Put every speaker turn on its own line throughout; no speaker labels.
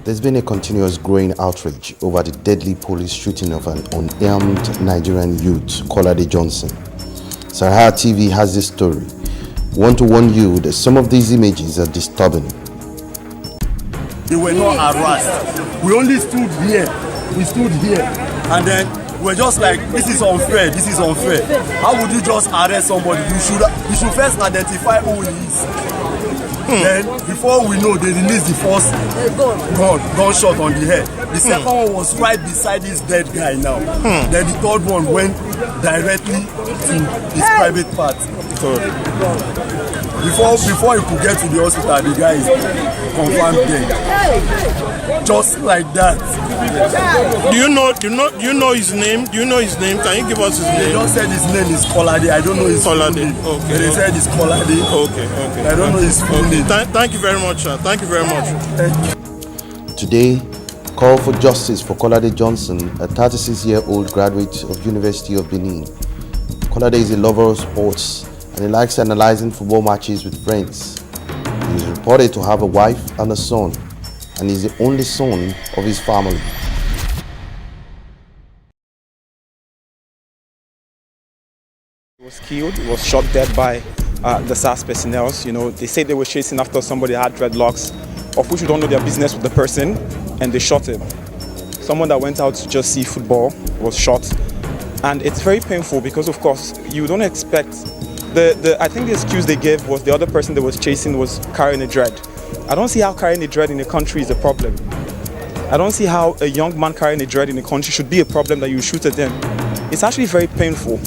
There's been a continuous growing outrage over the deadly police shooting of an unarmed Nigerian youth, Kolade Johnson. SaharaTV has this story. We want to warn you that some of these images are disturbing.
They were not harassed. We only stood here. We stood here. And then we're just like, this is unfair, this is unfair. How would you just arrest somebody? You should first identify who he is. Then, before we know, they released the first gunshot on the head. The second one was right beside this dead guy now. Then the third one went directly to his private part. Before he could get to the hospital, the guy is confirmed dead. Just like that.
Do you know his name? Do you know his name? Can you give us his name?
They just said his name is Kolade. I don't know his full name.
Okay.
They said it's Kolade.
Okay.
I don't know his full name.
Thank you very much, sir. Thank you very much.
Today, call for justice for Kolade Johnson, a 36-year-old graduate of University of Benin. Kolade is a lover of sports and he likes analyzing football matches with friends. He is reported to have a wife and a son, and is the only son of his family.
He was killed, he was shot dead by the SARS personnel. You know, they said they were chasing after somebody that had dreadlocks, of which we don't know their business with the person, and they shot him. Someone that went out to just see football was shot. And it's very painful because, of course, you don't expect, I think the excuse they gave was the other person that was chasing was carrying a dread. I don't see how carrying a dread in a country is a problem. I don't see how a young man carrying a dread in a country should be a problem that you shoot at them. It's actually very painful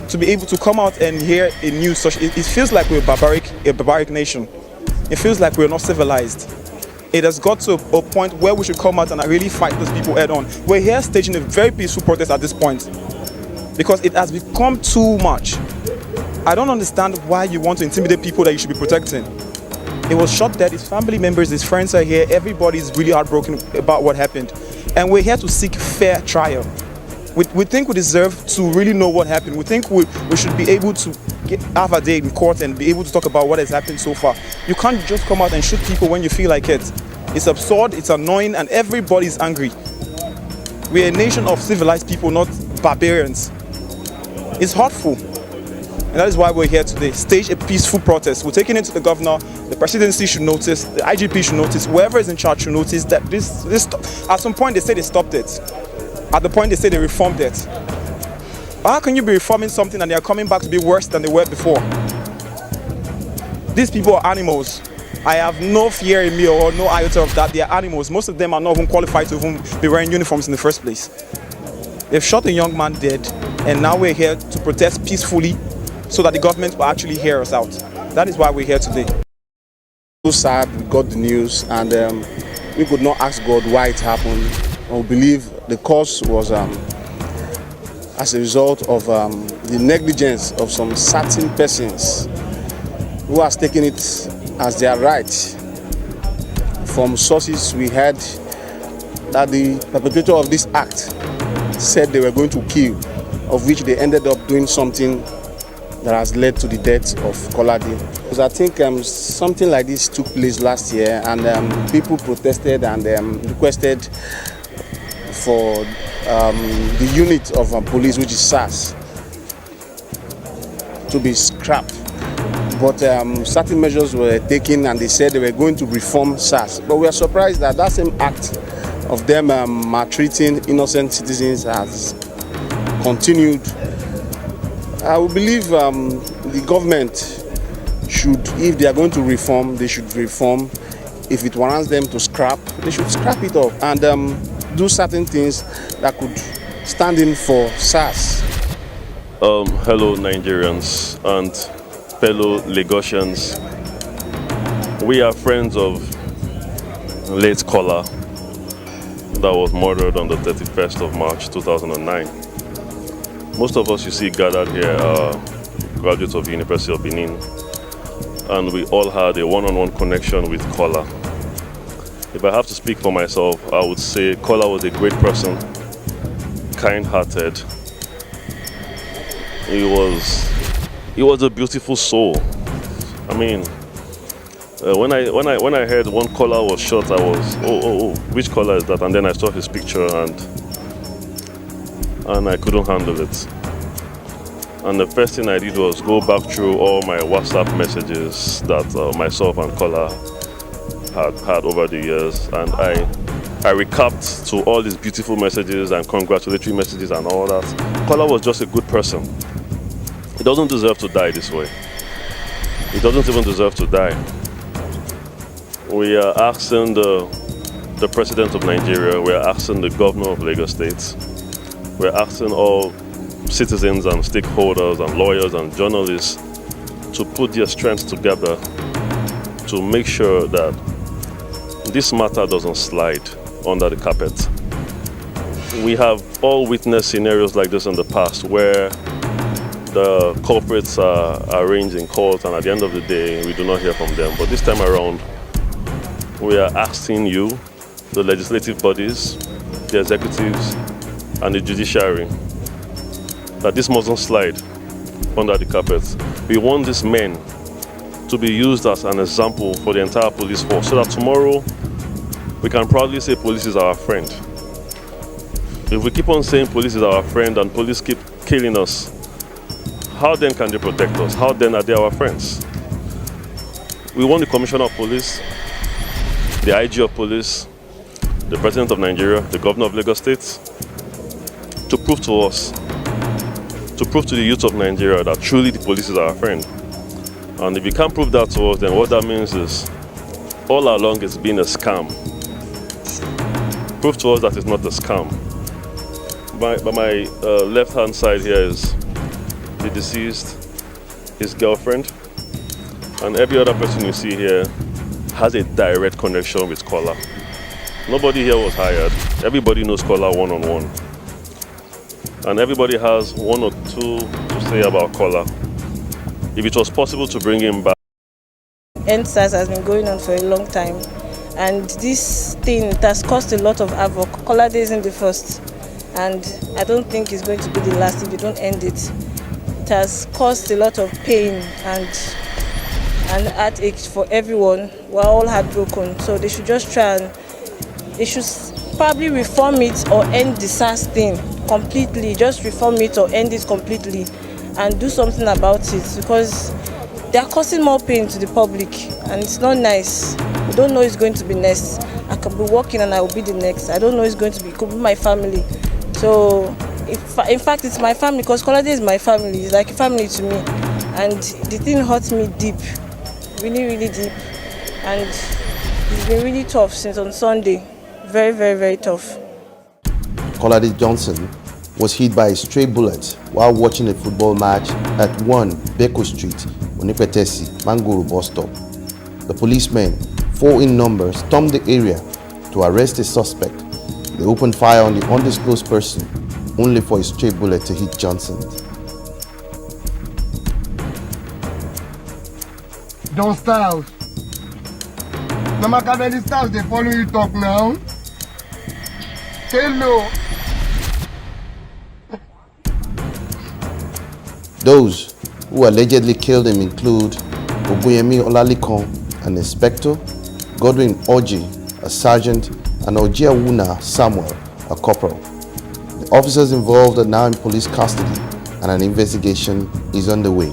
to be able to come out and hear a news such. It feels like we're a barbaric nation. It feels like we're not civilized. It has got to a point where we should come out and really fight those people head on. We're here staging a very peaceful protest at this point because it has become too much. I don't understand why you want to intimidate people that you should be protecting. He was shot dead, his family members, his friends are here, everybody's really heartbroken about what happened. And we're here to seek fair trial. We think we deserve to really know what happened. We think we should be able to have a day in court and be able to talk about what has happened so far. You can't just come out and shoot people when you feel like it. It's absurd, it's annoying, and everybody's angry. We're a nation of civilized people, not barbarians. It's hurtful. And that is why we're here today. Stage a peaceful protest. We're taking it to the governor. The presidency should notice. The IGP should notice. Whoever is in charge should notice that this. At some point they say they stopped it. At the point they say they reformed it. But how can you be reforming something and they are coming back to be worse than they were before? These people are animals. I have no fear in me or no iota of that. They are animals. Most of them are not even qualified to even be wearing uniforms in the first place. They've shot a young man dead, and now we're here to protest peacefully so that the government will actually hear us out. That is why we're here today.
So sad we got the news, and we could not ask God why it happened. We believe the cause was as a result of the negligence of some certain persons who has taken it as their right. From sources we heard that the perpetrator of this act said they were going to kill, of which they ended up doing something that has led to the death of Kolade. Because I think something like this took place last year, and people protested and requested for the unit of police, which is SARS, to be scrapped. But certain measures were taken, and they said they were going to reform SARS. But we are surprised that that same act of them maltreating innocent citizens has continued. I would believe the government should, if they are going to reform, they should reform. If it warrants them to scrap, they should scrap it off and do certain things that could stand in for SARS.
Hello Nigerians and fellow Lagosians. We are friends of late Kola that was murdered on the 31st of March 2009. Most of us you see gathered here are graduates of the University of Benin, and we all had a one-on-one connection with Kola. If I have to speak for myself, I would say Kola was a great person, kind-hearted. He was a beautiful soul. I mean, when I heard one caller was shot, I was, oh, which caller is that? And then I saw his picture and I couldn't handle it. And the first thing I did was go back through all my WhatsApp messages that myself and caller had over the years, and I recapped to all these beautiful messages and congratulatory messages and all that. Caller was just a good person. He doesn't deserve to die this way. He doesn't even deserve to die. We are asking the President of Nigeria, we are asking the Governor of Lagos State, we are asking all citizens and stakeholders and lawyers and journalists to put their strength together to make sure that this matter doesn't slide under the carpet. We have all witnessed scenarios like this in the past where the culprits are arraigned in court and at the end of the day we do not hear from them. But this time around, we are asking you, the legislative bodies, the executives and the judiciary, that this mustn't slide under the carpet. We want these men to be used as an example for the entire police force so that tomorrow we can proudly say police is our friend. If we keep on saying police is our friend and police keep killing us, how then can they protect us? How then are they our friends? We want the Commissioner of Police, the IG of Police, the President of Nigeria, the Governor of Lagos State, to prove to us, to prove to the youth of Nigeria that truly the police is our friend. And if you can't prove that to us, then what that means is all along it's been a scam. Prove to us that it's not a scam. By my left-hand side here is the deceased, his girlfriend, and every other person you see here has a direct connection with Kola. Nobody here was hired. Everybody knows Kola one-on-one. And everybody has one or two to say about Kola. If it was possible to bring him back.
EndSARS has been going on for a long time, and this thing, it has caused a lot of havoc. Kolade isn't the first, and I don't think it's going to be the last if you don't end it. It has caused a lot of pain and heartache for everyone. We're all heartbroken, so they should just try and they should probably reform it or end the SARS thing completely. Just reform it or end it completely and do something about it, because they are causing more pain to the public and it's not nice. We don't know it's going to be next. I could be working and I will be the next. I don't know it's going to be. It could be my family. So in fact it's my family, because Kolade is my family. It's like a family to me, and the thing hurts me deep, really, really deep, and it's been really tough since on Sunday. Very, very, very tough.
Kolade Johnson was hit by a stray bullet while watching a football match at 1 Beko Street, Onipetesi, Mangoro bus stop. The policemen, 4 in number, stormed the area to arrest a suspect. They opened fire on the undisclosed person, only for a stray bullet to hit Johnson.
Don Styles. No Machiavelli Styles, they follow you talk now. Hello.
Those who allegedly killed him include Oguyemi Olalikon, an inspector, Godwin Oji, a sergeant, and Ojiawuna Samuel, a corporal. The officers involved are now in police custody and an investigation is underway.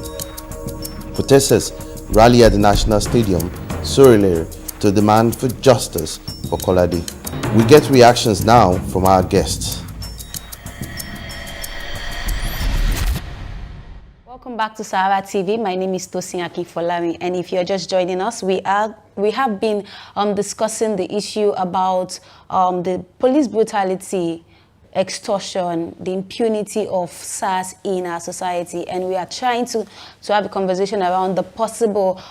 Protesters rally at the National Stadium, Surulere, to demand for justice for Kolade. We get reactions now from our guests.
Welcome back to SaharaTV. My name is Tosin Akinfolami, and if you're just joining us, we have been discussing the issue about the police brutality, extortion, the impunity of SARS in our society, and we are trying to have a conversation around the possible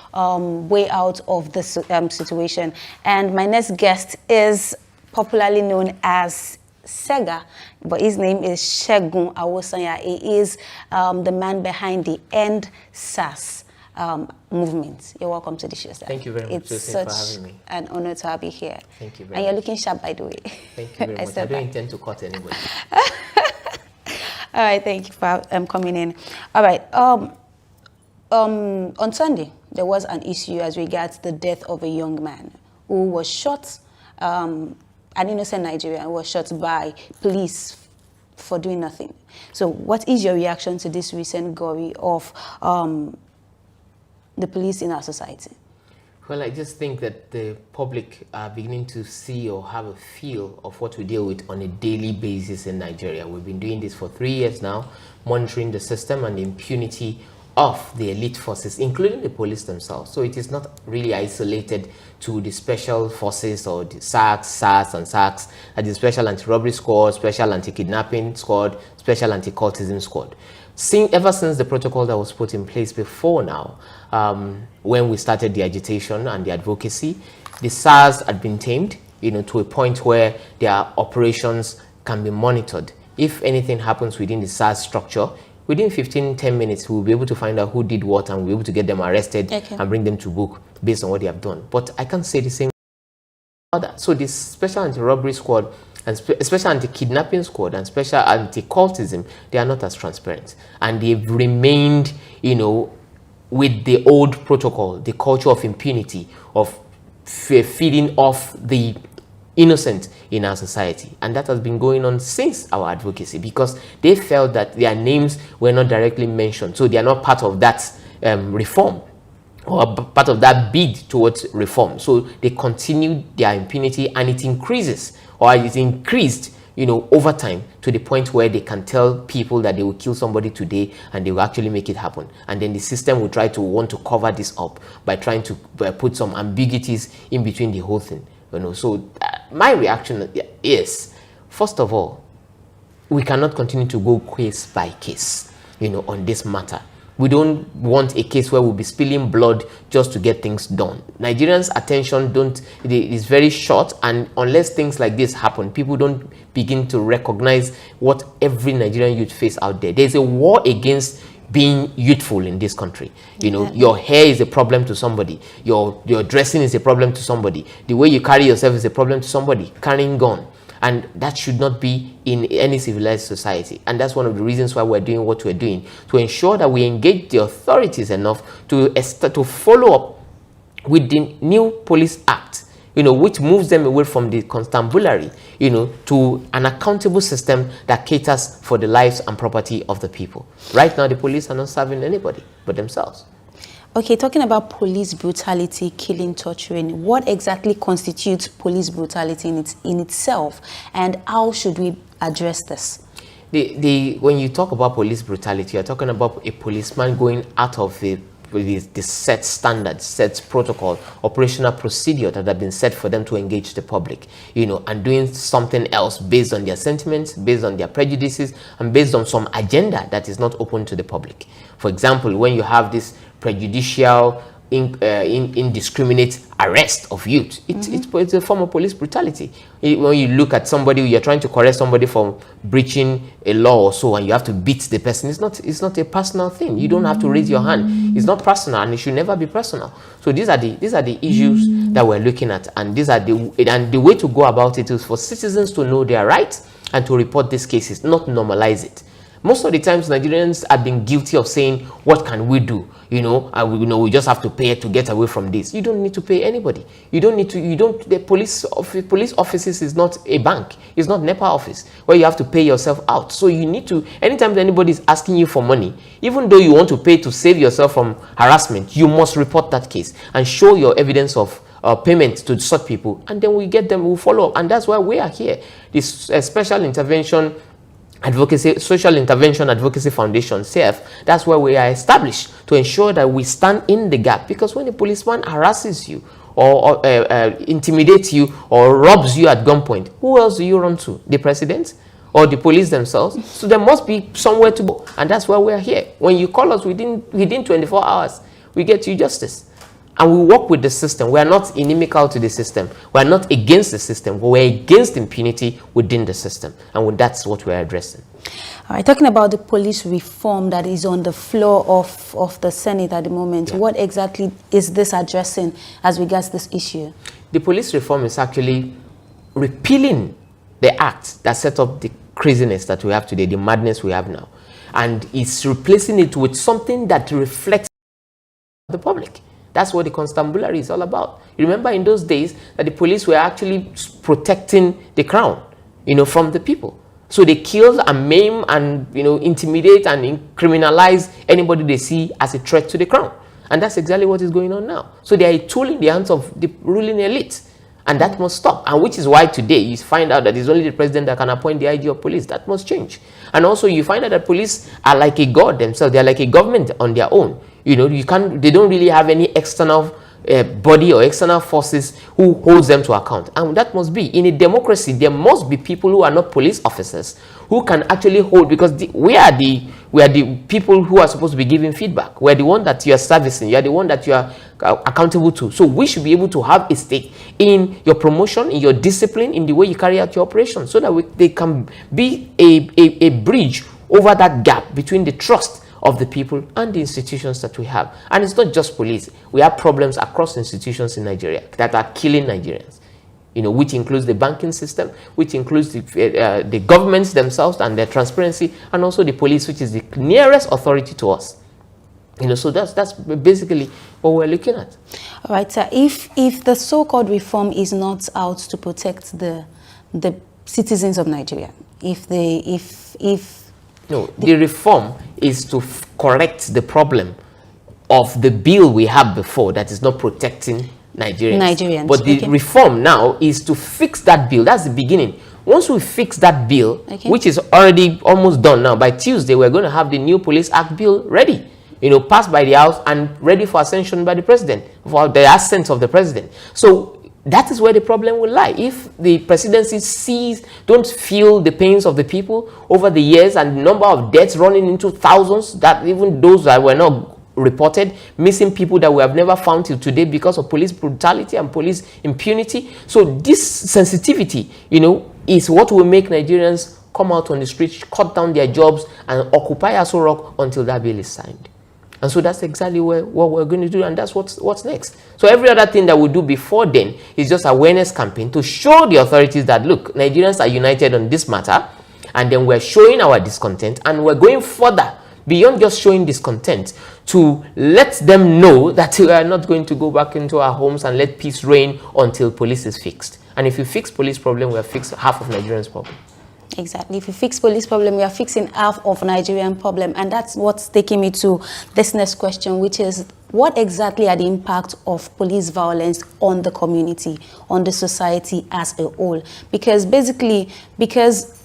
way out of this situation. And my next guest is popularly known as Sega, but his name is Segun Awosanya. He is the man behind the End SARS movement. You're welcome to the show, sir.
Thank you very much for having me.
An honor to have you here.
Thank you very much.
And you're looking sharp, by the way.
Thank you very much. I don't intend to cut anybody.
All right, thank you for coming in. All right, on Sunday, there was an issue as regards the death of a young man who was shot, an innocent Nigerian was shot by police for doing nothing. So what is your reaction to this recent gory of the police in our society?
Well, I just think that the public are beginning to see or have a feel of what we deal with on a daily basis in Nigeria. We've been doing this for 3 years now, monitoring the system and the impunity of the elite forces, including the police themselves. So it is not really isolated to the special forces or the SARS and SACs, the special anti-robbery squad, special anti-kidnapping squad, special anti-cultism squad. Ever since the protocol that was put in place before now, when we started the agitation and the advocacy, the SARS had been tamed, to a point where their operations can be monitored. If anything happens within the SARS structure, within 10 minutes, we'll be able to find out who did what and we'll be able to get them arrested and bring them to book based on what they have done. But I can't say the same. So this special anti-robbery squad and special anti-kidnapping squad and special anti-cultism, they are not as transparent. And they've remained, with the old protocol, the culture of impunity, of feeding off the innocent in our society. And that has been going on since our advocacy, because they felt that their names were not directly mentioned. So they are not part of that reform or part of that bid towards reform. So they continue their impunity, and it increases, or it increased, over time, to the point where they can tell people that they will kill somebody today and they will actually make it happen. And then the system will try to want to cover this up by trying to put some ambiguities in between the whole thing. So my reaction is, first of all, we cannot continue to go case by case, on this matter. We don't want a case where we'll be spilling blood just to get things done. Nigerians' attention is very short, and unless things like this happen, people don't begin to recognize what every Nigerian youth face out there. There's a war against being youthful in this country. Your hair is a problem to somebody. Your dressing is a problem to somebody. The way you carry yourself is a problem to somebody. Carrying gun. And that should not be in any civilized society. And that's one of the reasons why we're doing what we're doing, to ensure that we engage the authorities enough to follow up with the new police act, which moves them away from the constabulary, to an accountable system that caters for the lives and property of the people. Right now, the police are not serving anybody but themselves.
Okay, talking about police brutality, killing, torturing, what exactly constitutes police brutality in itself, and how should we address this?
When you talk about police brutality, you're talking about a policeman going out of the set standards, set protocol, operational procedure that have been set for them to engage the public, and doing something else based on their sentiments, based on their prejudices, and based on some agenda that is not open to the public. For example, when you have this prejudicial, indiscriminate arrest of youth, it's a form of police brutality. When you look at somebody, you're trying to correct somebody for breaching a law or so, and you have to beat the person. It's not a personal thing. You don't have to raise your hand. It's not personal, and it should never be personal. So these are the issues that we're looking at, and the way to go about it is for citizens to know their rights and to report these cases, not normalize it. Most of the times, Nigerians have been guilty of saying, what can we do? We just have to pay to get away from this. You don't need to pay anybody. The police offices is not a bank. It's not NEPA office where you have to pay yourself out. So you need to, anytime anybody is asking you for money, even though you want to pay to save yourself from harassment, you must report that case and show your evidence of payment to such people, and then we'll follow up. And that's why we are here. This special intervention advocacy, social intervention advocacy foundation, SAFE, that's where we are established to ensure that we stand in the gap. Because when a policeman harasses you or intimidates you or robs you at gunpoint, who else do you run to? The president or the police themselves? So there must be somewhere to go, and that's why we are here. When you call us within 24 hours, we get you justice. And we work with the system. We are not inimical to the system. We are not against the system. We're against impunity within the system. And that's what we're addressing.
All right, talking about the police reform that is on the floor of the Senate at the moment, what exactly is this addressing as regards this issue?
The police reform is actually repealing the act that set up the craziness that we have today, the madness we have now. And it's replacing it with something that reflects the public. That's what the constabulary is all about. You remember in those days that the police were actually protecting the crown, from the people. So they kill and maim and, intimidate and criminalize anybody they see as a threat to the crown. And that's exactly what is going on now. So they are a tool in the hands of the ruling elite. And that must stop. And which is why today you find out that it's only the president that can appoint the IG of police. That must change. And also you find out that police are like a god themselves. They are like a government on their own. They don't really have any external body or external forces who holds them to account. And that must be. In a democracy, there must be people who are not police officers who can actually hold, because we are the people who are supposed to be giving feedback. We're the one that you are servicing. You are the one that you are accountable to. So we should be able to have a stake in your promotion, in your discipline, in the way you carry out your operation, so that they can be a bridge over that gap between the trust of the people and the institutions that we have. And it's not just police. We have problems across institutions in Nigeria that are killing Nigerians, which includes the banking system, which includes the governments themselves and their transparency, and also the police, which is the nearest authority to us. So that's basically what we're looking at.
All right, sir. If the so-called reform is not out to protect the citizens of Nigeria,
the reform is to correct the problem of the bill we had before that is not protecting Nigerians. But the reform now is to fix that bill. That's the beginning. Once we fix that bill, which is already almost done now, by Tuesday we're going to have the new Police Act bill ready, passed by the House and ready for ascension by the president, for the assent of the president. So that is where the problem will lie. If the presidency don't feel the pains of the people over the years and the number of deaths running into thousands, that even those that were not reported, missing people that we have never found till today because of police brutality and police impunity. So this sensitivity, is what will make Nigerians come out on the streets, cut down their jobs, and occupy Aso Rock until that bill is signed. And so that's exactly what we're going to do, and that's what's next. So every other thing that we do before then is just awareness campaign to show the authorities that, look, Nigerians are united on this matter, and then we're showing our discontent, and we're going further beyond just showing discontent to let them know that we are not going to go back into our homes and let peace reign until police is fixed. And if you fix police problem, we have fixed half of Nigerians' problem.
Exactly. If you fix police problem, we are fixing half of Nigerian problem. And that's what's taking me to this next question, which is, what exactly are the impact of police violence on the community, on the society as a whole? Because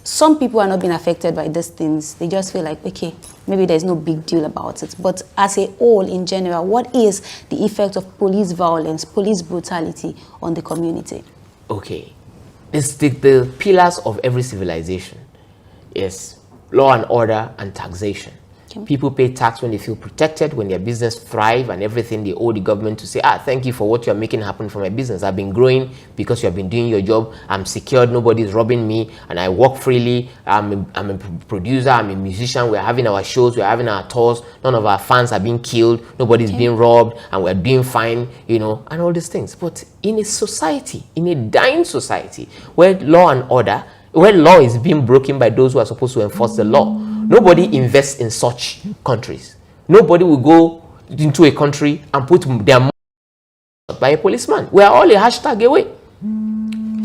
some people are not being affected by these things. They just feel like, okay, maybe there's no big deal about it. But as a whole, in general, what is the effect of police violence, police brutality on the community?
Okay. It's the pillars of every civilization. Yes, law and order and taxation. People pay tax when they feel protected, when their business thrive and everything. They owe the government to say, thank you for what you're making happen for my business. I've been growing because you have been doing your job. I'm secured, nobody's robbing me, and I work freely. I'm a producer, I'm a musician. We're having our shows, we're having our tours. None of our fans are being killed, nobody's being robbed, and we're doing fine, and all these things. But in a society, in a dying society, where law and order, where law is being broken by those who are supposed to enforce the law, nobody invests in such countries. Nobody will go into a country and put their money by a policeman. We are all a hashtag away.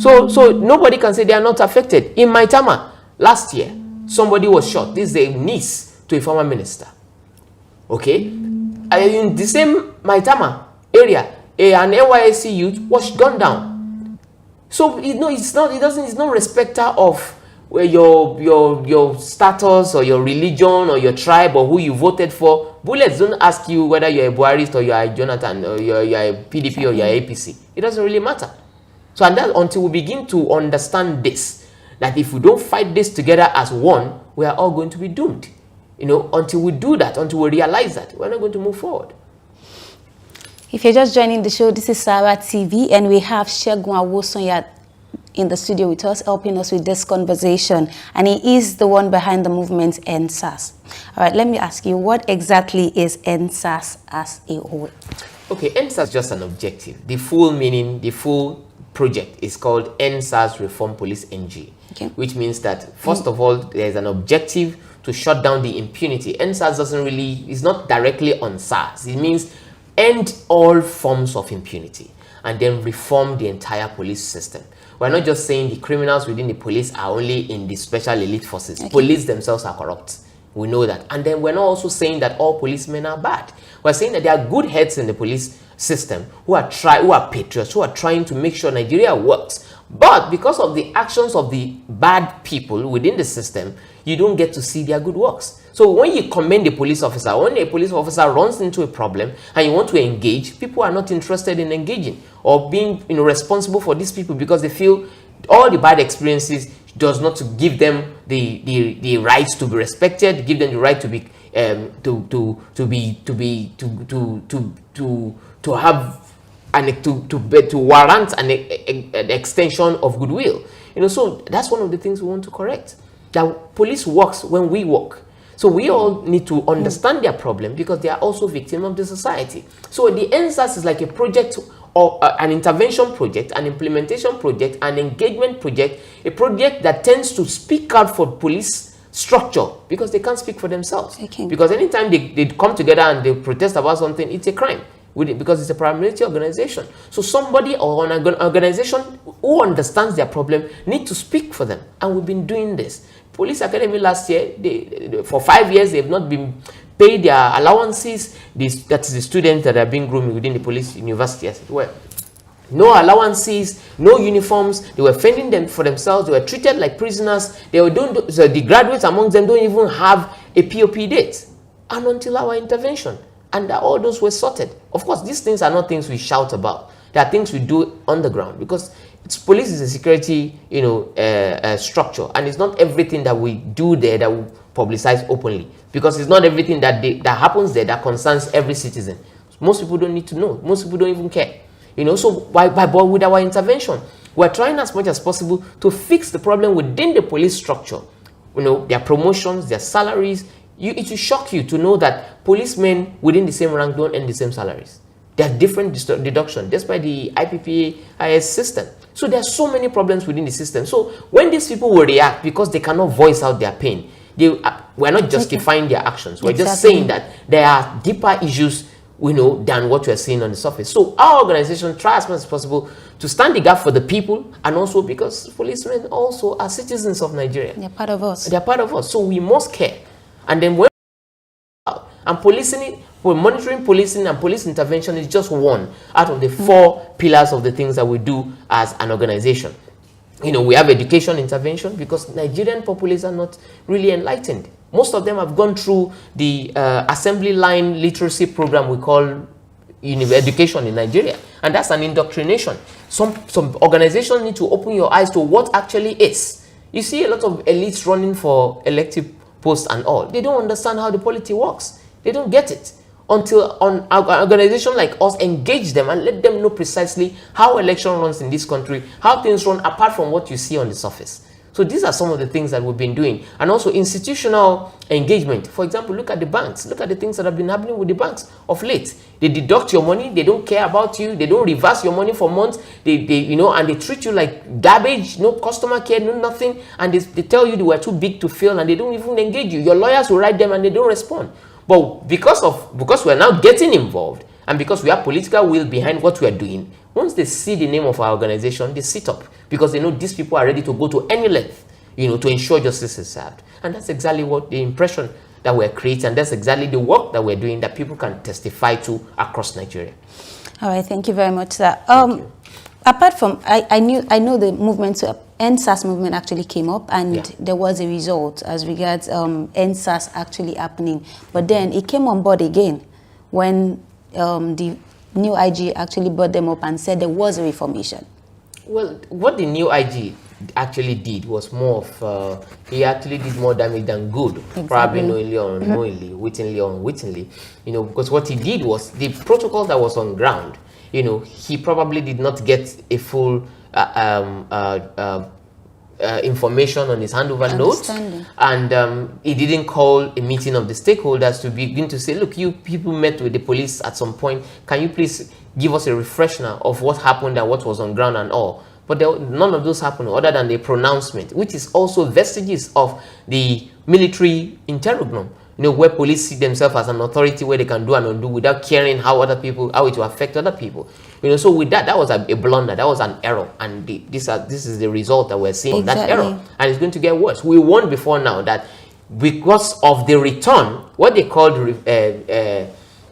So nobody can say they are not affected. In Maitama, last year, somebody was shot. This is a niece to a former minister. Okay? In the same Maitama area, an NYSC youth was gunned down. So it's no respecter of where your status or your religion or your tribe or who you voted for. Bullets don't ask you whether you're a Buharist or you're a Jonathan or you're a PDP or you're a APC. It doesn't really matter. So and that until we begin to understand this, that if we don't fight this together as one, we are all going to be doomed. Until we do that, until we realize that, we're not going to move forward.
If you're just joining the show, this is SaharaTV, and we have Segun Awosanya in the studio with us, helping us with this conversation. And he is the one behind the movement EndSARS. All right, let me ask you, what exactly is EndSARS as a whole?
Okay, EndSARS is just an objective. The full meaning, the full project is called EndSARS Reform Police NG. which means that, first of all, there's an objective to shut down the impunity. NSAS doesn't really, it's not directly on SARS. It means end all forms of impunity and then reform the entire police system. We're not just saying the criminals within the police are only in the special elite forces. Police themselves are corrupt. We know that. And then we're not also saying that all policemen are bad. We're saying that there are good heads in the police system who are patriots, who are trying to make sure Nigeria works. But because of the actions of the bad people within the system, you don't get to see their good works. So when you commend the police officer, when a police officer runs into a problem and you want to engage, people are not interested in engaging or being responsible for these people because they feel all the bad experiences does not give them the rights to be respected, give them the right to be to have and to warrant an extension of goodwill. So that's one of the things we want to correct. That police works when we work. So we all need to understand their problem because they are also victims of the society. So the NSAS is like a project or an intervention project, an implementation project, an engagement project, a project that tends to speak out for police structure because they can't speak for themselves. Because anytime they come together and they protest about something, it's a crime because it's a paramilitary organization. So somebody or an organization who understands their problem need to speak for them. And we've been doing this. Police Academy last year, for 5 years, they've not been paid their allowances. That's the students that are being groomed within the police university as well. No allowances, no uniforms. They were fending them for themselves. They were treated like prisoners. So the graduates among them don't even have a POP date. And until our intervention. And all those were sorted. Of course, these things are not things we shout about. They are things we do on the ground because police is a security, structure, and it's not everything that we do there that we publicize openly because it's not everything that happens there that concerns every citizen. Most people don't need to know. Most people don't even care. So but with our intervention, we're trying as much as possible to fix the problem within the police structure. Their promotions, their salaries. It will shock you to know that policemen within the same rank don't earn the same salaries. There are different deductions despite the IPPIS system. So there are so many problems within the system. So when these people will react because they cannot voice out their pain, we're not justifying their actions. We're just saying that there are deeper issues, than what we're seeing on the surface. So our organization tries as much as possible to stand the gap for the people, and also because policemen also are citizens of Nigeria.
They're part of us.
They're part of us. So we must care. And then when and policing, monitoring policing and police intervention is just one out of the 4 pillars of the things that we do as an organization. We have education intervention because Nigerian populace are not really enlightened. Most of them have gone through the assembly line literacy program we call education in Nigeria, and that's an indoctrination. Some organizations need to open your eyes to what actually is. You see a lot of elites running for elective posts and all. They don't understand how the polity works. They don't get it until an organization like us engage them and let them know precisely how election runs in this country, how things run apart from what you see on the surface. So these are some of the things that we've been doing. And also institutional engagement. For example, look at the banks. Look at the things that have been happening with the banks of late. They deduct your money. They don't care about you. They don't reverse your money for months. And they treat you like garbage. No customer care, no nothing. And they tell you they were too big to fail and they don't even engage you. Your lawyers will write them and they don't respond. But because we're now getting involved and because we have political will behind what we are doing, once they see the name of our organization, they sit up because they know these people are ready to go to any length, to ensure justice is served. And that's exactly what the impression that we're creating, and that's exactly the work that we're doing that people can testify to across Nigeria.
All right, thank you very much, sir. Apart from, I know the movement, NSAS movement actually came up, and there was a result as regards NSAS actually happening. But then it came on board again when the new IG actually brought them up and said there was a reformation. Well,
what the new IG actually did was more of, he actually did more damage than good. Exactly. Probably knowingly or unknowingly, wittingly or unwittingly. Because what he did was, the protocol that was on ground, he probably did not get a full information on his handover notes, and he didn't call a meeting of the stakeholders to begin to say, look, you people met with the police at some point, can you please give us a refresher of what happened and what was on ground and all. But none of those happened other than the pronouncement, which is also vestiges of the military interregnum, where police see themselves as an authority where they can do and undo without caring how it will affect other people. So with that was a blunder, that was an error, and this is the result that we're seeing, that error, and it's going to get worse. We warned before now that because of the return, what they called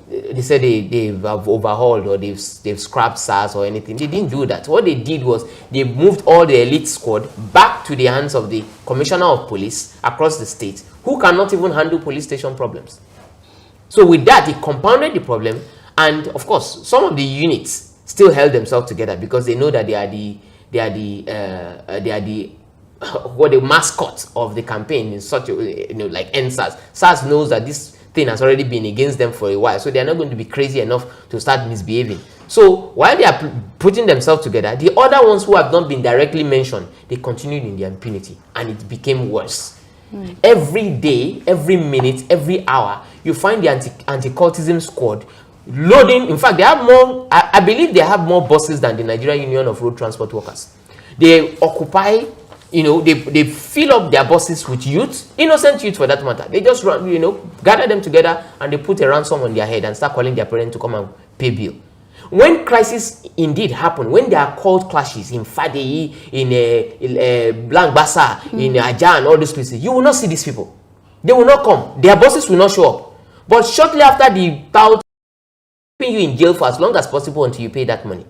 they said they've overhauled or they've scrapped SARS or anything. They didn't do that. What they did was they moved all the elite squad back to the hands of the commissioner of police across the state, who cannot even handle police station problems. So with that, it compounded the problem, and of course, some of the units still held themselves together because they know that they are the mascot of the campaign in such a like NSAS. SARS knows that this thing has already been against them for a while, so they are not going to be crazy enough to start misbehaving. So while they are putting themselves together, the other ones who have not been directly mentioned, they continued in their impunity, and it became worse. Every day, every minute, every hour, you find the anti-cultism squad loading. In fact, they have more, I believe they have more buses than the Nigerian Union of Road Transport Workers. They occupy, they fill up their buses with youth, innocent youth for that matter. They just run, gather them together and they put a ransom on their head and start calling their parents to come and pay bill. When crises indeed happen, when there are called clashes in Fadei, in Blank Bassa, in Ajah and all these places, you will not see these people. They will not come. Their bosses will not show up. But shortly after the bout, keeping you in jail for as long as possible until you pay that money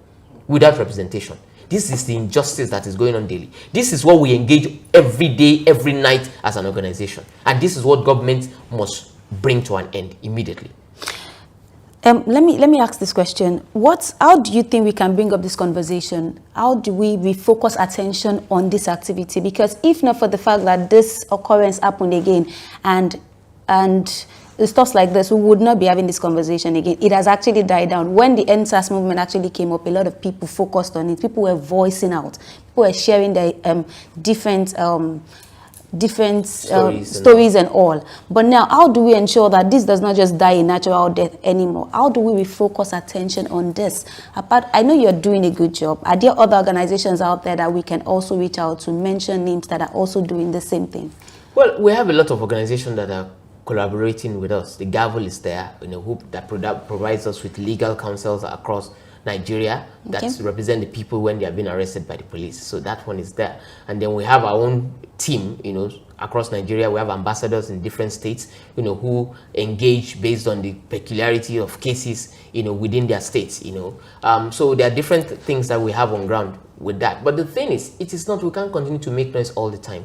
without representation. This is the injustice that is going on daily. This is what we engage every day, every night as an organization. And this is what government must bring to an end immediately.
Let me ask this question. How do you think we can bring up this conversation? How do we refocus attention on this activity? Because if not for the fact that this occurrence happened again and stuff like this, we would not be having this conversation again. It has actually died down. When the NSAS movement actually came up, a lot of people focused on it. People were voicing out. People were sharing their different stories and all. But now, how do we ensure that this does not just die a natural death anymore? How do we refocus attention on this? I know you're doing a good job. Are there other organizations out there that we can also reach out to, mention names that are also doing the same thing?
Well, we have a lot of organizations that are collaborating with us. The Gavel is there, who provides us with legal counsels across Nigeria that represent the people when they have been arrested by the police. So that one is there. And then we have our own team, across Nigeria. We have ambassadors in different states, who engage based on the peculiarity of cases, within their states, So there are different things that we have on ground with that. But the thing is, we can't continue to make noise all the time.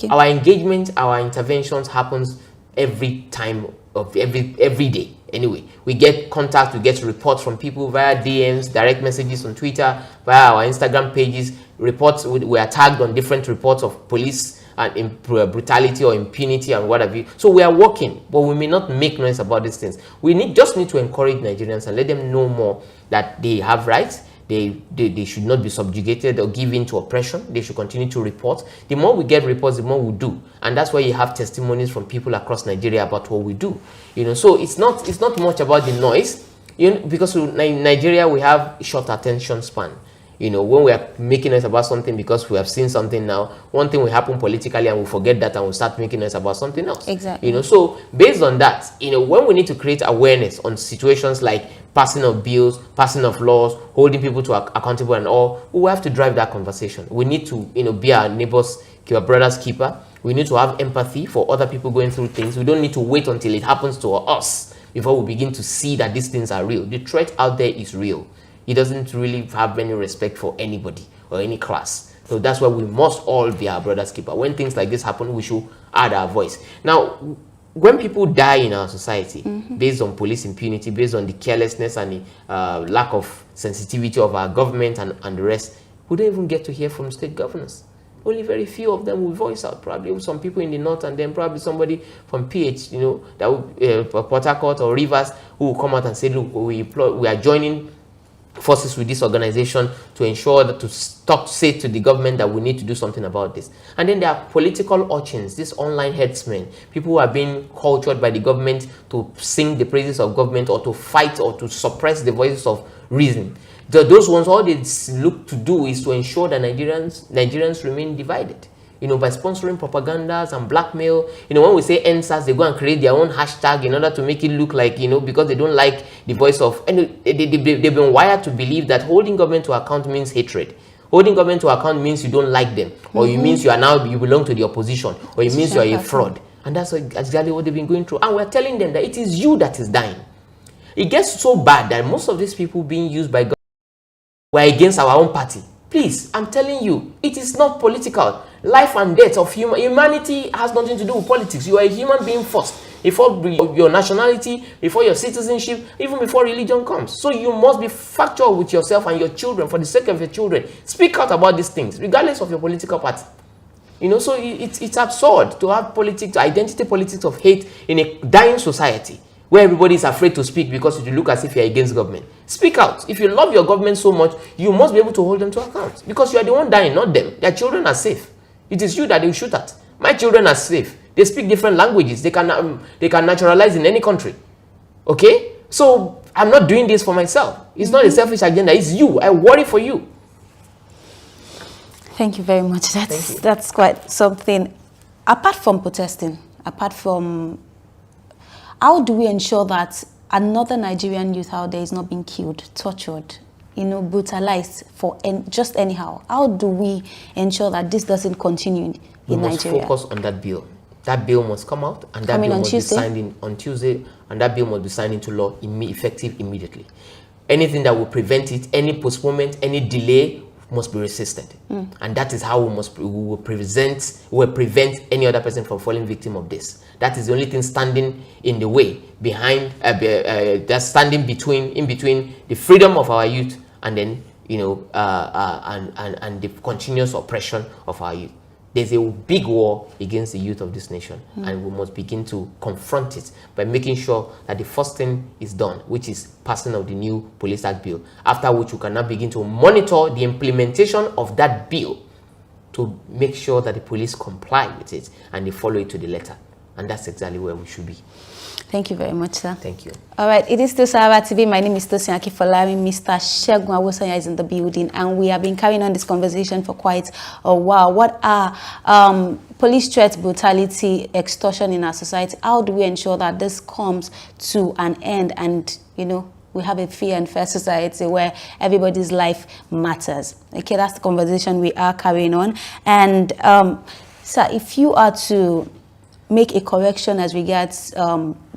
Our engagement, our interventions happens every time of every day. Anyway, we get contact, we get reports from people via DMs, direct messages on Twitter, via our Instagram pages, reports. We are tagged on different reports of police and brutality or impunity and what have you. So we are working, but we may not make noise about these things. We just need to encourage Nigerians and let them know more that they have rights. They should not be subjugated or give in to oppression. They should continue to report. The more we get reports, the more we do. And that's why you have testimonies from people across Nigeria about what we do. So it's not much about the noise. Because in Nigeria, we have short attention span. When we are making noise about something because we have seen something now, one thing will happen politically and we forget that and we start making noise about something else.
Exactly.
So based on that, when we need to create awareness on situations like passing of bills, passing of laws, holding people to accountable and all, we will have to drive that conversation. We need to, be our neighbors, our brother's keeper. We need to have empathy for other people going through things. We don't need to wait until it happens to us before we begin to see that these things are real. The threat out there is real. He doesn't really have any respect for anybody or any class. So that's why we must all be our brother's keeper. When things like this happen, we should add our voice. Now, when people die in our society, based on police impunity, based on the carelessness and the lack of sensitivity of our government and the rest, we don't even get to hear from state governors. Only very few of them will voice out. Probably some people in the north, and then probably somebody from PH, that will, Port Harcourt or Rivers, who will come out and say, look, we are joining forces with this organization to ensure that to say to the government that we need to do something about this. And then there are political urchins, these online headsmen, people who are being cultured by the government to sing the praises of government or to fight or to suppress the voices of reason. Those ones, all they look to do is to ensure that Nigerians remain divided. You know, by sponsoring propagandas and blackmail. You know, when we say NSAS, they go and create their own hashtag in order to make it look like, you know, because they don't like the voice of, and they've been wired to believe that holding government to account means hatred. Holding government to account means you don't like them, or it means you belong to the opposition, or it means you are a fraud. And that's exactly what they've been going through. And we're telling them that it is you that is dying. It gets so bad that most of these people being used by government were against our own party. Please, I'm telling you, it is not political. Life and death of humanity has nothing to do with politics. You are a human being first, before your nationality, before your citizenship, even before religion comes. So you must be factual with yourself and your children for the sake of your children. Speak out about these things, regardless of your political party. You know, so it's absurd to have identity politics of hate in a dying society, where everybody is afraid to speak because you look as if you're against government. Speak out. If you love your government so much, you must be able to hold them to account, because you are the one dying, not them. Their children are safe. It is you that they shoot at. My children are safe. They speak different languages. They can naturalize in any country. Okay? So I'm not doing this for myself. It's not a selfish agenda. It's you. I worry for you.
Thank you very much. That's quite something. Apart from protesting, apart from, how do we ensure that another Nigerian youth out there is not being killed, tortured, you know, brutalized for just anyhow? How do we ensure that this doesn't continue in Nigeria?
We must focus on that bill. That bill must come out, and that bill must be signed on Tuesday, and that bill must be signed into law, effective immediately. Anything that will prevent it, any postponement, any delay, must be resisted. And that is how we will prevent any other person from falling victim of this. That is the only thing standing in the way behind, that's standing in between the freedom of our youth and then, you know, and the continuous oppression of our youth. There's a big war against the youth of this nation, and we must begin to confront it by making sure that the first thing is done, which is passing of the new Police Act bill, after which we can now begin to monitor the implementation of that bill to make sure that the police comply with it and they follow it to the letter. And that's exactly where we should be.
Thank you very much, sir.
Thank you.
All right, it is still SaharaTV. My name is Tosin Akifolari. Mr. Segun Awosanya is in the building, and we have been carrying on this conversation for quite a while. What are police threats, brutality, extortion in our society? How do we ensure that this comes to an end and, you know, we have a free and fair society where everybody's life matters? Okay, that's the conversation we are carrying on. And, sir, if you are to make a correction as regards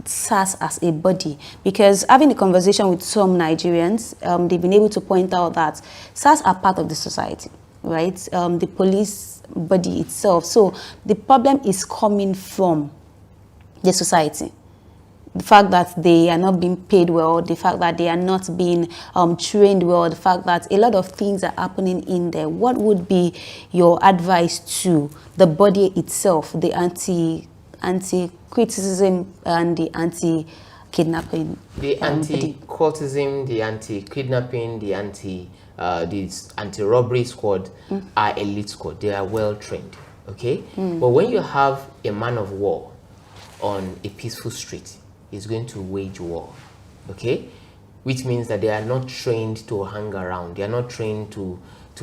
SARS as a body, because having a conversation with some Nigerians, they've been able to point out that SARS are part of the society, right? The police body itself. So the problem is coming from the society. The fact that they are not being paid well, the fact that they are not being trained well, the fact that a lot of things are happening in there. What would be your advice to the body itself, the anti-criticism and the anti-kidnapping?
The anti-cultism, the anti-kidnapping, the anti-robbery squad are elite squad. They are well trained, okay? But when you have a man of war on a peaceful street, he's going to wage war, okay? Which means that they are not trained to hang around. They are not trained to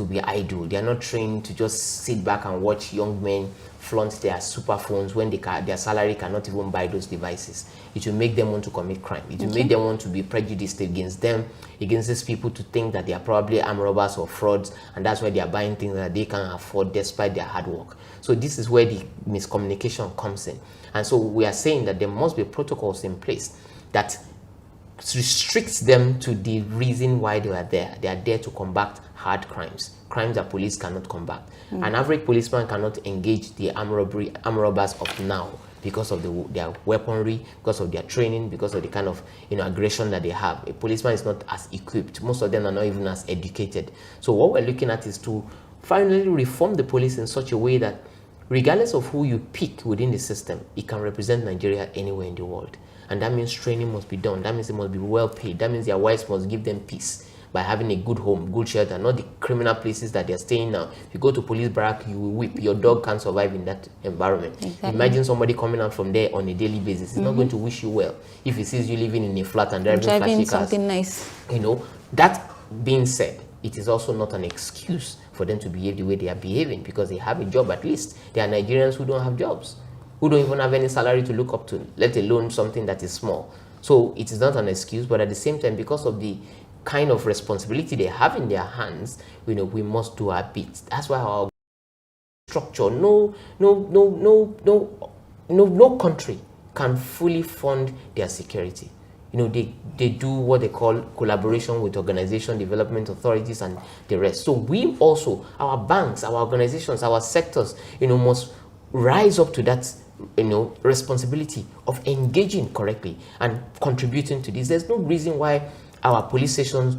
be idle. They are not trained to just sit back and watch young men flaunt their super phones when their salary cannot even buy those devices. It will make them want to commit crime. It will make them want to be prejudiced against these people, to think that they are probably armed robbers or frauds, and that's why they are buying things that they can't afford despite their hard work. So this is where the miscommunication comes in. And so we are saying that there must be protocols in place that restricts them to the reason why they are there. They are there to combat hard crimes that police cannot combat. An average policeman cannot engage the armed robbers of now because of their weaponry, because of their training, because of the kind of aggression that they have. A policeman is not as equipped. Most of them are not even as educated. So what we're looking at is to finally reform the police in such a way that regardless of who you pick within the system, it can represent Nigeria anywhere in the world. And that means training must be done. That means they must be well paid. That means their wives must give them peace. by having a good home, good shelter, not the criminal places that they're staying now. If you go to police barrack, you will weep. Your dog can't survive in that environment. Exactly. Imagine somebody coming out from there on a daily basis. He's not going to wish you well if he sees you living in a flat and driving flashy cars.
Something nice.
You know, that being said, it is also not an excuse for them to behave the way they are behaving, because they have a job at least. There are Nigerians who don't have jobs, who don't even have any salary to look up to, let alone something that is small. So it is not an excuse, but at the same time, because of the kind of responsibility they have in their hands, you know, we must do our bit. That's why our structure, no country can fully fund their security. You know, they do what they call collaboration with organization, development authorities, and the rest. So we also, our banks, our organizations, our sectors, you know, must rise up to that, you know, responsibility of engaging correctly and contributing to this. There's no reason why our police stations,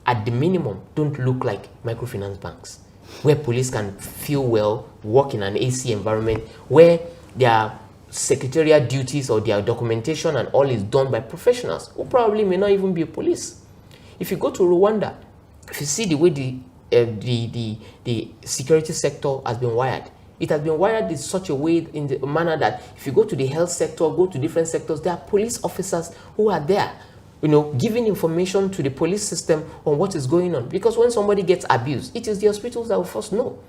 at the minimum, don't look like microfinance banks, where police can feel well, work in an AC environment, where their secretarial duties or their documentation and all is done by professionals who probably may not even be police. If you go to Rwanda, if you see the way the security sector has been wired, it has been wired in such a way, in the manner that if you go to the health sector, go to different sectors, there are police officers who are there, you know, giving information to the police system on what is going on. Because when somebody gets abused, it is the hospitals that will first know.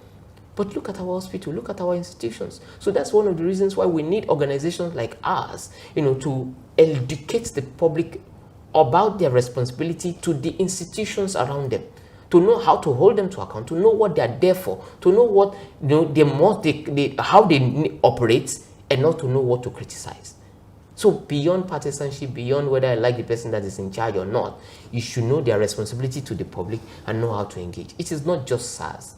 But look at our hospital, look at our institutions. So that's one of the reasons why we need organizations like ours, you know, to educate the public about their responsibility to the institutions around them, to know how to hold them to account, to know what they are there for, to know what, you know, how they operate, and not to know what to criticize. So beyond partisanship, beyond whether I like the person that is in charge or not, you should know their responsibility to the public and know how to engage. It is not just SARS,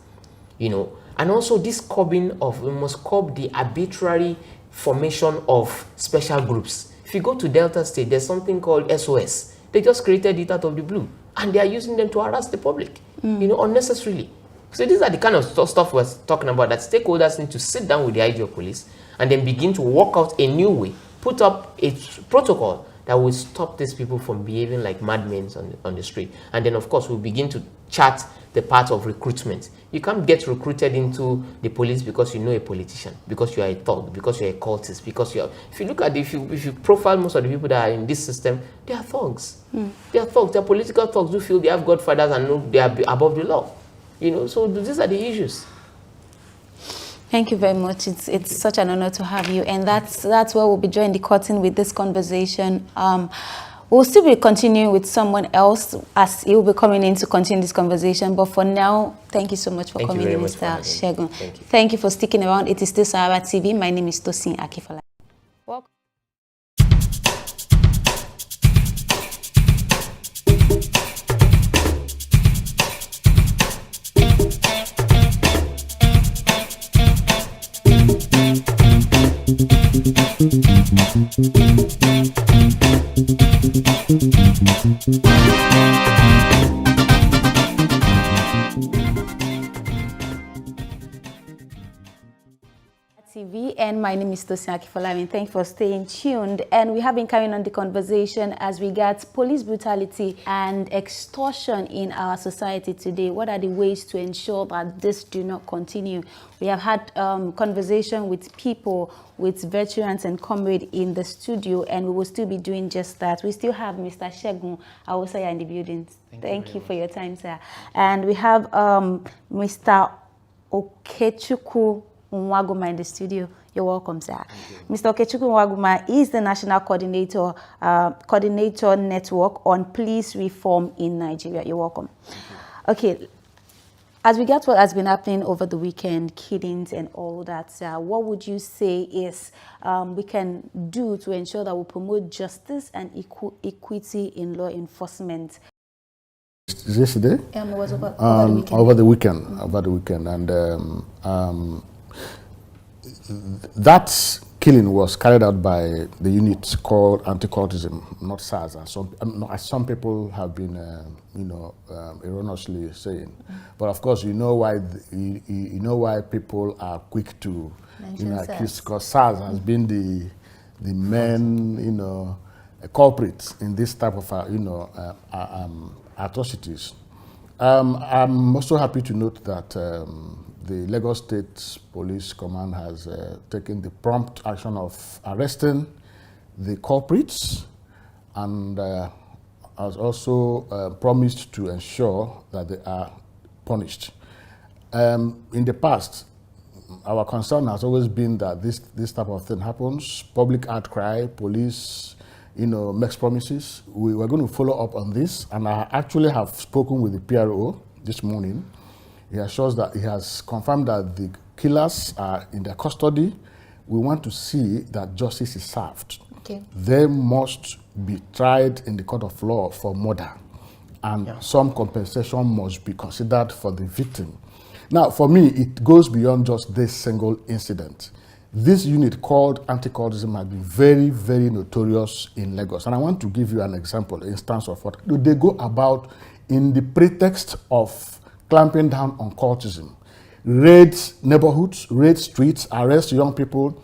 you know. And also this curbing of, we must curb the arbitrary formation of special groups. If you go to Delta State, there's something called SOS. They just created it out of the blue, and they are using them to harass the public, you know, unnecessarily. So these are the kind of stuff we're talking about, that stakeholders need to sit down with the IG of police and then begin to work out a new way, put up a protocol that will stop these people from behaving like madmen on the street. And then, of course, we'll begin to chart the part of recruitment. You can't get recruited into the police because you know a politician, because you are a thug, because you're a cultist, because you're... If you look at if you profile most of the people that are in this system, they are thugs. They are thugs. They are political thugs who feel they have godfathers and know they are above the law. You know, so these are the issues.
Thank you very much. It's such an honor to have you, and that's where we'll be joining the curtain with this conversation. We'll still be continuing with someone else as he'll be coming in to continue this conversation. But for now, thank you so much for coming in, Mr. Segun. Thank you for sticking around. It is still SaharaTV. My name is Tosin Akifola. Welcome. TV, and my name is Tosin Akifola, and thank you for staying tuned. And we have been carrying on the conversation as regards police brutality and extortion in our society today. What are the ways to ensure that this do not continue? We have had conversation with people, with veterans and comrades in the studio, and we will still be doing just that. We still have Mr. Segun Awosaya in the building. Thank you for your time, sir. And we have Mr. Okechukwu Nwaguma in the studio. You're welcome, sir. Mr. Okechukwu Nwaguma is the National Coordinator Network on Police Reform in Nigeria. You're welcome. Okay, as we get what has been happening over the weekend, killings and all that, what would you say is we can do to ensure that we promote justice and equity in law enforcement?
Yesterday?
It was over the weekend.
And that killing was carried out by the unit called anti-cultism, not SARS, as some people have been, erroneously saying. But of course, you know why people are quick to accuse, because SARS has been the main, culprit in this type of, atrocities.
I'm also happy to note that the Lagos State Police Command has taken the prompt action of arresting the culprits and has also promised to ensure that they are punished. In the past, our concern has always been that this type of thing happens, public outcry, police, makes promises. We were going to follow up on this, and I actually have spoken with the PRO this morning. He assures that he has confirmed that the killers are in their custody. We want to see that justice is served.
Okay.
They must be tried in the court of law for murder, and some compensation must be considered for the victim. Now, for me, it goes beyond just this single incident. This unit called anti-cultism has been very, very notorious in Lagos. And I want to give you an example, instance of what they go about in the pretext of clamping down on cultism. Raid neighborhoods, raid streets, arrest young people.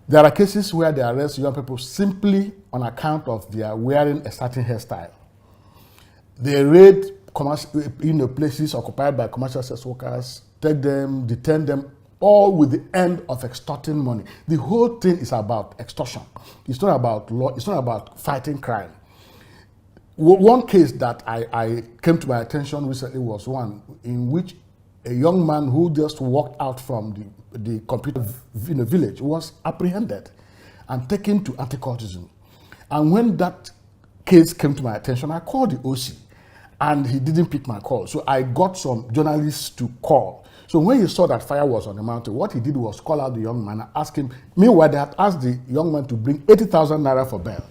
There are cases where they arrest young people simply on account of their wearing a certain hairstyle. They raid places occupied by commercial sex workers, take them, detain them, all with the end of extorting money. The whole thing is about extortion. It's not about law, it's not about fighting crime. One case that I came to my attention recently was one in which a young man who just walked out from the computer village was apprehended and taken to anti-cultism. And when that case came to my attention, I called the OC and he didn't pick my call. So I got some journalists to call. So when he saw that fire was on the mountain, what he did was call out the young man and ask him. Meanwhile, they had asked the young man to bring 80,000 naira for bail.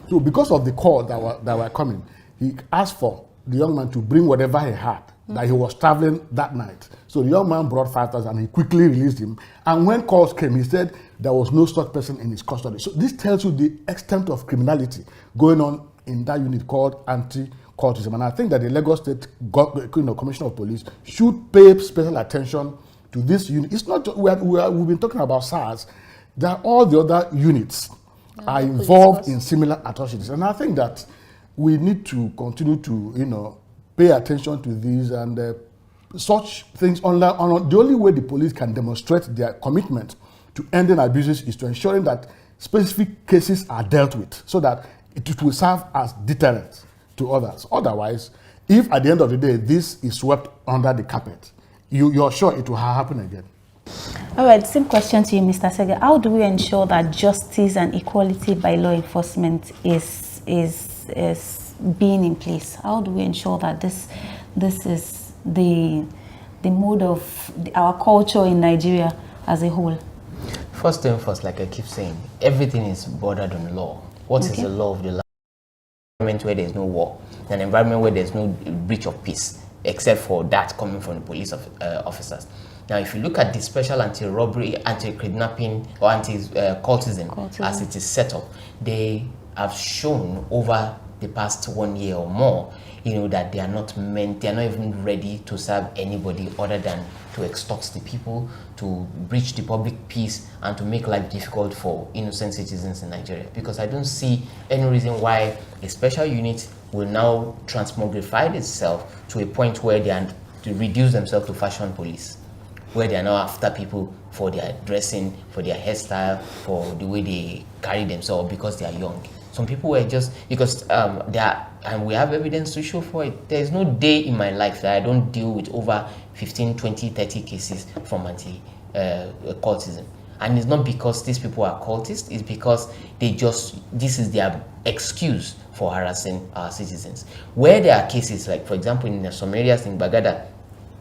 So because of the call that were coming, he asked for the young man to bring whatever he had, that he was traveling that night. So the young man brought 5,000 and he quickly released him. And when calls came, he said there was no such person in his custody. So this tells you the extent of criminality going on in that unit called anti-cultism. And I think that the Lagos State Commissioner of Police should pay special attention to this unit. It's not just, we've been talking about SARS. There are all the other units are involved in similar atrocities. And I think that we need to continue to, pay attention to these and such things. The only way the police can demonstrate their commitment to ending abuses is to ensuring that specific cases are dealt with so that it will serve as deterrent to others. Otherwise, if at the end of the day this is swept under the carpet, you're sure it will happen again.
All right, same question to you, Mr. Sega. How do we ensure that justice and equality by law enforcement is being in place? How do we ensure that this is the mode of our culture in Nigeria as a whole?
First and first, like I keep saying, everything is bordered on law. What is the law of the land? An environment where there's no war, an environment where there's no breach of peace, except for that coming from the police officers. Now, if you look at the special anti-robbery, anti-kidnapping, or anti-cultism as it is set up, they have shown over the past 1 year or more, that they are not even ready to serve anybody other than to extort the people, to breach the public peace, and to make life difficult for innocent citizens in Nigeria. Because I don't see any reason why a special unit will now transmogrify itself to a point where they are to reduce themselves to fashion police, where they are now after people for their dressing, for their hairstyle, for the way they carry themselves because they are young. Some people were just, because and we have evidence to show for it. There is no day in my life that I don't deal with over 15, 20, 30 cases from anti-cultism. And it's not because these people are cultists, it's because this is their excuse for harassing our citizens. Where there are cases, like for example in some areas in Bagada,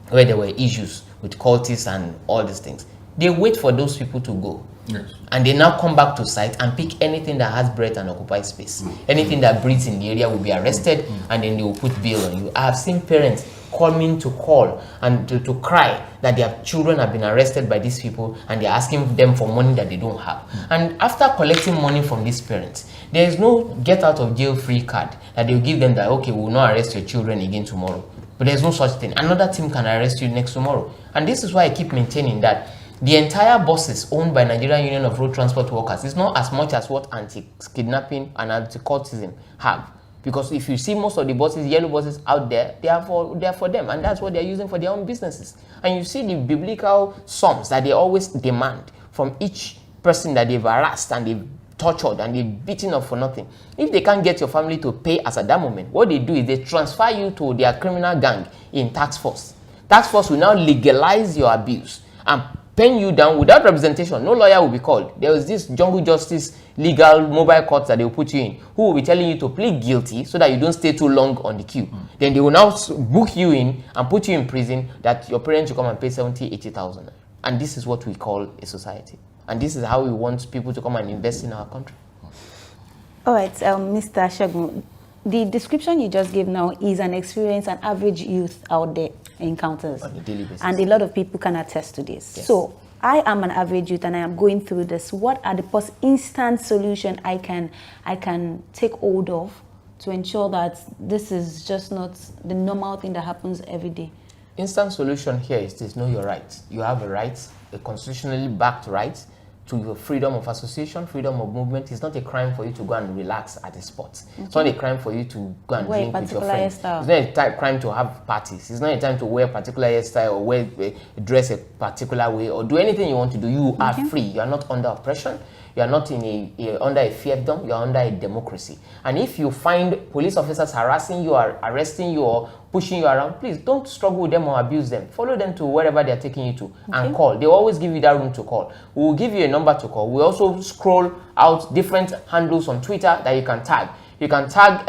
where there were issues with cultists and all these things, they wait for those people to go. Yes. And they now come back to site and pick anything that has breath and occupied space. Anything that breathes in the area will be arrested, and then they will put bail on you. I have seen parents coming to call and to cry that their children have been arrested by these people, and they're asking them for money that they don't have. And after collecting money from these parents, there is no get out of jail free card that they'll give them that, okay, we'll not arrest your children again tomorrow. But there's no such thing. Another team can arrest you next tomorrow. And this is why I keep maintaining that the entire buses owned by Nigerian Union of Road Transport Workers is not as much as what anti-kidnapping and anti-cultism have. Because if you see most of the buses, yellow buses out there, they are for them, and that's what they're using for their own businesses. And you see the biblical sums that they always demand from each person that they've harassed and they've tortured and they've beaten up for nothing. If they can't get your family to pay as at that moment, what they do is they transfer you to their criminal gang in tax force. Tax force will now legalize your abuse and pen you down without representation. No lawyer will be called. There was this jungle justice legal mobile courts that they will put you in, who will be telling you to plead guilty so that you don't stay too long on the queue. Then they will now book you in and put you in prison that your parents will come and pay 70,000, 80,000. And this is what we call a society. And this is how we want people to come and invest in our country.
All right, Mr. Segun, the description you just gave now is an experience an average youth out there encounters.
On a daily basis.
And a lot of people can attest to this.
Yes.
So I am an average youth and I am going through this. What are the instant solution I can take hold of to ensure that this is just not the normal thing that happens every day?
Instant solution here is this: know your rights. You have a right, a constitutionally backed right to your freedom of association, freedom of movement. It's not a crime for you to go and relax at a spot. Okay. It's not a crime for you to go and drink with your friends. It's not a crime to have parties. It's not a time to wear a particular hairstyle or dress a particular way or do anything you want to do. You are free. You are not under oppression. You are not under a fiefdom. You are under a democracy. And if you find police officers harassing you or arresting you or pushing you around, please don't struggle with them or abuse them. Follow them to wherever they are taking you to and call. They will always give you that room to call. We will give you a number to call. We also scroll out different handles on Twitter that you can tag. You can tag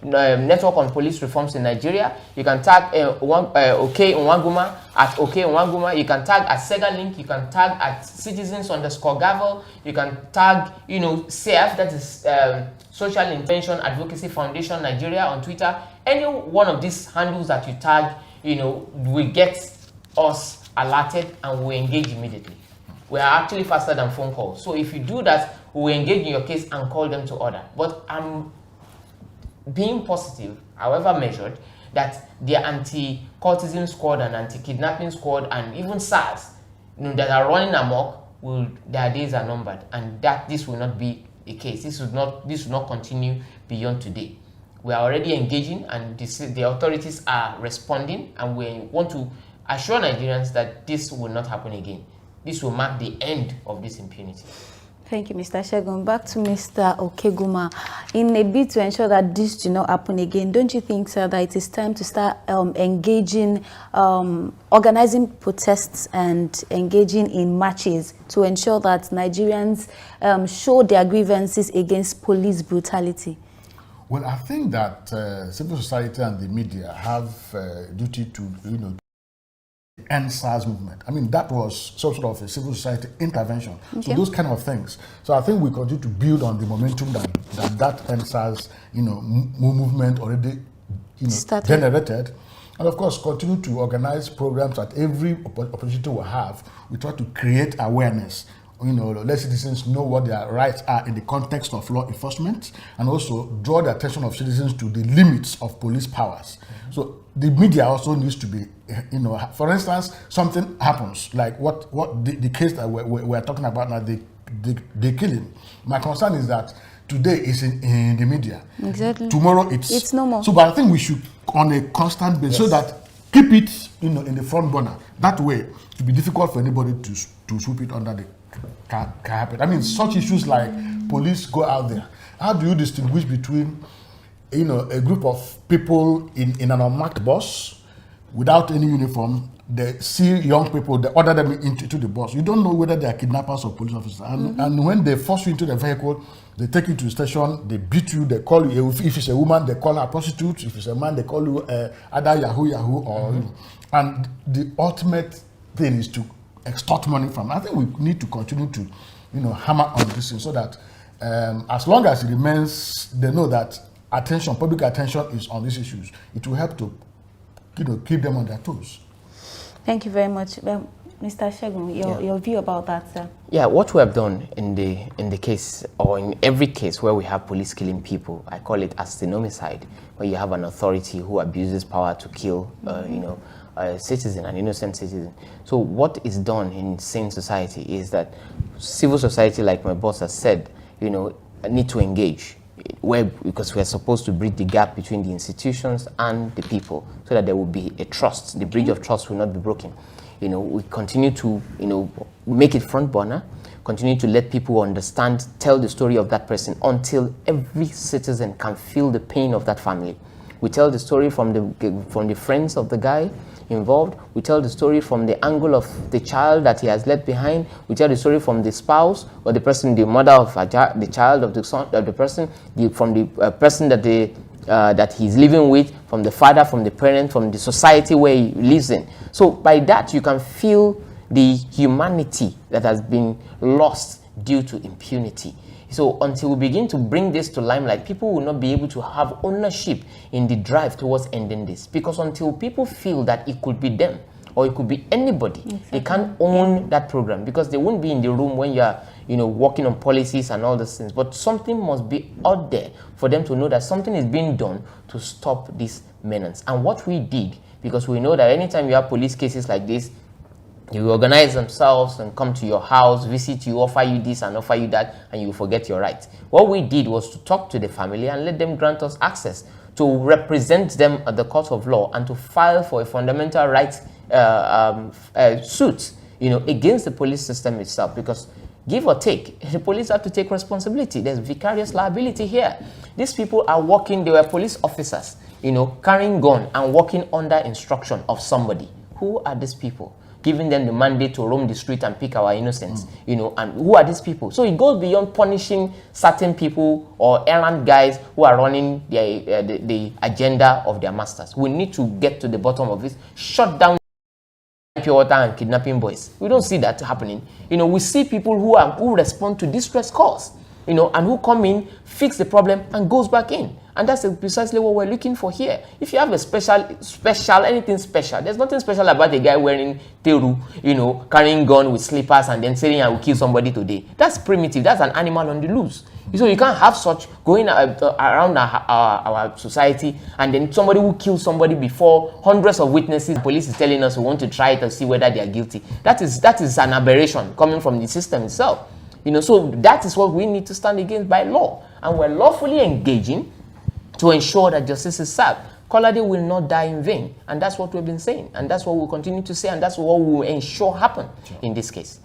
Network on Police Reforms in Nigeria. You can tag OK Nwaguma at OK Nwaguma. You can tag at SegaLink. You can tag at Citizens_Gavel. You can tag, SAFE, that is Social Intervention Advocacy Foundation Nigeria on Twitter. Any one of these handles that you tag, will get us alerted and we engage immediately. We are actually faster than phone calls. So if you do that, we will engage in your case and call them to order. But I'm being positive, however measured, that the anti-cultism squad and anti-kidnapping squad and even SARS that are running amok, their days are numbered, and that this will not be the case. This will not continue beyond today. We are already engaging, and the authorities are responding, and we want to assure Nigerians that this will not happen again. This will mark the end of this impunity.
Thank you, Mr. Segun. Back to Mr. Okeguma. In a bid to ensure that this do not happen again, don't you think, sir, that it is time to start engaging, organizing protests and engaging in marches to ensure that Nigerians show their grievances against police brutality?
Well, I think that civil society and the media have a duty to, end SARS movement. I mean, that was some sort of a civil society intervention. So those kind of things. So I think we continue to build on the momentum that end SARS, movement already, generated. And of course, continue to organize programs that every opportunity will have. We try to create awareness. Let citizens know what their rights are in the context of law enforcement, and also draw the attention of citizens to the limits of police powers. So the media also needs to be, for instance, something happens, like what the case that we're talking about now, the killing. My concern is that today is in the media. Exactly. Tomorrow it's
no more.
So, but I think we should, on a constant basis, so that keep it, in the front burner. That way, it will be difficult for anybody to sweep it under the carpet. I mean, such issues like police go out there. How do you distinguish between, a group of people in an unmarked bus without any uniform? They see young people, they order them into the bus. You don't know whether they are kidnappers or police officers. And when they force you into the vehicle, they take you to the station, they beat you, they call you. If it's a woman, they call her prostitute. If it's a man, they call you either Yahoo or. And the ultimate thing is to extort money from. I think we need to continue to, hammer on this thing so that as long as it remains, they know that public attention is on these issues. It will help to, keep them on their toes.
Thank you very much. Mr. Segun, your view about that, sir?
Yeah, what we have done in the case, or in every case where we have police killing people, I call it astenomicide, where you have an authority who abuses power to kill, a citizen, an innocent citizen. So what is done in sane society is that civil society, like my boss has said, need to engage. because we're supposed to bridge the gap between the institutions and the people so that there will be a trust. The bridge of trust will not be broken. We continue to, make it front burner, continue to let people understand, tell the story of that person until every citizen can feel the pain of that family. We tell the story from the friends of the guy involved. We tell the story from the angle of the child that he has left behind. We tell the story from the spouse or the person, the mother of the child of the son of the person, from the person that he's living with, from the father, from the parent, from the society where he lives in. So by that you can feel the humanity that has been lost due to impunity. So until we begin to bring this to limelight, people will not be able to have ownership in the drive towards ending this. Because until people feel that it could be them or it could be anybody, they can't own that program, because they won't be in the room when you're working on policies and all those things. But something must be out there for them to know that something is being done to stop this menace. And what we did, because we know that anytime you have police cases like this, they will organize themselves and come to your house, visit you, offer you this and offer you that, and you forget your rights. What we did was to talk to the family and let them grant us access to represent them at the court of law and to file for a fundamental rights suit, against the police system itself. Because give or take, the police have to take responsibility. There's vicarious liability here. These people are working, they were police officers, carrying gun and working under instruction of somebody. Who are these people? Giving them the mandate to roam the street and pick our innocents, and who are these people? So it goes beyond punishing certain people or errant guys who are running the agenda of their masters. We need to get to the bottom of this, shut down pure water and kidnapping boys. We don't see that happening. We see people who respond to distress calls, and who come in, fix the problem and goes back in. And that's precisely what we're looking for here. If you have a anything special, there's nothing special about a guy wearing teru, carrying gun with slippers and then saying I will kill somebody today. That's primitive. That's an animal on the loose. So you can't have such going around our society, and then somebody who kills somebody before hundreds of witnesses, the police is telling us we want to try it and see whether they are guilty. That is an aberration coming from the system itself. So that is what we need to stand against by law. And we're lawfully engaging to ensure that justice is served. Kolade will not die in vain. And that's what we've been saying. And that's what we'll continue to say. And that's what we will ensure happen in this case.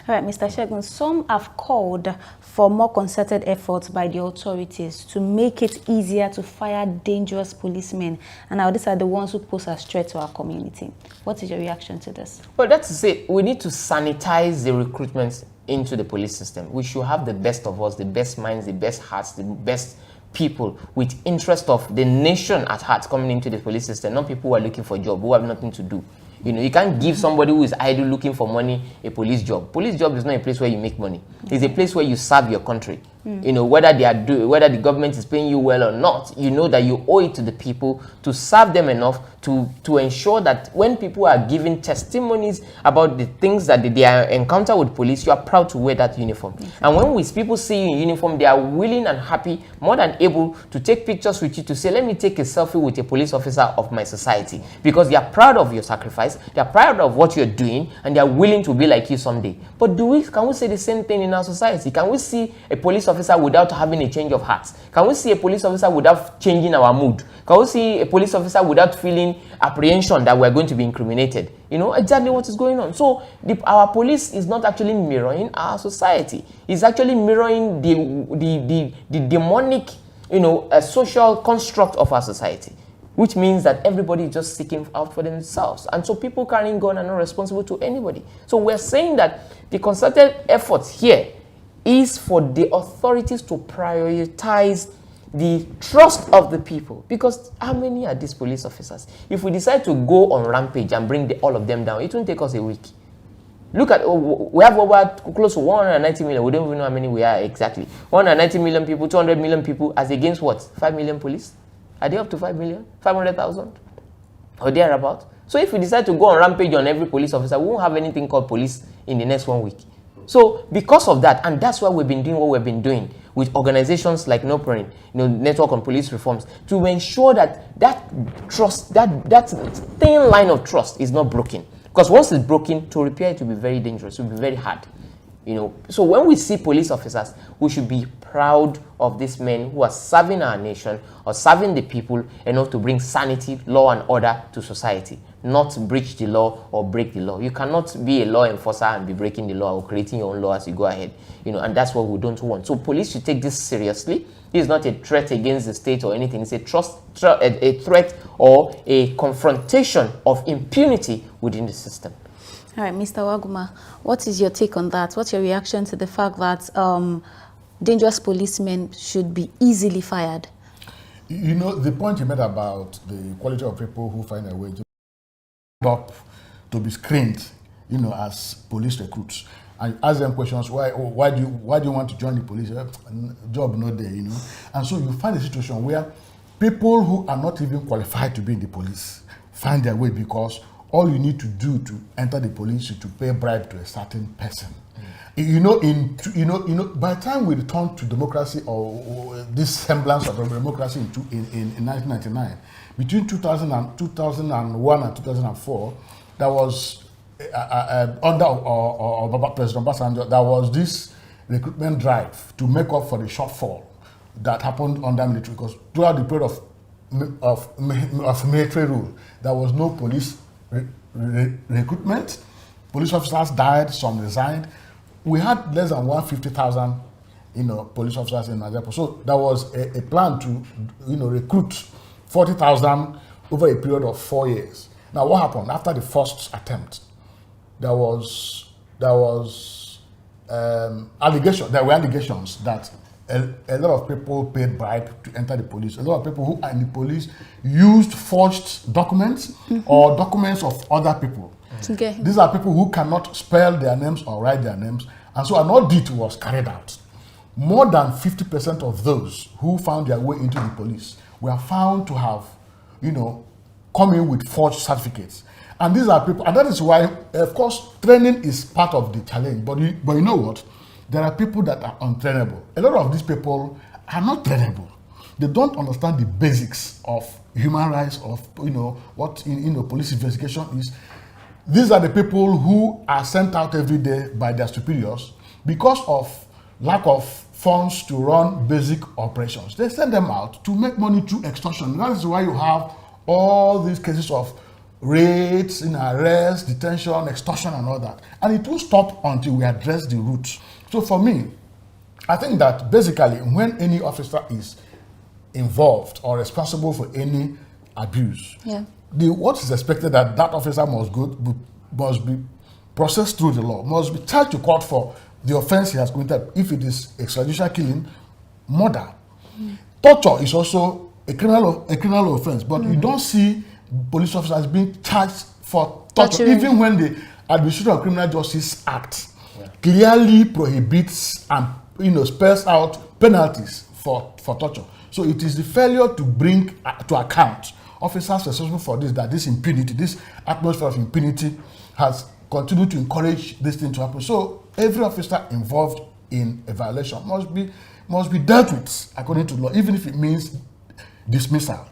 All right, Mr. Shegun, some have called for more concerted efforts by the authorities to make it easier to fire dangerous policemen. And now these are the ones who pose a threat to our community. What is your reaction to this?
Well, that's to say, we need to sanitize the recruitment into the police system. We should have the best of us, the best minds, the best hearts, the best people with interest of the nation at heart coming into the police system, not people who are looking for a job, who have nothing to do. You can't give somebody who is idle looking for money a police job. Police job is not a place where you make money. It's a place where you serve your country. Whether whether the government is paying you well or not, you know that you owe it to the people to serve them enough to ensure that when people are giving testimonies about the things that they are encounter with police, you are proud to wear that uniform. And when people see you in uniform, they are willing and happy, more than able to take pictures with you to say, let me take a selfie with a police officer of my society, because they are proud of your sacrifice, they are proud of what you're doing, and they are willing to be like you someday. But can we say the same thing in our society? Can we see a police officer without having a change of heart? Can we see a police officer without changing our mood? Can we see a police officer without feeling apprehension that we're going to be incriminated? Exactly what is going on. So our police is not actually mirroring our society. It's actually mirroring the demonic, social construct of our society, which means that everybody is just seeking out for themselves. And so people carrying gun are not responsible to anybody. So we're saying that the concerted efforts here is for the authorities to prioritize the trust of the people. Because how many are these police officers? If we decide to go on rampage and bring all of them down, it won't take us a week. Look at, we have over close to 190 million. We don't even know how many we are exactly. 190 million people, 200 million people, as against what? 5 million police? Are they up to 5 million? 500,000? Or thereabout? So if we decide to go on rampage on every police officer, we won't have anything called police in the next 1 week. So because of that, and that's why we've been doing what we've been doing with organizations like NOPRIN, Network on Police Reforms, to ensure that trust, that thin line of trust is not broken. Because once it's broken, to repair it will be very dangerous, it will be very hard. You know, so when we see police officers, we should be proud of these men who are serving our nation or serving the people enough to bring sanity, law and order to society, not breach the law or break the law. You cannot be a law enforcer and be breaking the law or creating your own law as you go ahead, you know, and that's what we don't want. So police should take this seriously. This is not a threat against the state or anything. It's a threat or a confrontation of impunity within the system.
All right, Mr. Waguma, what is your take on that? What's your reaction to the fact that dangerous policemen should be easily fired?
You know, the point you made about the quality of people who find a way to be screened, you know, as police recruits. And ask them questions, why do you want to join the police? Job not there, you know. And so you find a situation where people who are not even qualified to be in the police find their way because all you need to do to enter the police is to pay bribe to a certain person. You know, by the time we return to democracy or this semblance of democracy in 1999, between 2001 and 2004, there was under President Obasanjo, there was this recruitment drive to make up for the shortfall that happened under military, because throughout the period of military rule, there was no police recruitment. Police officers died, some resigned. We had less than 150,000, you know, police officers in Nigeria. So there was a plan to, you know, recruit 40,000 over a period of 4 years. Now, what happened after the first attempt? There were allegations that a lot of people paid bribe to enter the police. A lot of people who are in the police used forged documents or documents of other people.
Okay.
These are people who cannot spell their names or write their names. And so an audit was carried out. More than 50% of those who found their way into the police were found to have, you know, come in with forged certificates. And these are people, and that is why, of course, training is part of the challenge. But you know what? There are people that are untrainable. A lot of these people are not trainable. They don't understand the basics of human rights, of, you know, what police investigation is. These are the people who are sent out every day by their superiors because of lack of funds to run basic operations. They send them out to make money through extortion. That is why you have all these cases of raids, arrest, detention, extortion, and all that. And it will stop until we address the roots. So for me, I think that basically when any officer is involved or responsible for any abuse, what is expected that officer must be processed through the law, must be charged to court for the offense he has committed. If it is extrajudicial killing, murder. Torture is also a criminal offense, but you don't see police officers being charged for torture, even when the Administration of Criminal Justice Act clearly prohibits and, you know, spells out penalties for torture. So it is the failure to bring to account officers responsible for this, that this impunity, this atmosphere of impunity has continued to encourage this thing to happen. So every officer involved in a violation must be dealt with according to law, even if it means dismissal.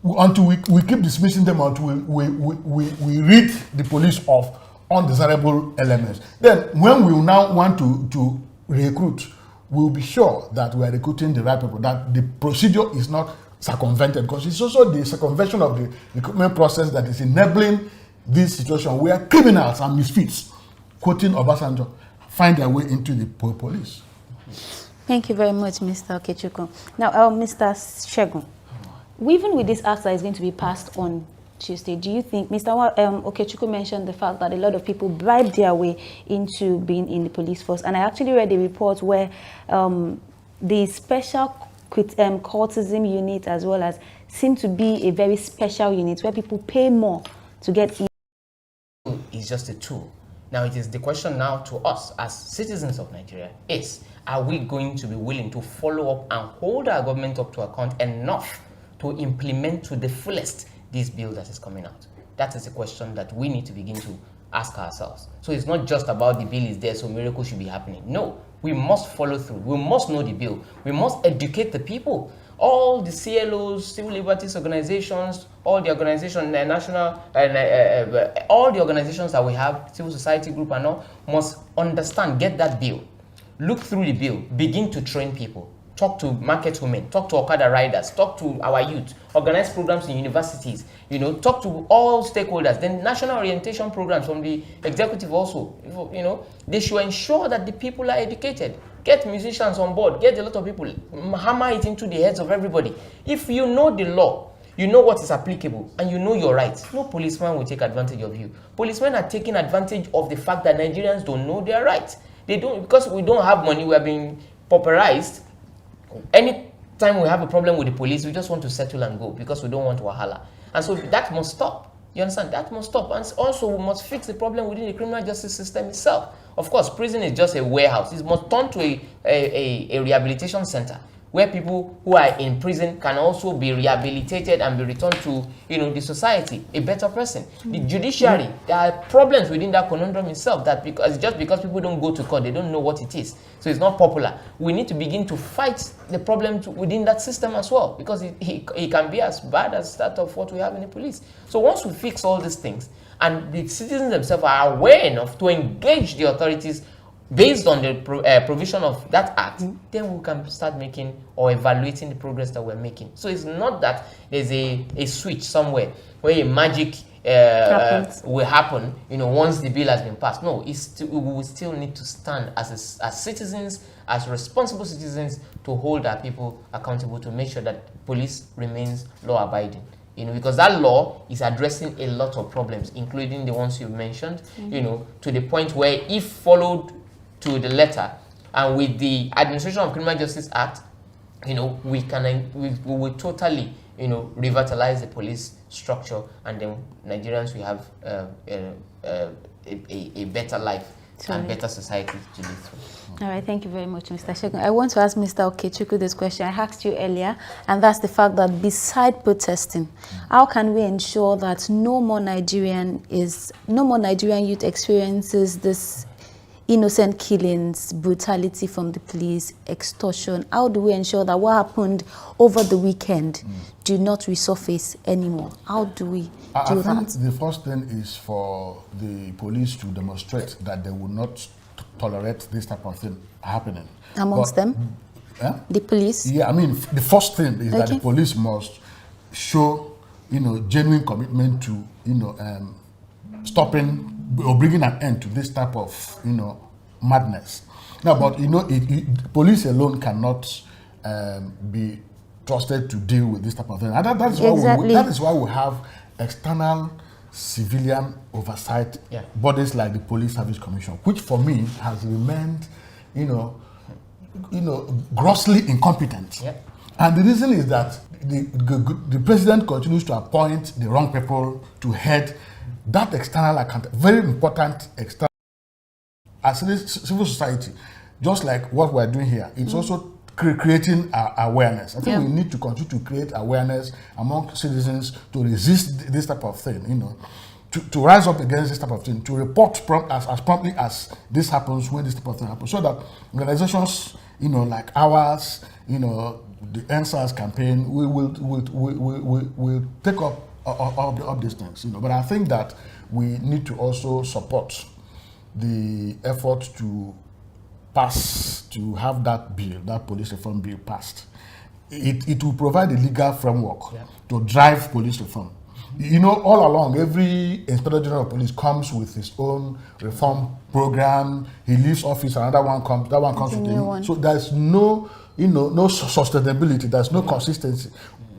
Until we keep dismissing them, until we rid the police of undesirable elements. Then when we now want to recruit, we'll be sure that we are recruiting the right people, that the procedure is not circumvented, because it's also the circumvention of the recruitment process that is enabling this situation where criminals and misfits, quoting Obasanjo, find their way into the police.
Thank you very much, Mr. Okechukwu. Now, Mr. Shegun, even with this act that is going to be passed on Tuesday, do you think, Mr. Okechukwu mentioned the fact that a lot of people bribe their way into being in the police force, and I actually read a report where the special courtesan unit as well as seem to be a very special unit where people pay more to get in.
It's just a tool. Now it is the question now to us as citizens of Nigeria is, are we going to be willing to follow up and hold our government up to account enough to implement to the fullest this bill that is coming out? That is a question that we need to begin to ask ourselves. So it's not just about the bill is there, so miracles should be happening. No, we must follow through. We must know the bill. We must educate the people all the CLOs, civil liberties organizations, all the organizations, national, all the organizations that we have, civil society group and all, must understand, get that bill, look through the bill, begin to train people, talk to market women, talk to Okada riders, talk to our youth, organize programs in universities, you know, talk to all stakeholders. Then national orientation programs from the executive also, you know, they should ensure that the people are educated. Get musicians on board, get a lot of people, hammer it into the heads of everybody. If you know the law, you know what is applicable, and you know your rights, no policeman will take advantage of you. Policemen are taking advantage of the fact that Nigerians don't know their rights. They don't, because we don't have money, we are being pauperized. Anytime we have a problem with the police, we just want to settle and go because we don't want wahala. And so that must stop. You understand? That must stop. And also, we must fix the problem within the criminal justice system itself. Of course, prison is just a warehouse. It must turn to a rehabilitation center where people who are in prison can also be rehabilitated and be returned to, you know, the society, a better person. The judiciary, there are problems within that conundrum itself, that because people don't go to court, they don't know what it is. So it's not popular. We need to begin to fight the problem within that system as well, because it can be as bad as that of what we have in the police. So once we fix all these things, and the citizens themselves are aware enough to engage the authorities based on the provision of that act, then we can start making or evaluating the progress that we're making. So it's not that there's a switch somewhere where a magic will happen, you know, once the bill has been passed. No, we will still need to stand as citizens, as responsible citizens, to hold our people accountable, to make sure that police remains law-abiding. You know, because that law is addressing a lot of problems, including the ones you've mentioned, you know, to the point where if followed to the letter, and with the Administration of Criminal Justice Act, you know, we will totally, you know, revitalize the police structure, and then Nigerians will have a better life and better society to live through.
All right, thank you very much, Mr. Shegun. I want to ask Mr. Okechukwu this question. I asked you earlier, and that's the fact that beside protesting, how can we ensure that no more Nigerian youth experiences this innocent killings, brutality from the police, extortion? How do we ensure that what happened over the weekend do not resurface anymore? How do we do that?
I think the first thing is for the police to demonstrate that they will not tolerate this type of thing happening.
Amongst them? The police?
Yeah, I mean, the first thing is that the police must show, you know, genuine commitment to, you know, stopping or bringing an end to this type of, you know, madness. Now, but you know, police alone cannot be trusted to deal with this type of thing. And that is why we have external civilian oversight bodies like the Police Service Commission, which for me has remained, you know, grossly incompetent. And the reason is that the president continues to appoint the wrong people to head that external account, very important external. As civil society, just like what we're doing here, it's also creating awareness. I think we need to continue to create awareness among citizens to resist this type of thing, you know, to rise up against this type of thing, to report as promptly as this happens when this type of thing happens, so that organizations, you know, like ours, you know, the NSAS campaign, will take up these things, you know. But I think that we need to also support the effort to have that bill, that police reform bill passed. It will provide a legal framework to drive police reform. You know, all along, every Inspector General of Police comes with his own reform program. He leaves office, another one comes, that one comes with him. So there's no, you know, no sustainability, there's no consistency.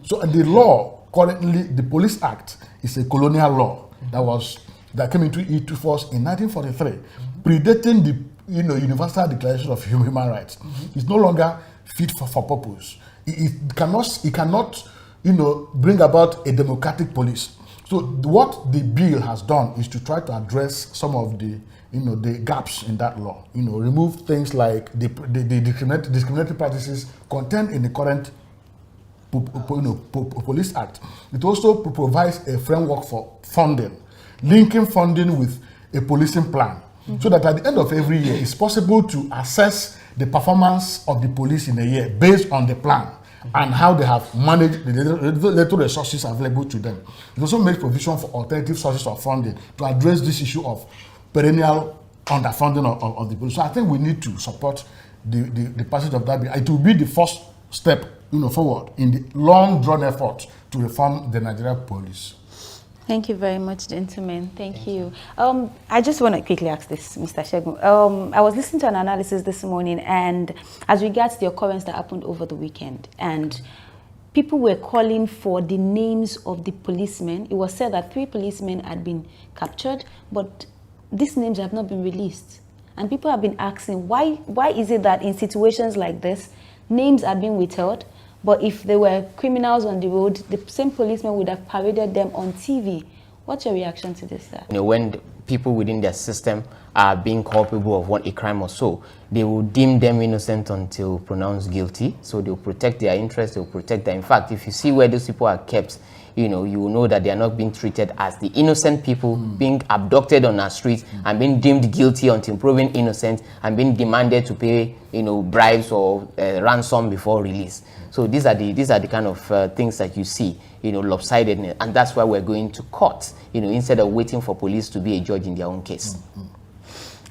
So the law, currently, the Police Act is a colonial law that came into force in 1943, predating the Universal Declaration of Human Rights. It's no longer fit for purpose. It cannot, you know, bring about a democratic police. So what the bill has done is to try to address some of the, you know, the gaps in that law. You know, remove things like the discriminatory practices contained in the current Police Act. It also provides a framework for funding, linking funding with a policing plan, so that at the end of every year, it's possible to assess the performance of the police in a year based on the plan. and how they have managed the little resources available to them. It also makes provision for alternative sources of funding to address this issue of perennial underfunding of the police. So I think we need to support the passage of that bill. It will be the first step, forward in the long-drawn effort to reform the Nigerian police.
Thank you very much, gentlemen. Thank you. I just want to quickly ask this, Mr. Shegun. I was listening to an analysis this morning, and as regards the occurrence that happened over the weekend, and people were calling for the names of the policemen. It was said that 3 policemen had been captured, but these names have not been released. And people have been asking, why is it that in situations like this, names are being withheld, but if there were criminals on the road, the same policemen would have paraded them on TV? What's your reaction to this, sir?
When people within their system are being culpable of a crime or so, they will deem them innocent until pronounced guilty. So they'll protect their interests, they'll protect them. In fact, if you see where those people are kept, you will know that they are not being treated as the innocent people being abducted on our streets and being deemed guilty until proven innocent and being demanded to pay, bribes or ransom before release. So these are the kind of things that you see, lopsided, and that's why we're going to court, instead of waiting for police to be a judge in their own case.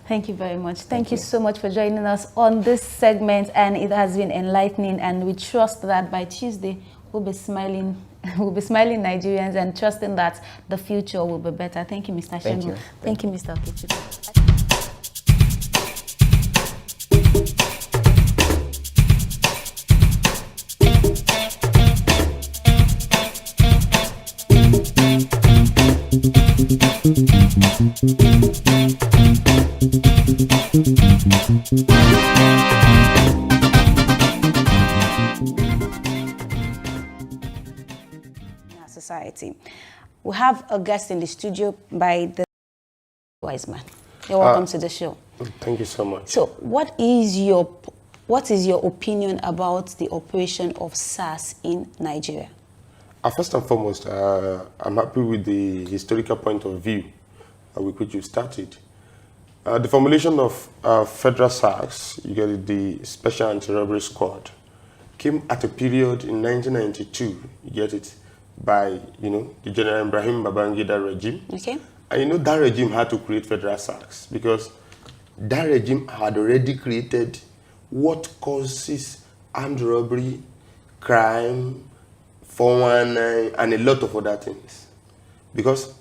Thank you very much. Thank you so much for joining us on this segment, and it has been enlightening, and we trust that by Tuesday we'll be smiling Nigerians and trusting that the future will be better. Thank you, Mr. Shegun. Thank you, Mr. Okichi. Society. We have a guest in the studio by the wise man. You're welcome to the show.
Thank you so much.
So, what is your opinion about the operation of SARS in Nigeria?
First and foremost, I'm happy with the historical point of view with which you started. The formulation of federal SARS, you get it, the Special Anti-Robbery Squad, came at a period in 1992, you get it, by, the General Ibrahim Babangida regime.
Okay.
And that regime had to create federal SARS because that regime had already created what causes armed robbery, crime, 419, and a lot of other things. Because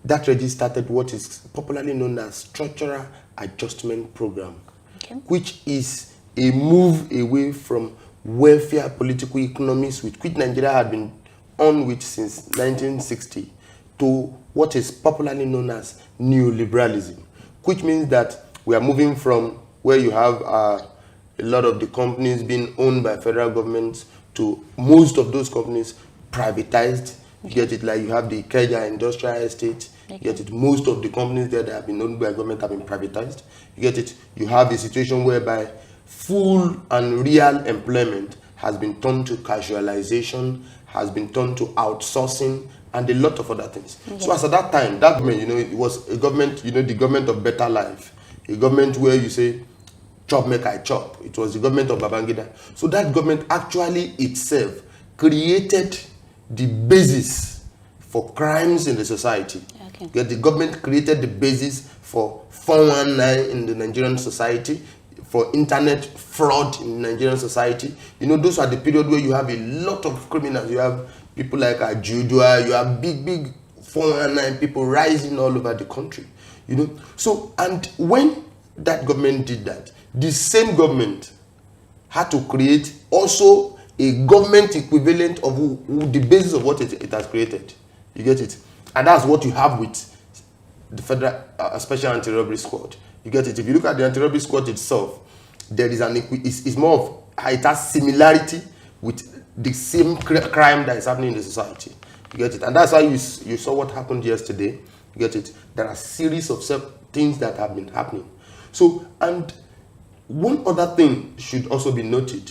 that regime started what is popularly known as Structural Adjustment Program, which is a move away from welfare political economies with which Nigeria had been on with since 1960 to what is popularly known as neoliberalism, which means that we are moving from where you have a lot of the companies being owned by federal governments to most of those companies privatized. You get it, like you have the Ikeja Industrial Estate. You get it, most of the companies there that have been owned by government have been privatized. You get it, you have a situation whereby full and real employment has been turned to casualization, has been turned to outsourcing, and a lot of other things. So as at that time, that government, it was a government, the government of better life, a government where you say, chop make I chop. It was the government of Babangida. So that government actually itself created the basis for crimes in the society. The government created the basis for 419 in the Nigerian society, for internet fraud in Nigerian society. Those are the period where you have a lot of criminals. You have people like Ajudua, you have big 419 people rising all over the country. So, and when that government did that, the same government had to create also a government equivalent of the basis of what it has created. You get it? And that's what you have with the Federal Special Anti-Robbery Squad. You get it? If you look at the anti-robbery squad itself, there is it's more of, it has similarity with the same crime that is happening in the society. You get it? And that's why you saw what happened yesterday. You get it? There are a series of things that have been happening. So, and one other thing should also be noted.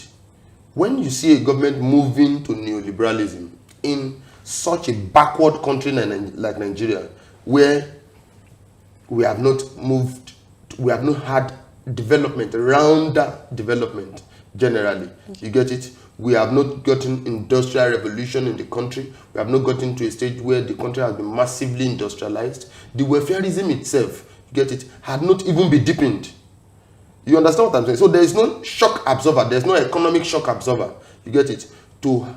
When you see a government moving to neoliberalism in such a backward country like Nigeria, where we have not moved, we have not had development, around that development generally. You get it? We have not gotten industrial revolution in the country. We have not gotten to a stage where the country has been massively industrialized. The welfareism itself, you get it, had not even been deepened. You understand what I'm saying? So there is no shock absorber. There's no economic shock absorber. You get it? To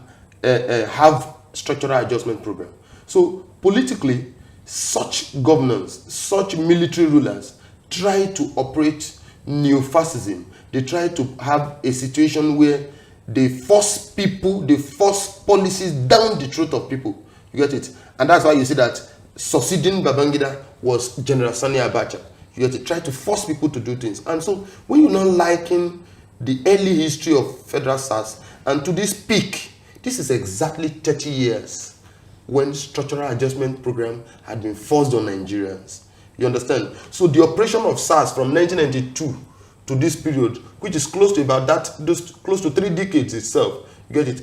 have structural adjustment program. So politically, such governance, such military rulers try to operate neo-fascism. They try to have a situation where they force people, they force policies down the throat of people. You get it? And that's why you see that succeeding Babangida was General Sani Abacha. You get to try to force people to do things. And so when you're not liking the early history of federal SARS and to this peak, this is exactly 30 years when structural adjustment program had been forced on Nigerians. You understand? So the operation of SARS from 1992 to this period, which is close to about that, close to 3 decades itself, you get it,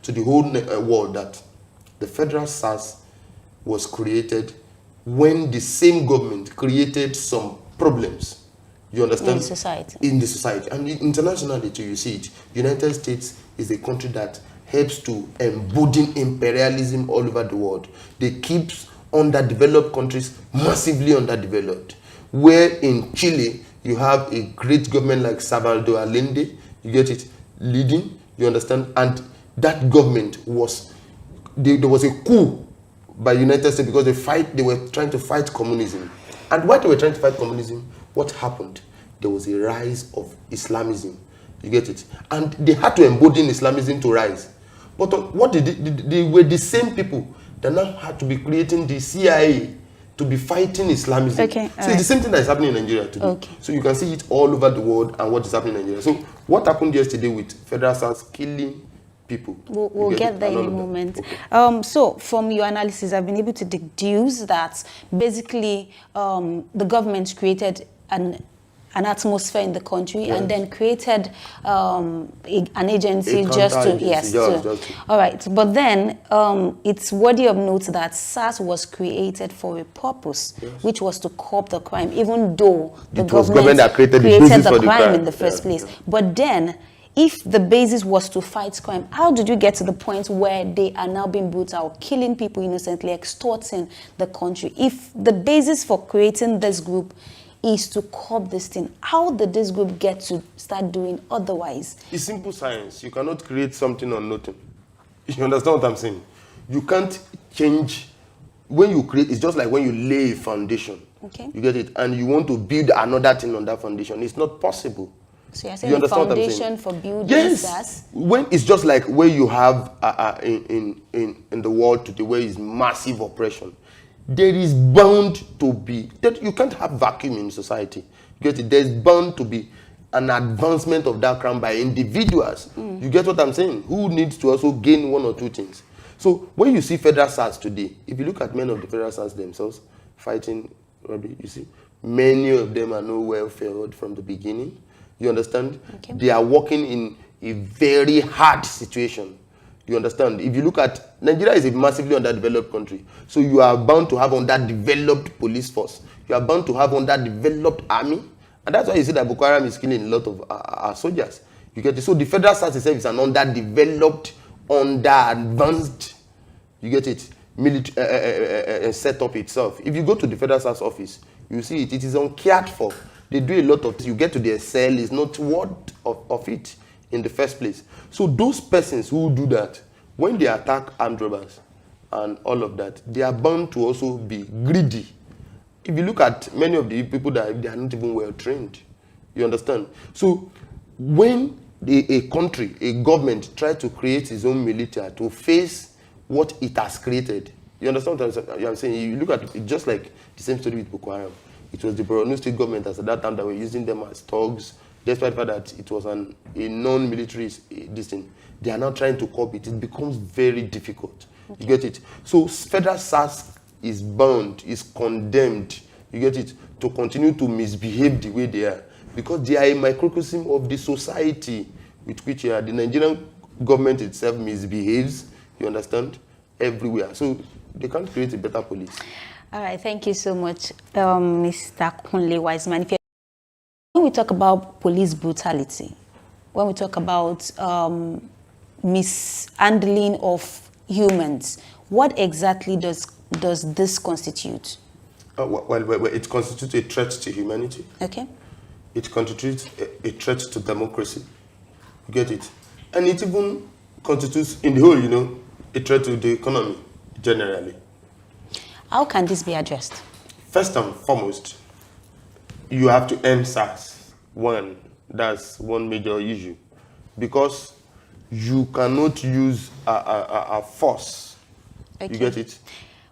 to the whole world that the federal SARS was created when the same government created some problems. You understand?
In the society.
In the society. And internationally too, you see it. United States is a country that helps to embolden imperialism all over the world. They keep underdeveloped countries massively underdeveloped. Where in Chile, you have a great government like Salvador Allende, you get it, leading, you understand? And that government was, there was a coup by United States because they were trying to fight communism. And while they were trying to fight communism, what happened? There was a rise of Islamism. You get it? And they had to embolden Islamism to rise. But what they were the same people that now had to be creating the CIA to be fighting Islamism.
Okay,
so it's the same thing that is happening in Nigeria today.
Okay.
So you can see it all over the world and what is happening in Nigeria. So what happened yesterday with federal SARS killing people?
We'll get there in a moment. Okay. So from your analysis, I've been able to deduce that basically the government created an atmosphere in the country, yes, and then created an agency just to, all right. But then it's worthy of note that SARS was created for a purpose, yes, which was to curb the crime, even though the government that created the crime in the first place. Yeah. But then, if the basis was to fight crime, how did you get to the point where they are now being brutal, killing people innocently, extorting the country? If the basis for creating this group is to curb this thing, how did this group get to start doing otherwise?
It's simple science. You cannot create something on nothing. You understand what I'm saying? You can't change. When you create, it's just like when you lay a foundation.
Okay.
You get it? And you want to build another thing on that foundation. It's not possible.
So you're saying the foundation for building
yes. When it's just like where you have in the world today, where is massive oppression. There is bound to be, that you can't have vacuum in society. You get it? There's bound to be an advancement of that crime by individuals. You get what I'm saying? Who needs to also gain one or two things. So when you see federal SARS today, if you look at many of the federal SARS themselves fighting robbery, you see, many of them are not welfare from the beginning. You understand? Okay. They are working in a very hard situation. You understand? If you look at, Nigeria is a massively underdeveloped country. So you are bound to have underdeveloped police force. You are bound to have underdeveloped army. And that's why you see that Boko Haram is killing a lot of our soldiers. You get it? So the federal SARS itself is an underdeveloped, under-advanced, you get it, military setup itself. If you go to the federal SARS office, you see it. It is uncared for. They do a lot of things. You get to their cell, is not worth of it in the first place. So those persons who do that, when they attack armed robbers and all of that, they are bound to also be greedy. If you look at many of the people that they are not even well trained, you understand? So when a country, a government tries to create its own military to face what it has created, you understand what I'm saying? You look at it just like the same story with Boko Haram. It was the Borno State government at that time that were using them as thugs, despite the fact that it was a non-military thing. They are now trying to copy it. It becomes very difficult. Okay. You get it? So federal SARS is bound, is condemned, you get it, to continue to misbehave the way they are. Because they are a microcosm of the society with which the Nigerian government itself misbehaves, you understand, everywhere. So they can't create a better police.
All right, thank you so much, Mr. Kunle Wiseman. When we talk about police brutality, when we talk about mishandling of humans, what exactly does this constitute?
Well, it constitutes a threat to humanity.
Okay.
It constitutes a threat to democracy. You get it? And it even constitutes, in the whole, you know, a threat to the economy, generally.
How can this be addressed?
First and foremost, you have to end SARS. That's one major issue. Because you cannot use a force.
Okay.
You get it?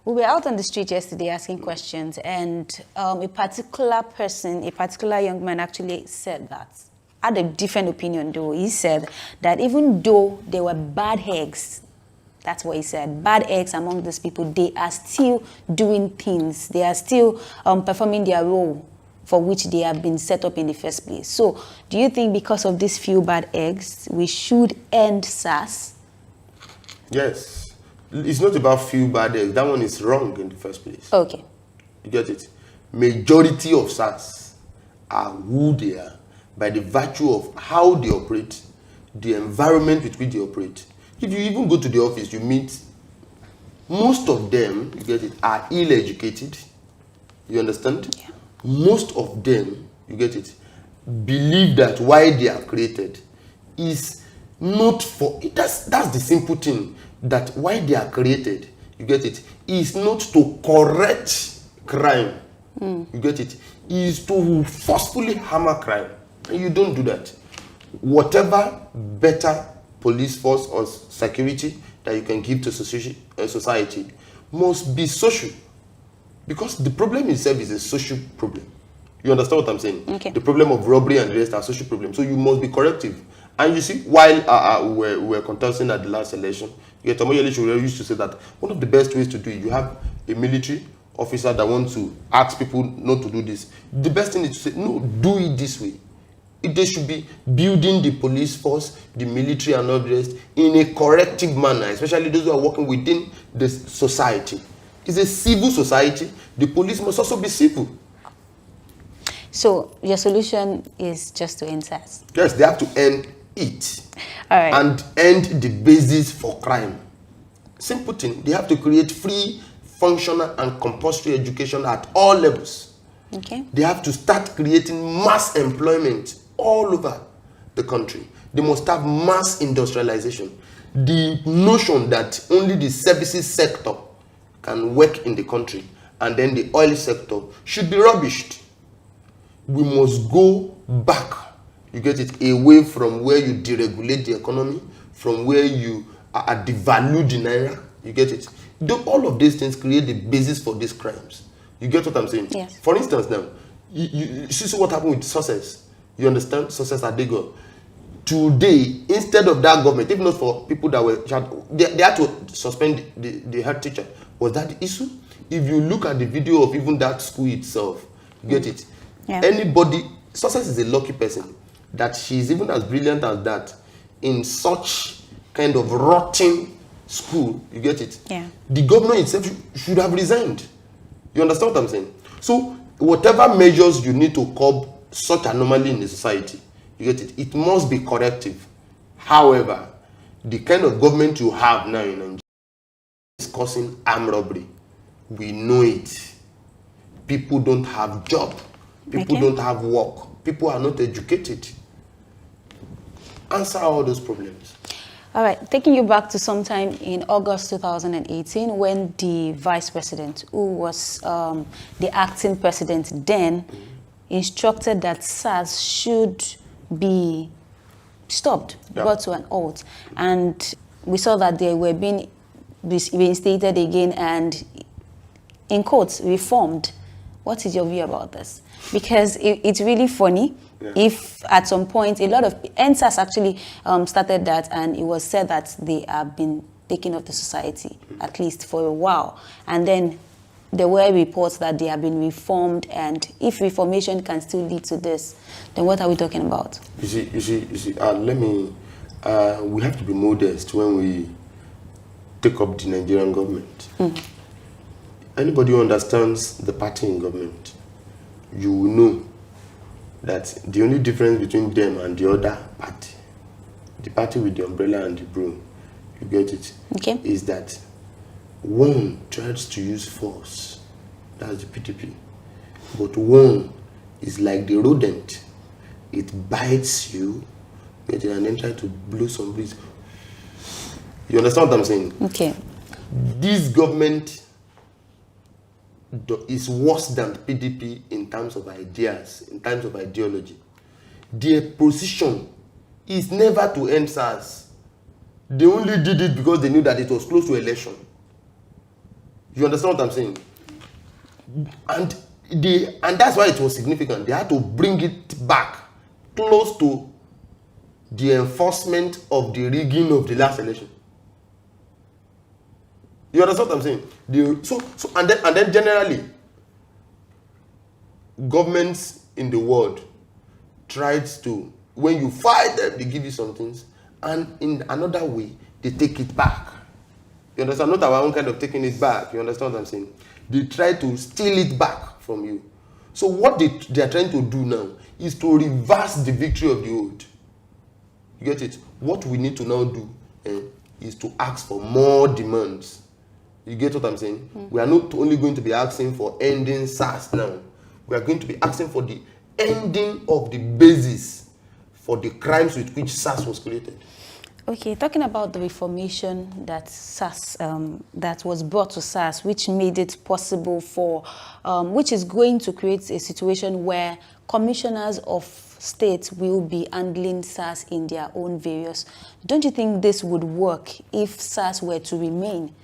We were out on the street yesterday asking questions, and a particular person, a particular young man actually said that, had a different opinion though. He said that even though there were bad eggs, that's what he said, bad eggs among these people, they are still doing things. They are still performing their role for which they have been set up in the first place. So do you think because of these few bad eggs, we should end SARS?
Yes. It's not about few bad eggs. That one is wrong in the first place.
Okay.
You get it? Majority of SARS are who they are by the virtue of how they operate, the environment with which they operate. If you even go to the office, you meet, most of them, you get it, are ill-educated. You understand?
Yeah.
Most of them, you get it, believe that why they are created is not for, that's the simple thing, that why they are created, you get it, is not to correct crime. You get it, is to forcefully hammer crime. And you don't do that. Whatever better police force or security that you can give to society must be social. Because the problem itself is a social problem. You understand what I'm saying?
Okay.
The problem of robbery and the rest are social problems. So you must be corrective. And you see, while we were contesting at the last election, Tomoyele used to say that one of the best ways to do it, you have a military officer that wants to ask people not to do this. The best thing is to say, no, do it this way. They should be building the police force, the military and all the rest in a corrective manner, especially those who are working within the society. It's a civil society. The police must also be civil.
So your solution is just to end SARS?
Yes, they have to end it.
All right.
And end the basis for crime. Simple thing. They have to create free, functional, and compulsory education at all levels.
Okay.
They have to start creating mass employment all over the country. They must have mass industrialization. The notion that only the services sector can work in the country and then the oil sector should be rubbished. We must go back, you get it, away from where you deregulate the economy, from where you devalue the naira, you get it. All of these things create the basis for these crimes. You get what I'm saying? Yes. For instance now, you see what happened with success. You understand? Success Adego. Today, instead of that government, even not for people that were, they had to suspend the head teacher. Was that the issue? If you look at the video of even that school itself, you get it? Yeah. Anybody, Success is a lucky person that she's even as brilliant as that in such kind of rotten school, you get it? Yeah. The governor itself should have resigned. You understand what I'm saying? So, whatever measures you need to curb such anomaly in the society, you get it? It must be corrective. However, the kind of government you have now in Nigeria is causing armed robbery. We know it. People don't have job. People don't have work. People are not educated. Answer all those problems.
All right, taking you back to sometime in August 2018 when the vice president, who was the acting president then, instructed that SARS should be stopped, brought to an halt. And we saw that they were being reinstated again and, in quotes, reformed. What is your view about this? Because it's really funny. Yeah. If at some point a lot of NSAS actually started that, and it was said that they have been taken off the society at least for a while, and then there were reports that they have been reformed, and if reformation can still lead to this, then what are we talking about?
You see. Let me. We have to be modest when we take up the Nigerian government. Anybody who understands the party in government, you will know that the only difference between them and the other party the party with the umbrella and the broom, you get it?
Okay.
Is that one tries to use force, that's the PDP, but one is like the rodent, it bites you, get it, and then try to blow some breeze. You understand what I'm saying?
Okay.
This government is worse than PDP in terms of ideas, in terms of ideology. Their position is never to end SARS. They only did it because they knew that it was close to election. You understand what I'm saying? And that's why it was significant. They had to bring it back close to the enforcement of the rigging of the last election. You understand what I'm saying? And then generally, governments in the world tried to, when you fight them, they give you some things, and in another way, they take it back. You understand? Not our own kind of taking it back. You understand what I'm saying? They try to steal it back from you. So what they are trying to do now is to reverse the victory of the old. You get it? What we need to now do is to ask for more demands. You get what I'm saying? We are not only going to be asking for ending SARS now. We are going to be asking for the ending of the basis for the crimes with which SARS was created.
Okay, talking about the reformation that SARS, that was brought to SARS, which made it possible for, which is going to create a situation where commissioners of states will be handling SARS in their own various. Don't you think this would work if SARS were to remain?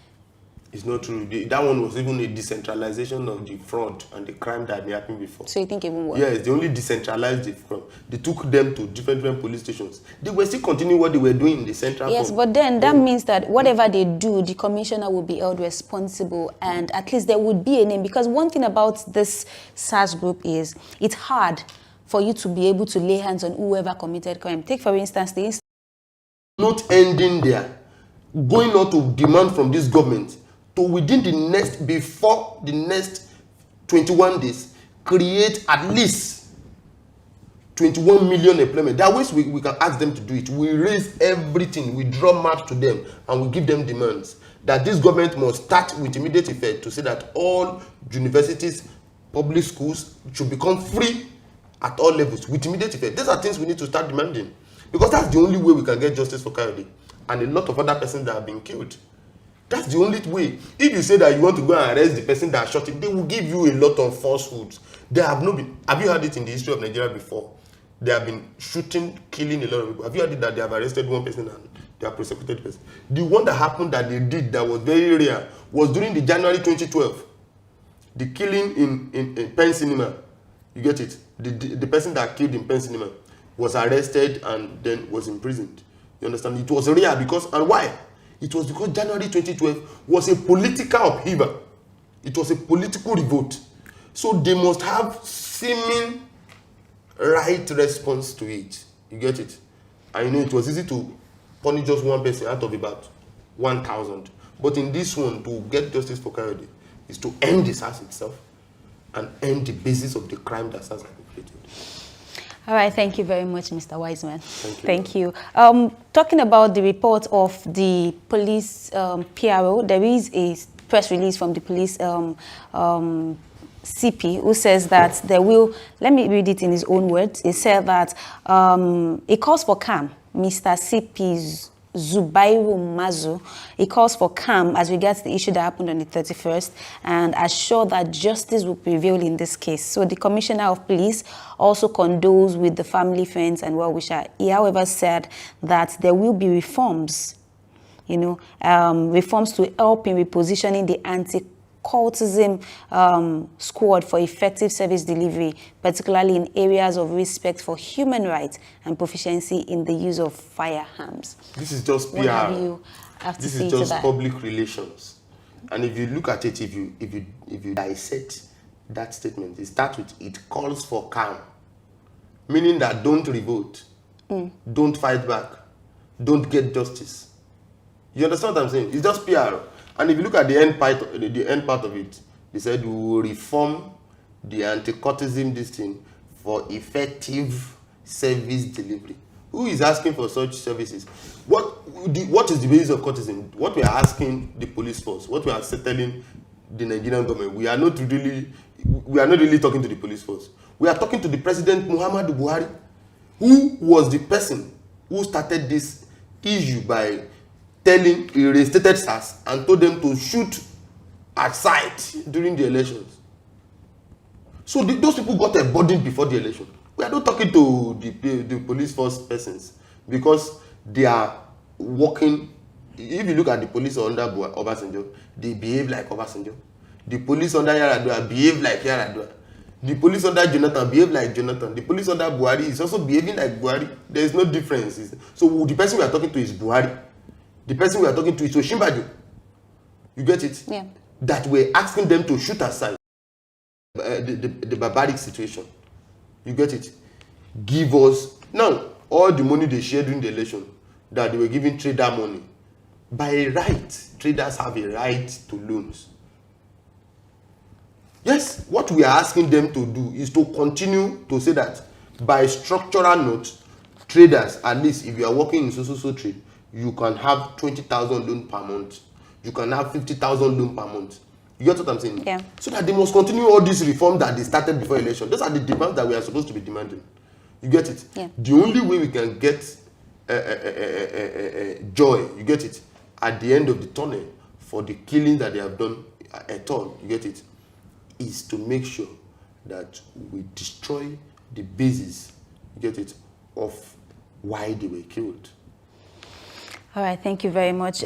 It's not true. That one was even a decentralization of the fraud and the crime that had been happening before.
So you think it won't work?
Yes, they only decentralized the crime. They took them to different police stations. They were still continuing what they were doing in the central.
Yes, but then that means that whatever they do, the commissioner will be held responsible, and at least there would be a name. Because one thing about this SARS group is it's hard for you to be able to lay hands on whoever committed crime. Take, for instance, the
not ending there, going on to demand from this government to within before the next 21 days, create at least 21 million employment. There are ways we can ask them to do it. We raise everything, we draw maps to them, and we give them demands that this government must start with immediate effect to say that all universities, public schools should become free at all levels with immediate effect. These are things we need to start demanding, because that's the only way we can get justice for Kolade and a lot of other persons that have been killed. That's the only way. If you say that you want to go and arrest the person that shot him, they will give you a lot of falsehoods. There have not been. Have you heard it in the history of Nigeria before? They have been shooting, killing a lot of people. Have you heard it that they have arrested one person and they have prosecuted the person? The one that happened that they did that was very rare was during the January 2012. The killing in Penn Cinema. You get it? The person that killed in Penn Cinema was arrested and then was imprisoned. You understand? It was rare because, and why? It was because January 2012 was a political upheaval. It was a political revolt. So they must have seeming right response to it. You get it? And you know, it was easy to punish just one person out of about 1,000. But in this one, to get justice for Kolade is to end the SARS itself and end the basis of the crime that SARS has created.
All right, thank you very much, Mr. Wiseman.
Thank you.
Talking about the report of the police PRO, there is a press release from the police CP who says that there will, let me read it in his own words, he said that it calls for calm. Mr. CP's Zubairu Mazu, he calls for calm as regards the issue that happened on the 31st and assure that justice will prevail in this case. So the Commissioner of Police also condoles with the family, friends and well-wisher. He, however, said that there will be reforms, reforms to help in repositioning the anti-cultism squad for effective service delivery, particularly in areas of respect for human rights and proficiency in the use of firearms.
This is just PR.
What have you have to
this
say
is
to
just
that?
public relations. And if you look at it, if you dissect that statement, it starts with it calls for calm, meaning that don't revolt, don't fight back, don't get justice. You understand what I'm saying? It's just PR. And if you look at the end part of it, they said we will reform the anti-cultism this thing for effective service delivery. Who is asking for such services? What is the basis of courtesan? What we are asking the police force, what we are telling the Nigerian government, we are not really talking to the police force. We are talking to the President Muhammadu Buhari, who was the person who started this issue by telling he reinstated SARS and told them to shoot at sight during the elections. So those people got a burden before the election. We are not talking to the police force persons because they are working. If you look at the police under Obasanjo, they behave like Obasanjo. The police under Yar'Adua behave like Yar'Adua. The police under Jonathan behave like Jonathan. The police under Buhari is also behaving like Buhari. There is no difference. So the person we are talking to is Buhari. The person we are talking to is Osinbajo. You get it?
Yeah.
That we're asking them to shoot aside the barbaric situation. You get it? Give us now all the money they shared during the election that they were giving trader money. By right, traders have a right to loans. Yes, what we are asking them to do is to continue to say that by structural note, traders, at least if you are working in so trade, you can have 20,000 loan per month. You can have 50,000 loan per month. You get what I'm saying?
Yeah.
So that they must continue all this reform that they started before election. Those are the demands that we are supposed to be demanding. You get it?
Yeah.
The only way we can get joy, you get it, at the end of the tunnel for the killing that they have done at all, you get it, is to make sure that we destroy the basis, you get it, of why they were killed.
All right, thank you very much.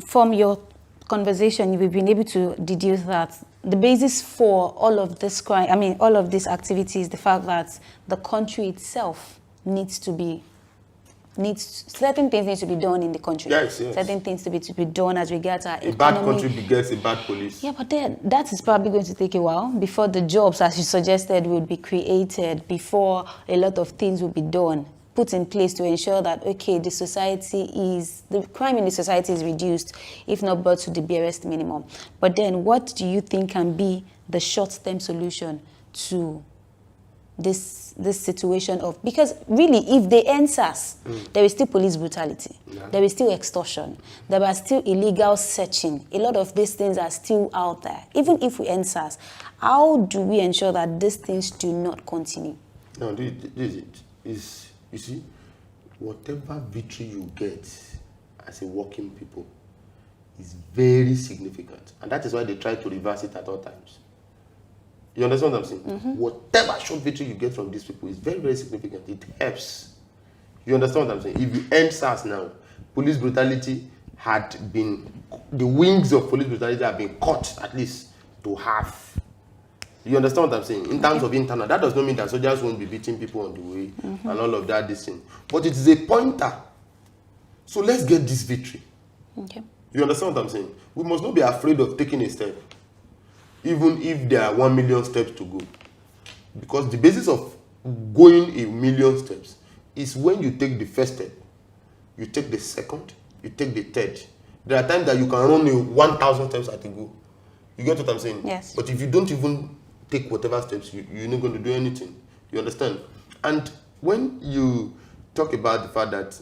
From your conversation, we've been able to deduce that the basis for all of this crime, I mean, all of these activities, the fact that the country itself certain things need to be done in the country.
Yes, yes.
Certain things to be done as regards our economy.
A bad country begets a bad police.
Yeah, but then that is probably going to take a while before the jobs, as you suggested, will be created, before a lot of things will be done, put in place to ensure that, okay, the crime in the society is reduced, if not brought to the barest minimum. But then what do you think can be the short-term solution to this situation of, because really if they end SARS, there is still police brutality, there is still extortion, there are still illegal searching, a lot of these things are still out there. Even if we end SARS, how do we ensure that these things do not continue?
No, this is, you see, whatever victory you get as a working people is very significant, and that is why they try to reverse it at all times. You understand what I'm saying? Whatever short victory you get from these people is very, very significant. It helps. You understand what I'm saying? If you end SARS now, police brutality the wings of police brutality have been cut at least to half. You understand what I'm saying? In terms of internal, that does not mean that soldiers won't be beating people on the way and all of that, this thing. But it is a pointer. So let's get this victory.
Okay.
You understand what I'm saying? We must not be afraid of taking a step, even if there are 1 million steps to go. Because the basis of going 1 million steps is when you take the first step, you take the second, you take the third. There are times that you can run 1,000 steps at a go. You get what I'm saying?
Yes.
But if you don't even take whatever steps, you're not going to do anything. You understand? And when you talk about the fact that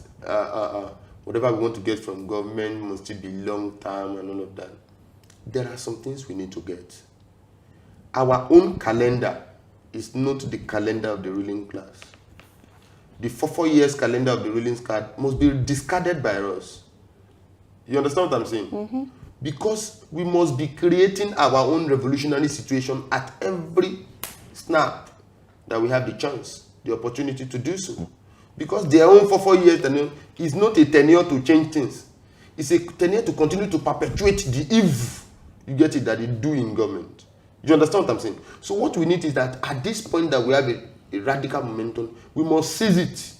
whatever we want to get from government must be long term and all of that, there are some things we need to get. Our own calendar is not the calendar of the ruling class. The 4 years calendar of the ruling class must be discarded by us. You understand what I'm saying? Because we must be creating our own revolutionary situation at every snap that we have the chance, the opportunity to do so. Because their own 4 years tenure is not a tenure to change things. It's a tenure to continue to perpetuate the evil, you get it, that they do in government. You understand what I'm saying? So what we need is that at this point that we have a radical momentum, we must seize it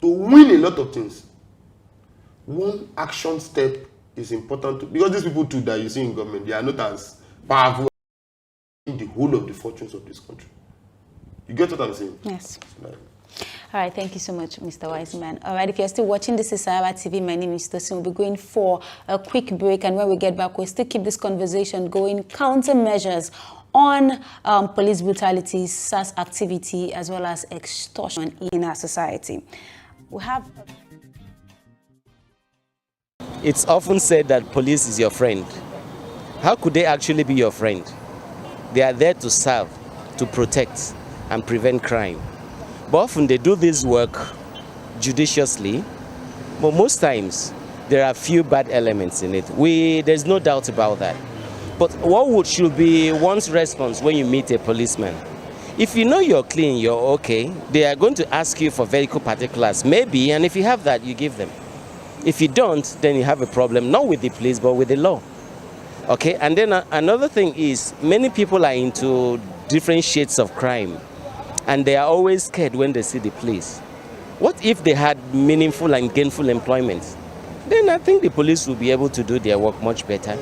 to win a lot of things. One action step is important because these people too that you see in government, they are not as powerful in the whole of the fortunes of this country. You get what I'm saying?
Yes. All right, thank you so much, Mr. Wiseman. All right, if you're still watching, this is SaharaTV. My name is Tosin. We'll be going for a quick break, and when we get back, we'll still keep this conversation going. Countermeasures on police brutality, SARS activity, as well as extortion in our society. We have...
It's often said that police is your friend. How could they actually be your friend? They are there to serve, to protect, and prevent crime. But often they do this work judiciously, but most times there are few bad elements in it. There's no doubt about that. But should be one's response when you meet a policeman? If you know you're clean, you're okay, they are going to ask you for vehicle particulars, maybe, and if you have that, you give them. If you don't, then you have a problem, not with the police, but with the law. Okay, and then another thing is, many people are into different shades of crime, and they are always scared when they see the police. What if they had meaningful and gainful employment? Then I think the police will be able to do their work much better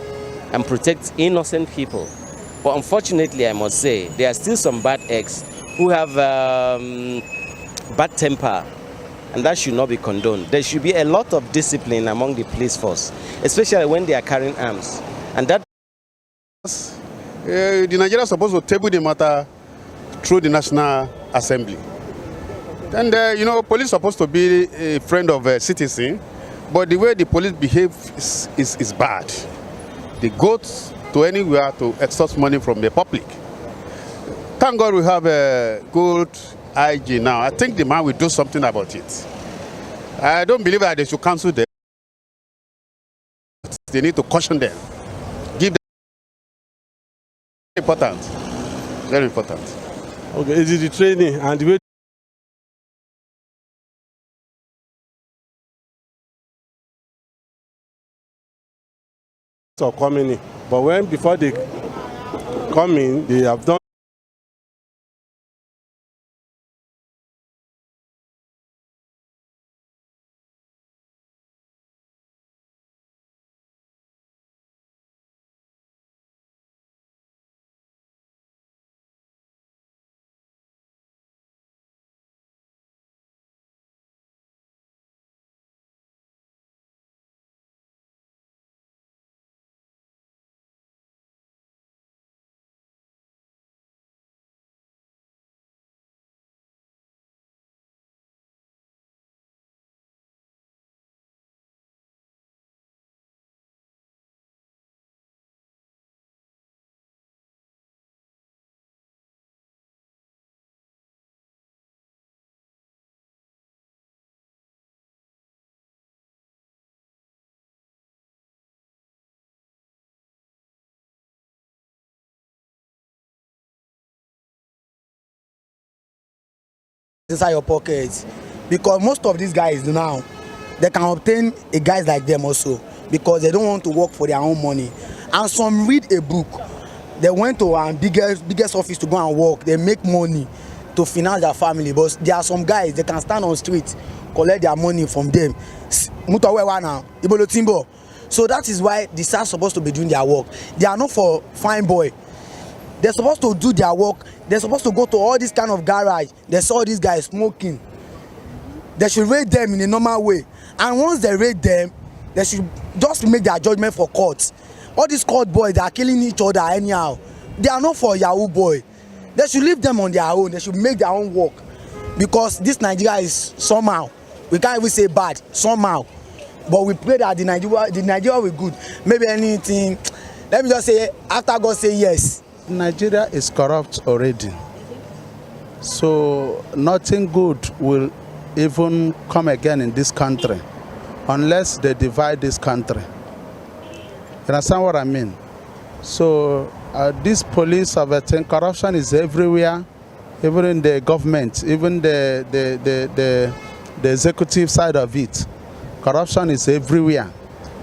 and protect innocent people. But unfortunately, I must say, there are still some bad eggs who have bad temper, and that should not be condoned. There should be a lot of discipline among the police force, especially when they are carrying arms. And that...
the Nigerians are supposed to table the matter through the National Assembly. And, police are supposed to be a friend of a citizen, but the way the police behave is bad. They go to anywhere to extort money from the public. Thank God we have a good IG now. I think the man will do something about it. I don't believe that they should cancel them. They need to caution them. Give them important. Very important.
Okay, it is the training and the way of coming in. But before they come in, they have done
inside your pocket, because most of these guys now, they can obtain a guys like them also, because they don't want to work for their own money. And some read a book, they went to our biggest office to go and work, they make money to finance their family. But there are some guys, they can stand on street, collect their money from them. So that is why the SARS are supposed to be doing their work. They are not for fine boy. They're supposed to do their work. They're supposed to go to all this kind of garage. They saw these guys smoking. They should rate them in a normal way. And once they rate them, they should just make their judgment for courts. All these court boys, they are killing each other anyhow. They are not for Yahoo boy. They should leave them on their own. They should make their own work. Because this Nigeria is somehow, we can't even say bad, somehow. But we pray that the Nigeria will be good. Maybe anything, let me just say, after God say yes.
Nigeria is corrupt already, so nothing good will even come again in this country unless they divide this country. You understand what I mean? So this police of a thing, corruption is everywhere, even in the government, even the executive side of it. Corruption is everywhere,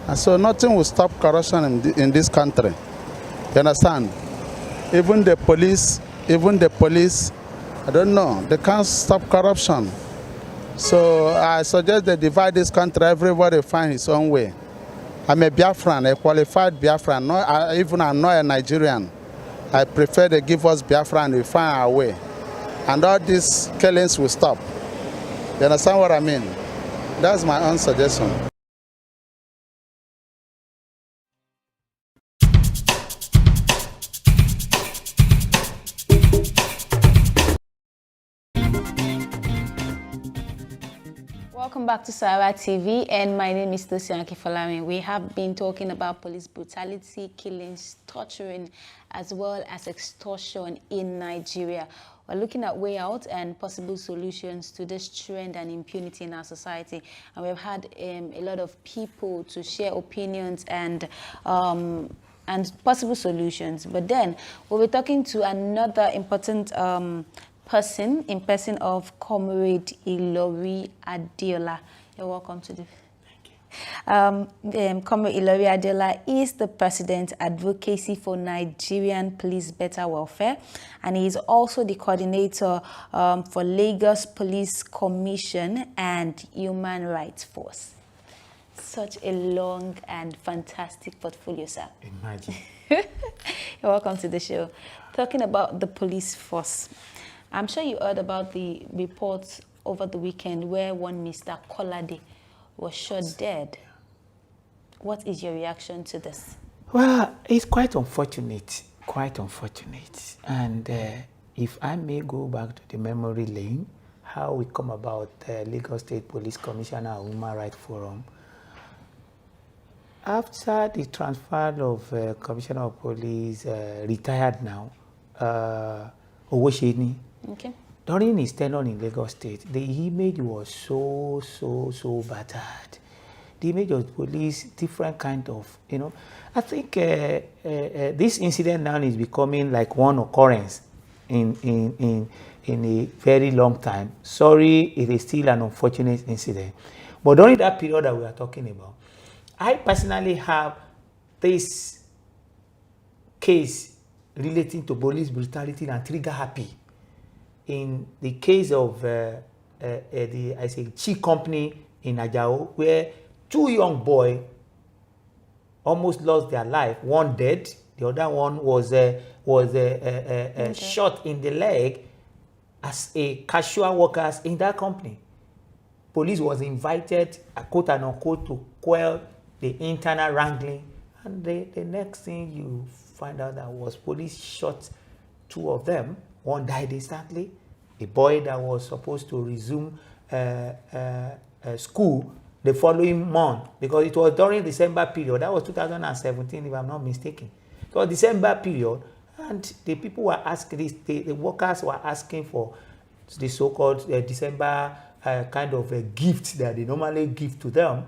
and so nothing will stop corruption in this country. You understand? Even the police, I don't know, they can't stop corruption. So I suggest they divide this country, everybody find his own way. I'm a Biafran, a qualified Biafran, I'm not a Nigerian. I prefer they give us Biafran and we find our way. And all these killings will stop. You understand what I mean? That's my own suggestion.
Welcome back to SaharaTV, and my name is Tosin Akifolami. We have been talking about police brutality, killings, torturing, as well as extortion in Nigeria. We're looking at way out and possible solutions to this trend and impunity in our society. And we've had a lot of people to share opinions and possible solutions. But then we'll be talking to another important person of Comrade Ilori Adeola. You're welcome to the... Comrade Ilori Adeola is the President Advocacy for Nigerian Police Better Welfare, and he is also the coordinator for Lagos Police Commission and Human Rights Force. Such a long and fantastic portfolio, sir.
Imagine.
You're welcome to the show. Talking about the police force, I'm sure you heard about the reports over the weekend where one Mr. Kolade was shot dead. What is your reaction to this?
Well, it's quite unfortunate, And if I may go back to the memory lane, how we come about Lagos State Police Commissioner and Human Rights Forum. After the transfer of Commissioner of Police, retired now, Owosheni,
okay.
During his tenure in Lagos State, the image was so battered. The image of police, different kind of, I think this incident now is becoming like one occurrence in a very long time. Sorry, it is still an unfortunate incident. But during that period that we are talking about, I personally have this case relating to police brutality and trigger happy. In the case of the Chi company in Ajao, where two young boys almost lost their life. One dead, the other one was shot in the leg as a casual workers in that company. Police was invited, quote and unquote, to quell the internal wrangling, and the next thing you find out that was police shot two of them. One died instantly. A boy that was supposed to resume school the following month, because it was during December period. That was 2017, if I'm not mistaken. It was December period, and the people were asking, the workers were asking for the so-called December kind of a gift that they normally give to them,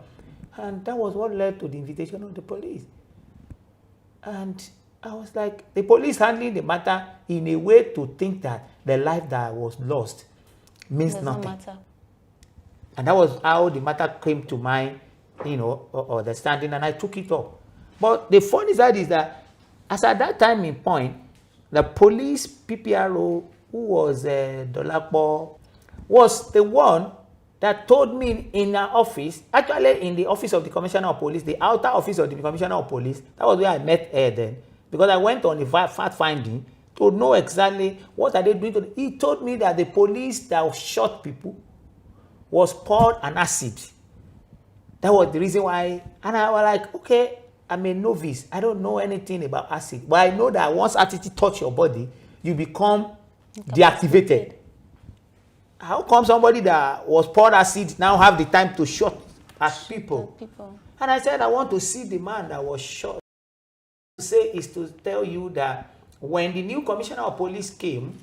and that was what led to the invitation of the police. And I was like, the police handling the matter in a way to think that the life that was lost means nothing. Matter. And that was how the matter came to my, understanding, and I took it up. But the funny side is that, as at that time in point, the police PPRO, who was Dolapo, was the one that told me in our office, actually in the office of the Commissioner of Police, the outer office of the Commissioner of Police, that was where I met her then. Because I went on the fact finding to know exactly what are they doing. He told me that the police that shot people was poured an acid. That was the reason why. And I was like, okay, I'm a novice. I don't know anything about acid. But I know that once acid touch your body, you become deactivated. How come somebody that was poured acid now have the time to shoot at people? And I said, I want to see the man that was shot. Say is to tell you that when the new Commissioner of Police came,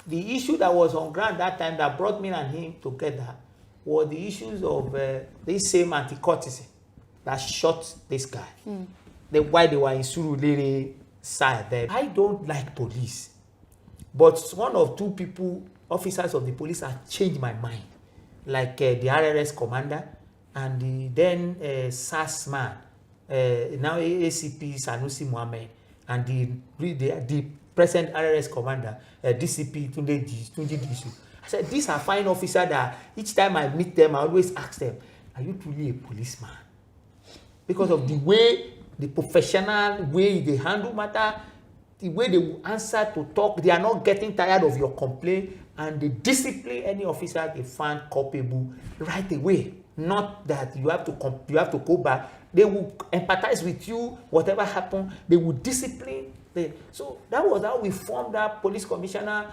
the issue that was on ground that time that brought me and him together were the issues of this same anti-courtesy that shot this guy. Why they were in Surulere side there. I don't like police, but one of two people, officers of the police, have changed my mind. Like the RRS commander and the then SAS man. Now ACP Sanusi Mohammed and the present RRS commander, DCP Tunde Disu. I said, these are fine officers that each time I meet them, I always ask them, are you truly a policeman? Because of the way, the professional way they handle matter, the way they will answer to talk, they are not getting tired of your complaint, and they discipline any officer they find culpable right away. Not that you have to go back. They will empathize with you, whatever happened, they will discipline. So that was how we formed that police commissioner,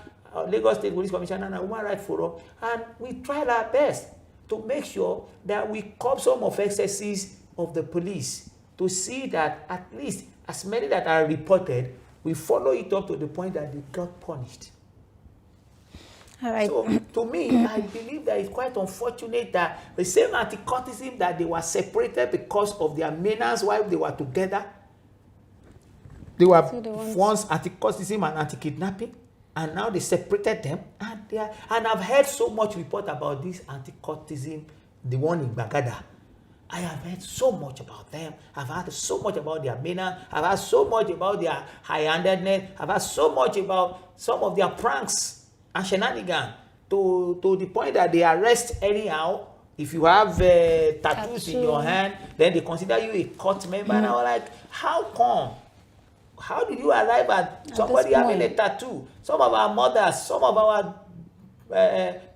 Lagos State Police Commissioner and Human Rights Forum, and we tried our best. to make sure that we curb some of excesses of the police, to see that at least as many that are reported, we follow it up to the point that they got punished.
All right.
So, to me, I believe that it's quite unfortunate that the same anti-cultism that they were separated because of their menace while they were together, they were once anti-cultism and anti-kidnapping, and now they separated them. And I've heard so much report about this anti-cultism, the one in Bagada. I have heard so much about them. I've heard so much about their menace. I've heard so much about their high-handedness. I've heard so much about some of their pranks and shenanigans, to the point that they arrest anyhow. If you have tattoos in your hand, then they consider you a cult member. And I was like, how come? How did you arrive at somebody having a tattoo? Some of our mothers, some of our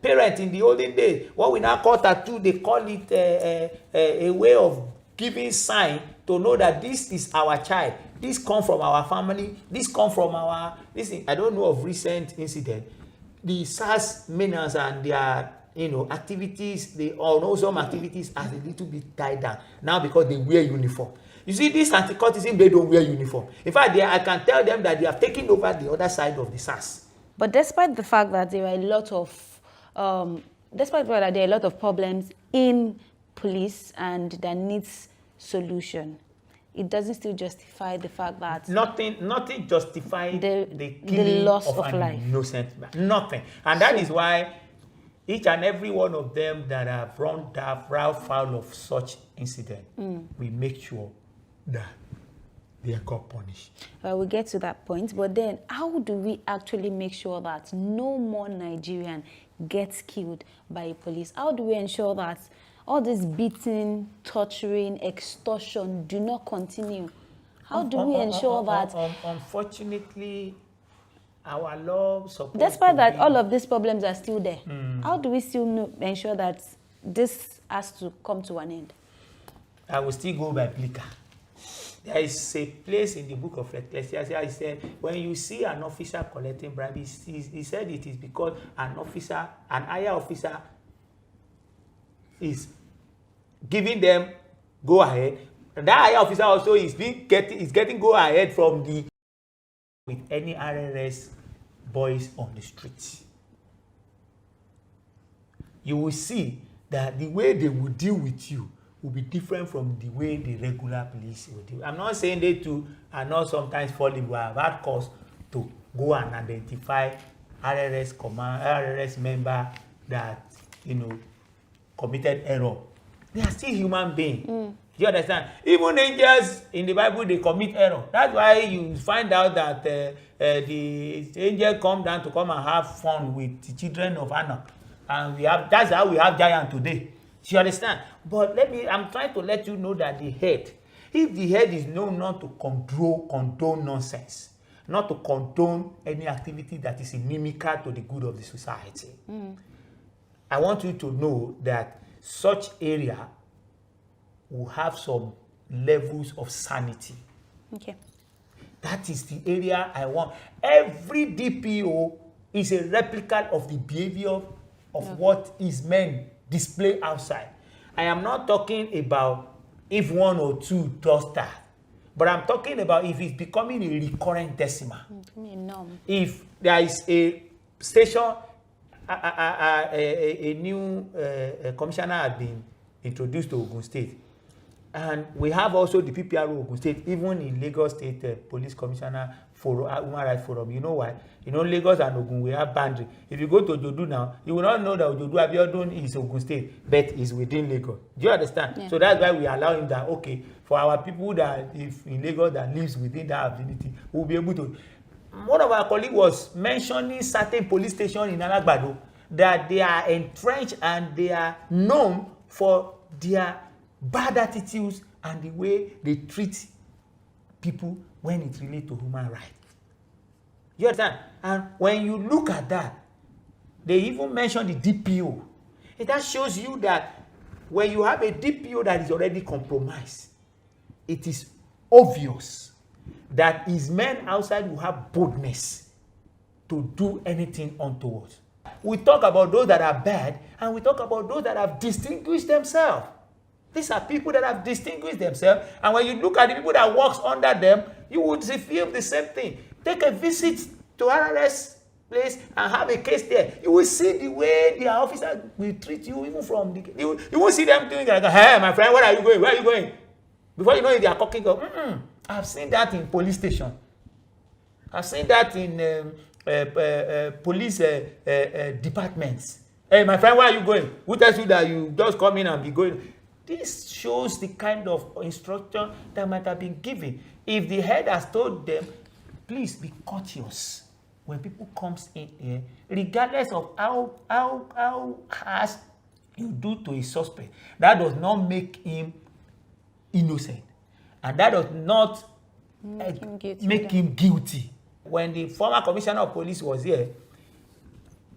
parents in the olden days, what we now call tattoo, they call it a way of giving sign to know that this is our child. This come from our family. This come from our... I don't know of recent incident. The SARS menace and their activities, they all know some activities as a little bit tied down now because they wear uniform. You see, this anti-cultism, they don't wear uniform. In fact, I can tell them that they have taken over the other side of the SARS.
But despite the fact that there are a lot of problems in police and that needs solution, it doesn't still justify the fact that
nothing justifies the killing
the loss
of an
life.
Innocent man. Nothing. And that is why each and every one of them that have run foul of such incident, we make sure that they are got punished.
We'll get to that point, but then how do we actually make sure that no more Nigerian gets killed by police? How do we ensure that all this beating, torturing, extortion do not continue? How do we ensure that...
Unfortunately, our law supposed
despite that,
be,
all of these problems are still there. How do we still ensure that this has to come to an end?
I will still go by Blika. There is a place in the book of Ecclesiastes. He said, when you see an officer collecting bribe, he said it is because an higher officer is giving them go ahead. And that higher officer also is getting go ahead from the with any RRS boys on the streets. You will see that the way they will deal with you will be different from the way the regular police will deal. I'm not saying they too are not sometimes fallible. I've had cause to go and identify RRS member that committed error. They are still human beings. Do you understand? Even angels in the Bible, they commit error. That's why you find out that the angel come down to come and have fun with the children of Anna. And that's how we have giant today. Do you understand? But I'm trying to let you know that the head, if the head is known not to condone nonsense, not to condone any activity that is inimical to the good of the society, I want you to know that such area will have some levels of sanity.
Okay.
That is the area I want. Every DPO is a replica of the behavior of what is men display outside. I am not talking about if one or two does that, but I'm talking about if it's becoming a recurrent decimal. If there is a station, a new commissioner has been introduced to Ogun State, and we have also the PPRO Ogun State, even in Lagos State Police Commissioner Forum, Human Rights Forum. You know why? Lagos and Ogun, we have boundary. If you go to Ojodu now, you will not know that Ojodu Abiodun is Ogun State, but is within Lagos. Do you understand? Yeah. So that's why we allow him that, okay, for our people that if in Lagos that lives within that ability, we'll be able to. One of our colleagues was mentioning certain police stations in Alagbado that they are entrenched and they are known for their bad attitudes and the way they treat people when it relates to human rights. You understand? And when you look at that, they even mention the DPO. And that shows you that when you have a DPO that is already compromised, it is obvious that his men outside will have boldness to do anything untoward. We talk about those that are bad, and we talk about those that have distinguished themselves. These are people that have distinguished themselves, and when you look at the people that works under them, you would feel the same thing. Take a visit to RRS place and have a case there. You will see the way their officers will treat you, even from the... You won't see them doing like, hey, my friend, where are you going? Where are you going? Before you know it, they are cocking up. I've seen that in police station. I've seen that in police departments. Hey, my friend, where are you going? Who tells you that you just come in and be going? This shows the kind of instruction that might have been given. If the head has told them, please be courteous when people comes in here, regardless of how harsh you do to a suspect, that does not make him innocent, and that does not make him guilty. When the former commissioner of police was here,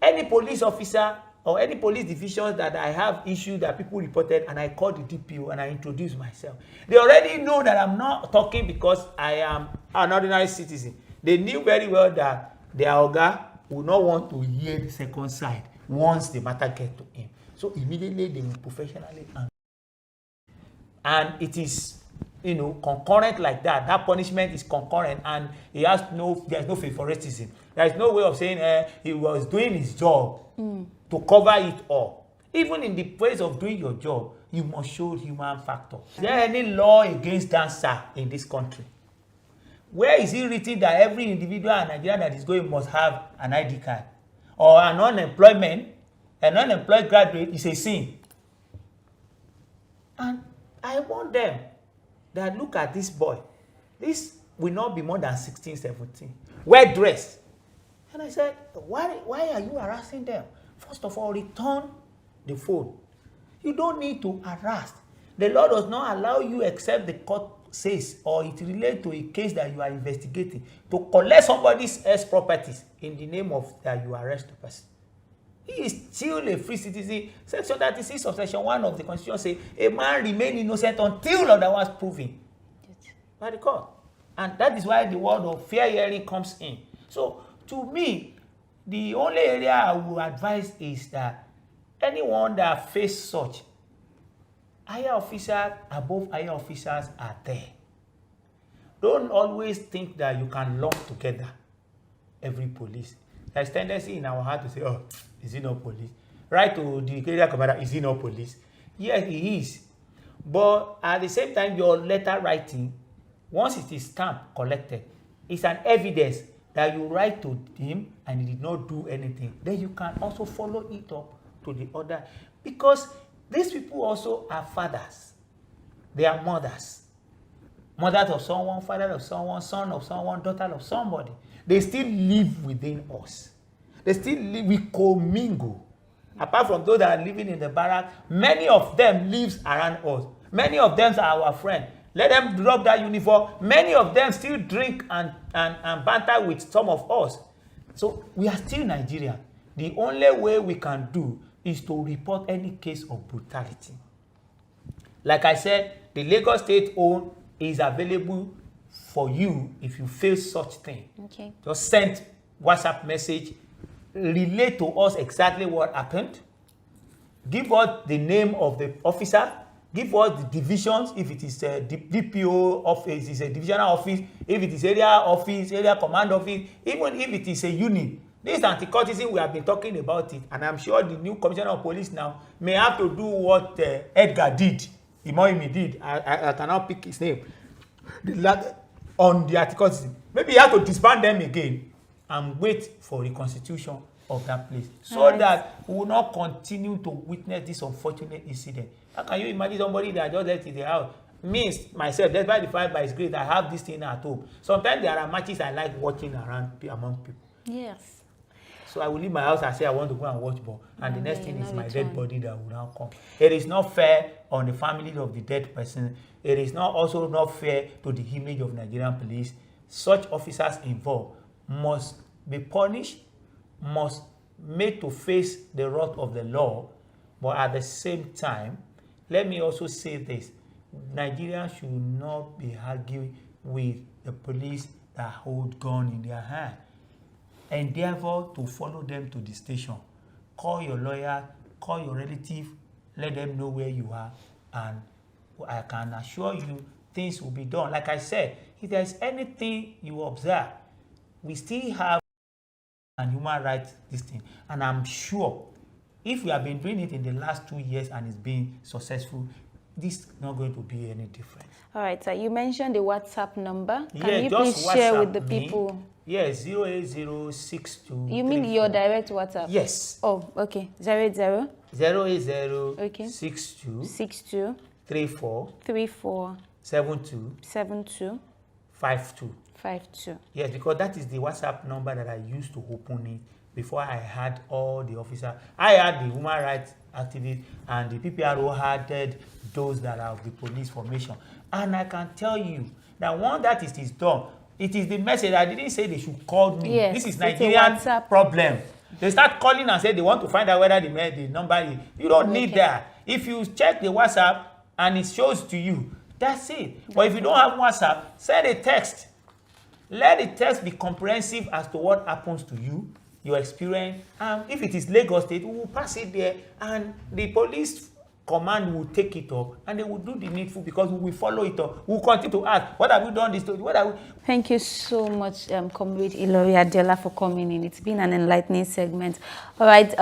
any police officer or any police divisions that I have issues that people reported, and I called the DPO and I introduced myself, they already know that I'm not talking because I am an ordinary citizen. They knew very well that their oga would not want to hear the second side once the matter gets to him. So immediately they will professionally handle. And it is, you know, concurrent like that. That punishment is concurrent, and there's no favoritism. There is no way of saying he was doing his job to cover it all. Even in the place of doing your job, you must show human factor. Is there any law against dancer in this country? Where is it written that every individual in Nigeria that is going must have an ID card? Or an unemployed graduate is a sin? And I want them that look at this boy. This will not be more than 16, 17. Well dressed. And I said, why are you harassing them? First of all, return the phone. You don't need to harass. The law does not allow you, except the court says, or it relates to a case that you are investigating, to collect somebody's else properties in the name of that you arrest the person. He is still a free citizen. Section 36 of Section 1 of the Constitution says a man remains innocent until otherwise proven by the court. And that is why the word of fair hearing comes in. So, to me, the only area I would advise is that anyone that faces such, higher officers above higher officers are there. Don't always think that you can lump together every police. There's tendency in our heart to say, oh, is he not police? Right to the area commander, is he not police? Yes, he is. But at the same time, your letter writing, once it is stamped, collected, it's an evidence that you write to him and he did not do anything. Then you can also follow it up to the other. Because these people also are fathers. They are mothers. Mothers of someone, father of someone, son of someone, daughter of somebody. They still live within us. They still live, we commingle. Apart from those that are living in the barrack, many of them live around us. Many of them are our friends. Let them drop that uniform. Many of them still drink and banter with some of us. So we are still Nigerian. The only way we can do is to report any case of brutality. Like I said, the Lagos State own is available for you if you face such thing.
Okay.
Just send WhatsApp message, relate to us exactly what happened, give us the name of the officer, give us the divisions, if it is a DPO office, it's a divisional office, if it is area office, area command office, even if it is a unit. This anti-cultism, we have been talking about it, and I'm sure the new commissioner of police now may have to do what Edgar did, Imoimi did. I cannot pick his name. On the anti-cultism. Maybe he has to disband them again and wait for reconstitution of that place, so that we will not continue to witness this unfortunate incident. How can you imagine somebody that just left in the house? Me, myself, despite the fact by his grace, I have this thing at home. Sometimes there are matches I like watching around among people.
Yes.
So I will leave my house and say I want to go and watch ball. And the next thing is my dead body that will now come. It is not fair on the family of the dead person. It is not also not fair to the image of Nigerian police. Such officers involved must be punished, must made to face the wrath of the law. But at the same time, let me also say this. Nigerians should not be arguing with the police that hold gun in their hand. Endeavor to follow them to the station. call your lawyer, call your relative, let them know where you are, and I can assure you things will be done. Like I said, if there's anything you observe, we still have a human rights this thing, and I'm sure if we have been doing it in the last 2 years and it's been successful, this is not going to be any different.
All right, sir. You mentioned the WhatsApp number. Can
Yeah,
you
just
please share
WhatsApp
with the
me.
people?
Yes, 08062.
You mean your direct WhatsApp?
Yes.
Oh, okay. 00
080
okay.
62 34 72 52. Yes, because that is the WhatsApp number that I used to open it before I had all the officers. I had the human rights activists and the PPRO had those that are of the police formation. And I can tell you that once that is done, it is the message. I didn't say they should call me.
Yes,
this is Nigerian problem. They start calling and say they want to find out whether the number is. You don't need that. If you check the WhatsApp and it shows to you, that's it. But if you don't have WhatsApp, send a text. Let the text be comprehensive as to what happens to you, your experience. If it is Lagos State, we will pass it there, and the police command will take it up, and they will do the needful because we will follow it up. We will continue to ask, what have you done this? What have we?
Thank you so much, Comrade Ilori Adela, for coming in. It's been an enlightening segment. All right,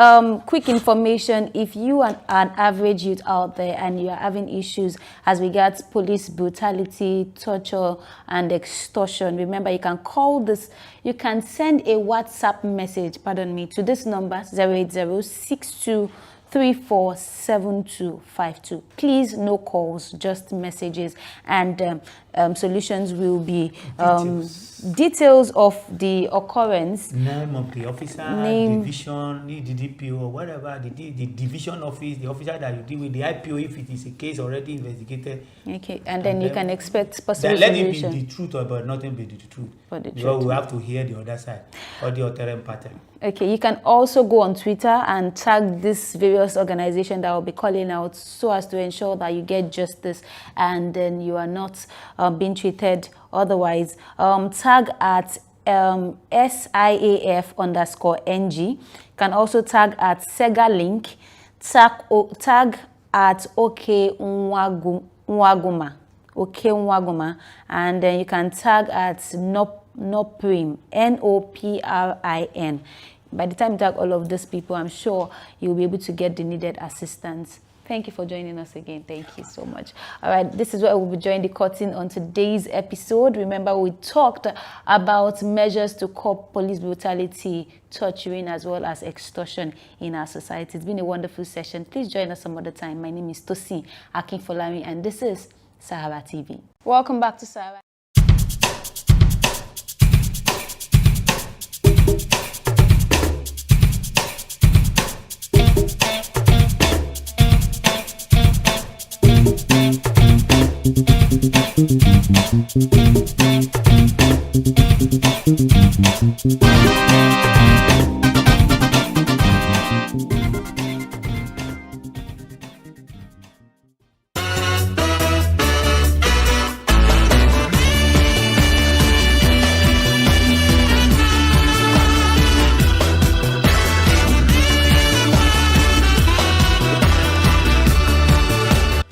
quick information. If you are an average youth out there and you are having issues as regards police brutality, torture, and extortion, remember you can call this, you can send a WhatsApp message, to this number, 08062 347252. Please, no calls, just messages, and solutions will be details of the occurrence,
name of the officer, division, the DPO, or whatever, the division office, the officer that you deal with, the IPO if it is a case already investigated.
Okay, and then you can expect possible
let
solution.
it be the truth, but nothing be the truth.
But the
because
truth.
we have to hear the other side or the other pattern.
Okay, you can also go on Twitter and tag this various organization that will be calling out so as to ensure that you get justice and then you are not being treated otherwise. Tag at SIAF_NG. You can also tag at SegaLink. Tag at OK Nwaguma. And then you can tag at Noprim, NOPRIN. By the time you tag all of these people, I'm sure you'll be able to get the needed assistance. Thank you for joining us again. Thank you so much. All right, this is where we'll be joining the curtain on today's episode. Remember, we talked about measures to curb police brutality, torturing, as well as extortion in our society. It's been a wonderful session. Please join us some other time. My name is Tosin Akinfolami, and this is SaharaTV. Welcome back to Sahara.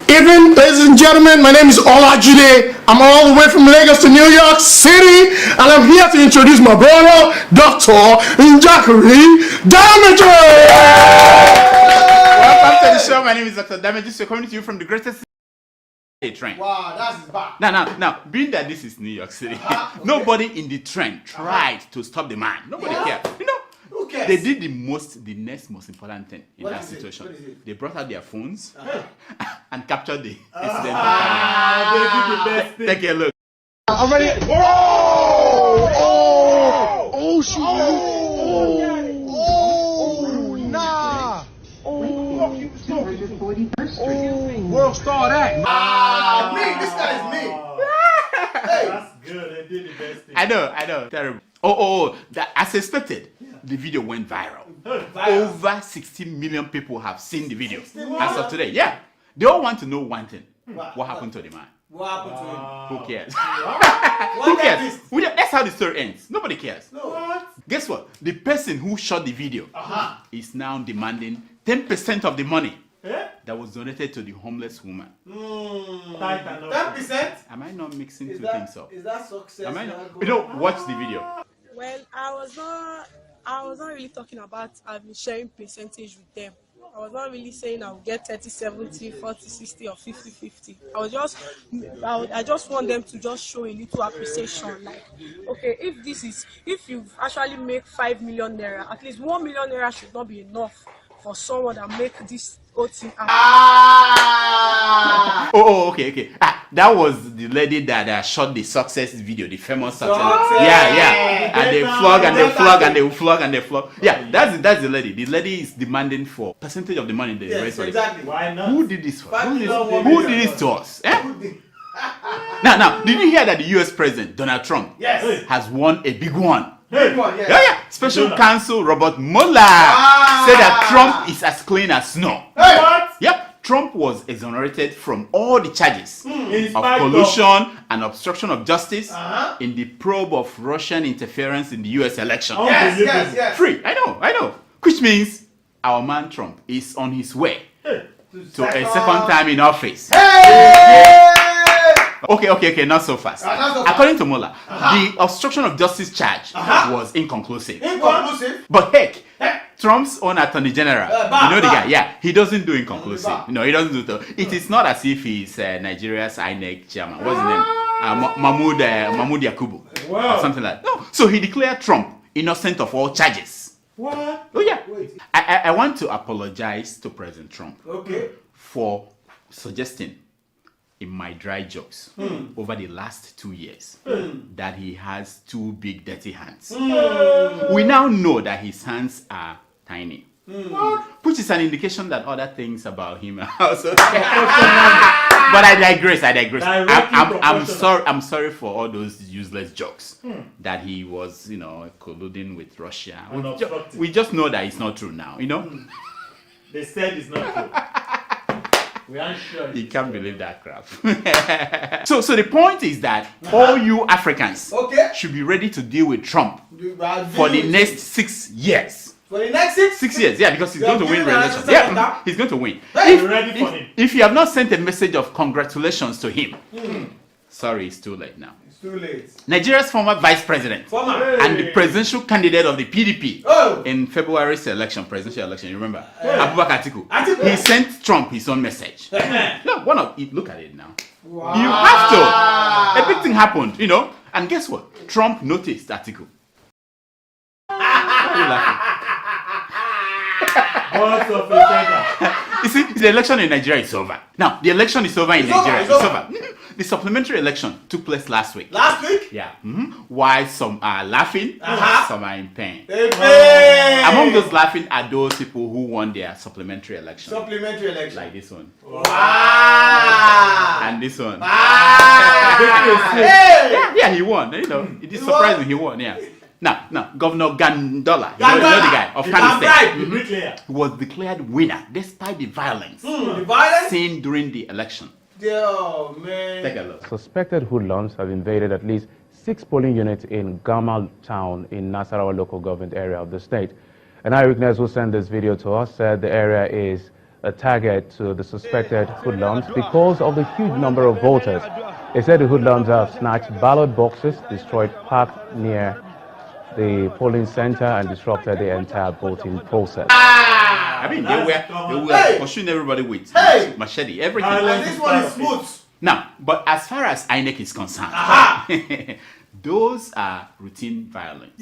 Evening, ladies and gentlemen, my name is Outrage. I'm all the way from Lagos to New York City, and I'm here to introduce my brother, Dr. Njakiri Damager.
Welcome to the show. My name is Dr. Damager. We're coming to you from the greatest train.
Wow, that's bad.
Now, being that this is New York City, nobody in the train tried to stop the man. Nobody cared. You know,
who cares?
they did the next most important thing in
What
that
is it?
situation.
What is it?
They brought out their phones and captured the incident.
They did the best thing.
Take a look.
I'm ready. Oh, shoot. Nah. World star that. Me, this guy is me. Hey. That's good. They did the best thing.
I know. Terrible. As expected, the video went viral. Over 60 million people have seen the video as of today. Yeah. They all want to know one thing. What happened to the man?
What happened to him?
Who cares?
Who
cares? That's how the story ends. Nobody cares.
No. What?
Guess what? The person who shot the video is now demanding 10% of the money that was donated to the homeless woman.
10%?
Am I not mixing two things up?
Is that success?
Am I not? You know, watch the video.
Well, I was not really talking about sharing percentage with them. I was not really saying I would get 30, 70, 40, 60 or 50, 50. I just want them to just show a little appreciation. Like, okay, if you actually make 5 million naira, at least 1 million naira should not be enough for someone that make this whole thing happen.
Okay. That was the lady that shot the success video, the famous success. Yeah. And they flog and they flog and they flog and they flog. Yeah, that's the lady. The lady is demanding for percentage of the money they raise for it.
Exactly. Why not?
Who did this for? Who did this to us? Now, did you hear that the US President, Donald Trump, has won a big one? Yeah. Special counsel Robert Mueller said that Trump is as clean as snow.
What?
Yep. Trump was exonerated from all the charges of collusion and obstruction of justice in the probe of Russian interference in the US election.
Yes.
Free. I know. Which means our man Trump is on his way to a second time in office. Okay, not so fast. According to Mueller, the obstruction of justice charge was inconclusive. But heck, Trump's own attorney general, you know the guy, he doesn't do inconclusive. No, he doesn't do that. It is not as if he's Nigeria's INEC chairman. What's his name? Mahmoud Yakubu. Or something like that. No. So he declared Trump innocent of all charges.
What?
Oh yeah. I want to apologize to President Trump for suggesting in my dry jokes over the last 2 years that he has two big dirty hands. We now know that his hands are tiny. Which is an indication that other things about him are also But I digress. I'm sorry for all those useless jokes that he was, colluding with Russia. We just know that it's not true now,
They said it's not true. We aren't sure.
You can't believe that crap. So the point is that all you Africans should be ready to deal with Trump for the next 6 years.
For the next 6
years, because he's going to win re-election. He's going to win.
Ready for him.
If you have not sent a message of congratulations to him, sorry, it's too late now.
It's too late.
Nigeria's former vice president and the presidential candidate of the PDP in February's presidential election, you remember? Abubakar Atiku. He sent Trump his own message. Look at it now.
Wow.
You have to. A big thing happened, and guess what? Trump noticed Atiku. Why are you laughing? You see, the election in Nigeria is over. Now, the election is over in Nigeria. It's over. The supplementary election took place last week.
Last week?
Yeah. Why some are laughing, some are in pain.
Among
those laughing are those people who won their supplementary election.
Supplementary election.
Like this one.
Wow.
And this one.
Hey.
He won. It is surprising he won, Now, Governor Gandola, you know the guy of Kano State, was declared winner despite the violence seen during the election.
Oh, man.
Take a look.
Suspected hoodlums have invaded at least 6 polling units in Gamal town in Nasarawa local government area of the state. An eyewitness who sent this video to us said the area is a target to the suspected hoodlums because of the huge number of voters. He said the hoodlums have snatched ballot boxes, destroyed parked near the polling center and disrupted the entire voting process.
They were pursuing everybody with machete, everything.
And this one is smooth.
Now, but as far as INEC is concerned, those are routine violence.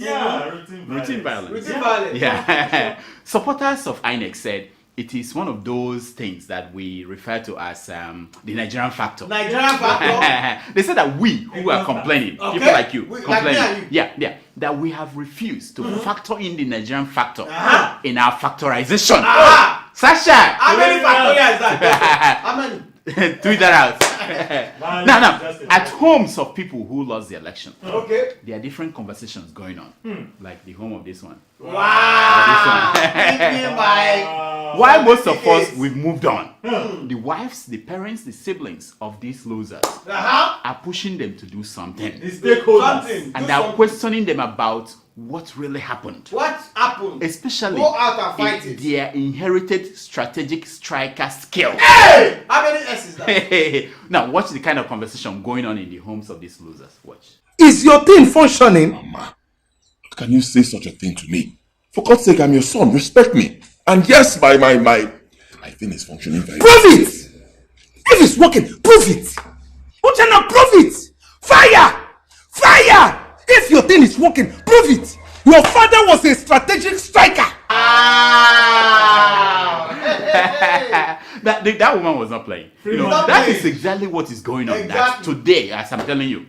Routine violence. Yeah. Supporters of INEC said it is one of those things that we refer to as the Nigerian factor. They said that we who are complaining, people like you, complaining, that we have refused to factor in the Nigerian factor in our factorization. Sasha!
How many factorial is that? How many?
Tweet that out. Now, at homes of people who lost the election, there are different conversations going on, like the home of this one.
Wow!
Why most of us, we've moved on. The wives, the parents, the siblings of these losers are pushing them to do something.
The stakeholders.
And they're questioning them about what really happened.
What happened?
Especially
go out and fight it.
Their inherited strategic striker skill.
Hey! How many S is that?
Now, watch the kind of conversation going on in the homes of these losers. Watch.
Is your thing functioning?
Mama, how can you say such a thing to me? For God's sake, I'm your son. Respect me. And yes, my thing is functioning very well.
Prove it! If it's working, prove it! Don't you not prove it? Fire! Fire! If your thing is working, prove it! Your father was a strategic striker!
That woman was not playing. You know, that is exactly what is going on today, as I'm telling you.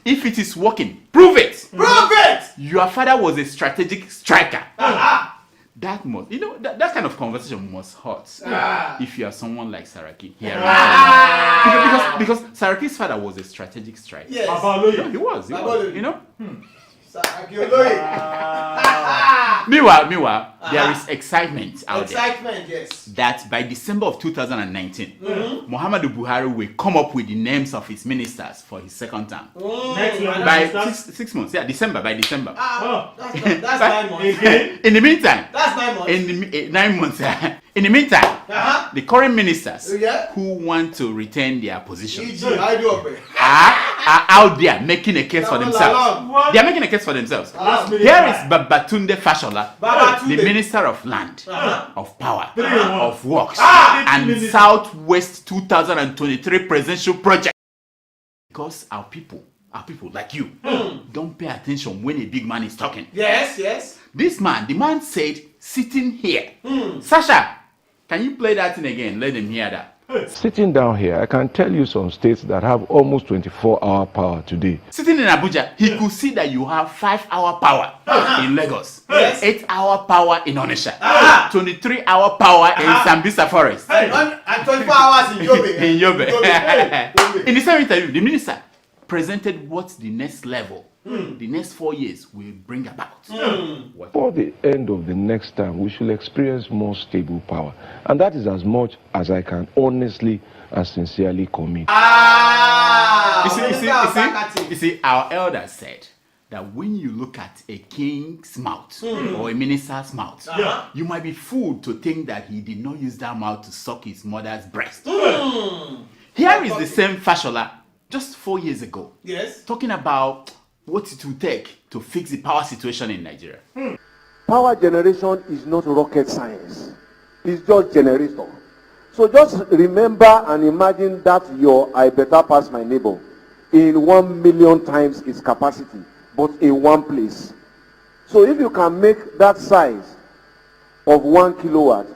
If it is working, prove it!
Prove it!
Your father was a strategic striker. That must, you know, that kind of conversation must hurt if you are someone like Saraki here. Because Saraki's father was a strategic striker.
Yes.
No, he was, you know. Meanwhile, there is excitement out there.
Excitement, yes.
That by December of 2019, Muhammadu Buhari will come up with the names of his ministers for his second term. By 6 months, December. That's 9 months. In the meantime,
that's 9 months.
In 9 months. In the meantime, the current ministers who want to retain their position are out there making a case for themselves. They are making a case for themselves. Here is Babatunde Fashola, the Minister of Land, of Power, of Works, and Southwest 2023 Presidential Project. Because our people like you, don't pay attention when a big man is talking.
Yes.
This man, the man said, sitting here. Sasha, can you play that thing again? Let them hear that.
Sitting down here, I can tell you some states that have almost 24-hour power today.
Sitting in Abuja, he could see that you have 5-hour power in Lagos, 8-hour power in Onisha, 23-hour power in Sambisa Forest,
and 24 hours in Yobe.
In Yobe. In the same interview, the minister presented what the next level, the next 4 years will bring about.
Before the end of the next term, we should experience more stable power. And that is as much as I can honestly and sincerely commit.
You see, our elders said that when you look at a king's mouth or a minister's mouth, you might be fooled to think that he did not use that mouth to suck his mother's breast. Here is the same Fashola just 4 years ago, talking about what it will take to fix the power situation in Nigeria.
Power generation is not rocket science. It's just generator. So just remember and imagine that your I better pass my neighbor in 1 million times its capacity, but in one place. So if you can make that size of 1 kilowatt,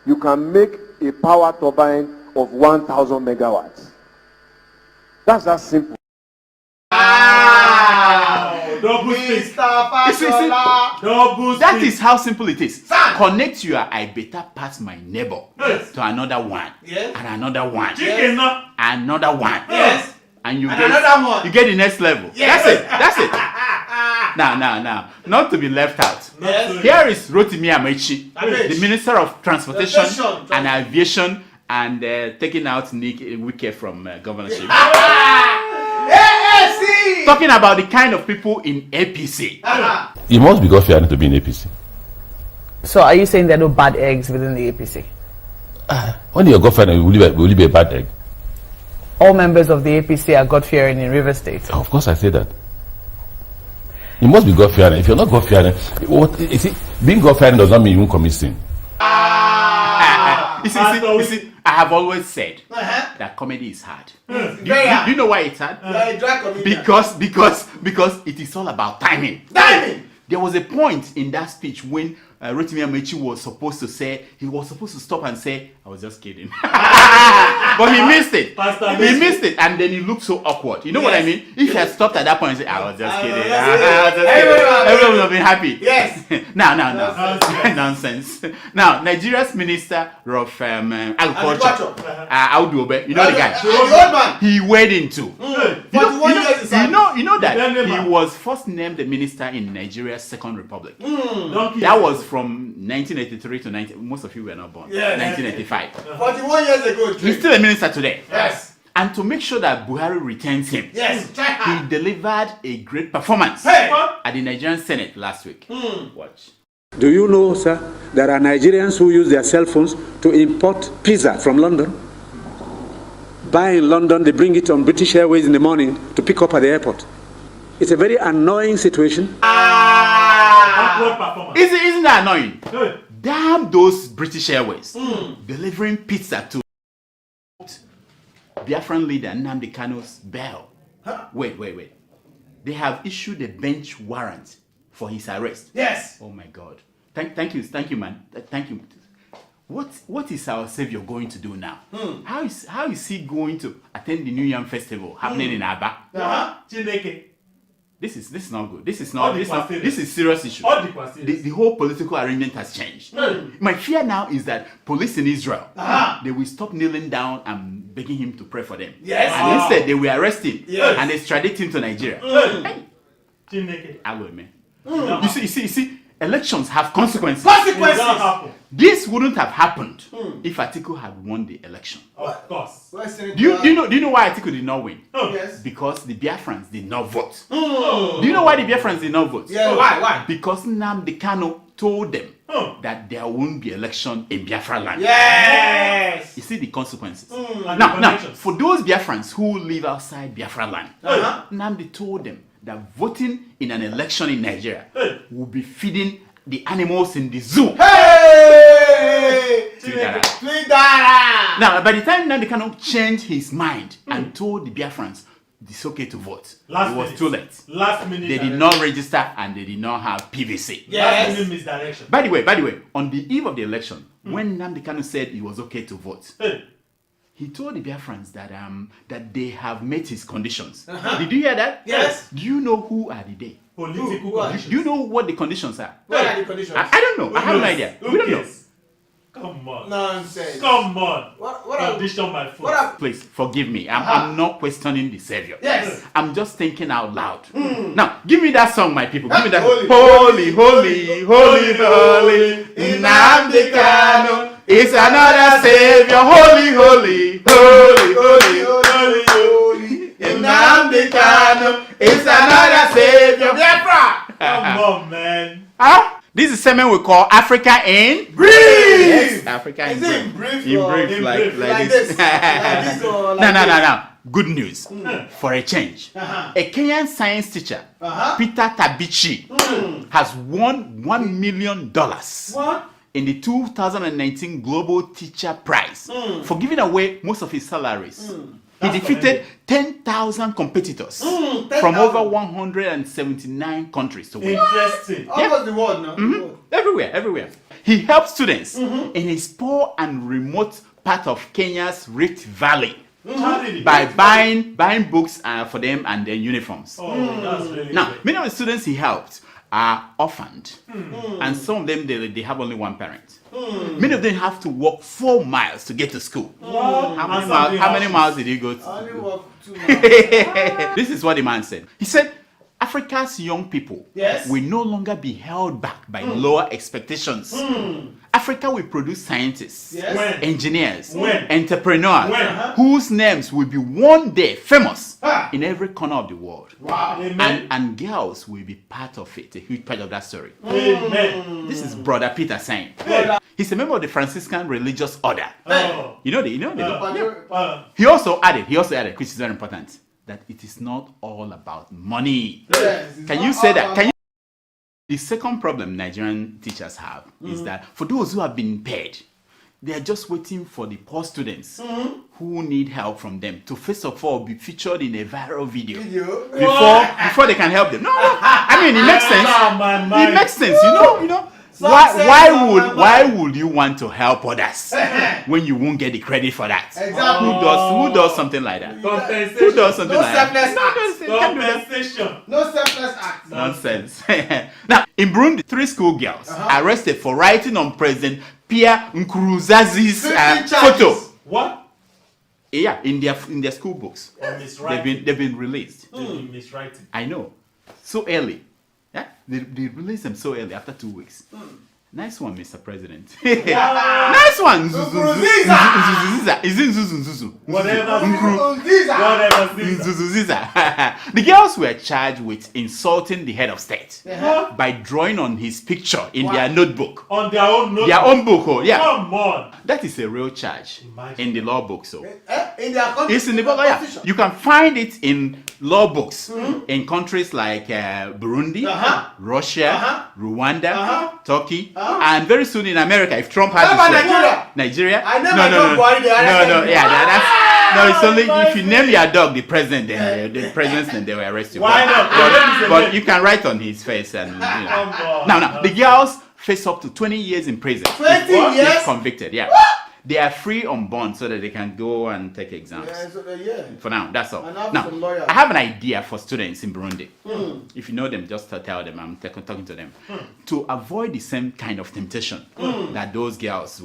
you can make a power turbine of 1,000 megawatts. That's that simple.
That is how simple it is. Connect your I better pass my neighbor to another one, and another one, another one, and you get the next level. That's it. Now, not to be left out. Here is Rotimi Amechi, the Minister of Transportation and Aviation, and taking out Nick Wike from governorship. Talking about the kind of people in APC.
You must be God-fearing to be in APC.
So are you saying there are no bad eggs within the APC?
When you're God-fearing, will you be a bad egg?
All members of the APC are God-fearing in River State.
Of course I say that. You must be God-fearing. If you're not God-fearing, being God-fearing does not mean you won't commit sin.
You see, I have always said that comedy is hard. Do you know why it's hard? Because it is all about timing. There was a point in that speech when Rotimi Amechi was supposed to stop and say, I was just kidding. But he missed it. He missed it, and then he looked so awkward. You know what I mean? If he had stopped at that point and said, I was just kidding. Everyone would have been happy.
Yes.
No. Nonsense. Now, Nigeria's Minister of Agriculture, Audobe, you know the guy?
The old man.
He went into.
41 years is
you know that he was first named the minister in Nigeria's Second Republic. That was from 1983 to most of you were not born. 1985.
41 years ago.
He's still a minister today.
Yes.
And to make sure that Buhari retains him,
Yes, try hard.
he delivered a great performance
Hey.
at the Nigerian Senate last week. Watch.
Do you know, sir, there are Nigerians who use their cell phones to import pizza from London? Buy in London, they bring it on British Airways in the morning to pick up at the airport. It's a very annoying situation.
Isn't that annoying? Damn those British Airways delivering pizza to Biafran leader Nnamdi Kanu's bail. Wait. They have issued a bench warrant for his arrest.
Yes.
Oh my God. Thank you, man. Thank you. What is our savior going to do now? How is he going to attend the New Yam Festival happening in Aba? This is not good. This is serious issue. The whole political arrangement has changed. My fear now is that police in Israel, they will stop kneeling down and begging him to pray for them.
Yes.
And instead they will arrest him and extradite him to Nigeria. You see, elections have consequences. This wouldn't have happened if Atiku had won the election.
Of course.
Do you know why Atiku did not win?
Yes.
Because the Biafrans did not vote. Do you know why the Biafrans did not vote?
Yeah. Why?
Because Nnamdi Kanu told them that there won't be election in Biafra land.
Yes.
You see the consequences. Now, for those Biafrans who live outside Biafra land, Nnamdi told them that voting in an election in Nigeria will be feeding the animals in the zoo.
Hey!
Now, by the time Nnamdi Kanu changed his mind and told the Biafrans it's okay to vote, it was too late.
Last minute.
They did not register and they did not have PVC.
Yes. Last minute misdirection.
By the way, on the eve of the election, when Nnamdi Kanu said it was okay to vote, he told the Biafrans that they have met his conditions. Did you hear that?
Yes.
Do you know who are they?
Political conditions.
Do you know what the conditions are?
What are the conditions?
I don't know. I have no idea. We don't know.
Come on.
Nonsense.
Come on.
What
condition my foot?
Please forgive me. I'm not questioning the Savior.
Yes.
I'm just thinking out loud. Now, give me that song, my people. Give me that. Holy, holy, holy, holy. Nnamdi Kanu is another Savior. Holy, holy, holy, holy, holy, holy. Nnamdi Kanu is another Savior.
Come on, man.
Huh? This is something we call Africa in
brief.
Yes, Africa in
Is it
brief.
in brief?
In brief, like
this. Like this or like
No. Good news for a change. A Kenyan science teacher, Peter Tabichi, has won $1 million in the 2019 Global Teacher Prize for giving away most of his salaries. He defeated 10,000 competitors from over 179 countries to win.
Interesting.
Almost the world now.
Everywhere. He helps students in his poor and remote part of Kenya's Rift Valley by buying books for them and their uniforms.
That's really
Now,
good.
many of the students he helped are orphaned, and some of them they have only one parent. Many of them have to walk 4 miles to get to school. How many miles did he go to?
I only walk 2 miles.
This is what the man said. He said, Africa's young people
Yes.
will no longer be held back by lower expectations. Africa will produce scientists,
Yes. When?
engineers,
When?
entrepreneurs,
When?
whose names will be one day famous in every corner of the world.
Wow. Amen.
And girls will be part of it, a huge part of that story.
Amen.
This is Brother Peter saying. He's a member of the Franciscan religious order.
Oh.
You know the He also added, which is very important, that it is not all about money.
Yes,
Can you say that? The second problem Nigerian teachers have is that for those who have been paid, they are just waiting for the poor students who need help from them to first of all be featured in a viral video before they can help them. No. I mean, it makes sense. It makes sense. You know. Why would you want to help others when you won't get the credit for that?
Exactly.
Who does something like that?
Compensation.
Who does something like that?
Compensation.
No selfless act.
Nonsense. Now, in Burundi, 3 schoolgirls arrested for writing on President Pierre Nkurunziza's photo.
What?
Yeah, in their school books. They've been released.
Miswriting.
I know. So early. Yeah, they released them so early after 2 weeks. Nice one, Mr. President. Nice one. Nzuzuziza. Is it Nzuzuzuzu?
Whatever.
Nzuzuziza. The girls were charged with insulting the head of state by drawing on his picture in their notebook.
On their own notebook?
Their own book, oh, yeah.
Come on.
That is a real charge in the law book, so.
In their country?
It's in the book, yeah. You can find it in law books in countries like Burundi, Russia, Rwanda, Turkey, and very soon in America, if Trump has Nigeria?
I never
No, it's only if you name your dog the president, the president's name, they will arrest you.
Why not?
But you can write on his face and Now, the girls face up to 20 years in prison.
20 years?
If convicted, yeah. They are free on bond so that they can go and take exams. For now, that's all. Now, I have an idea for students in Burundi. If you know them, just tell them I'm talking to them. To avoid the same kind of temptation that those girls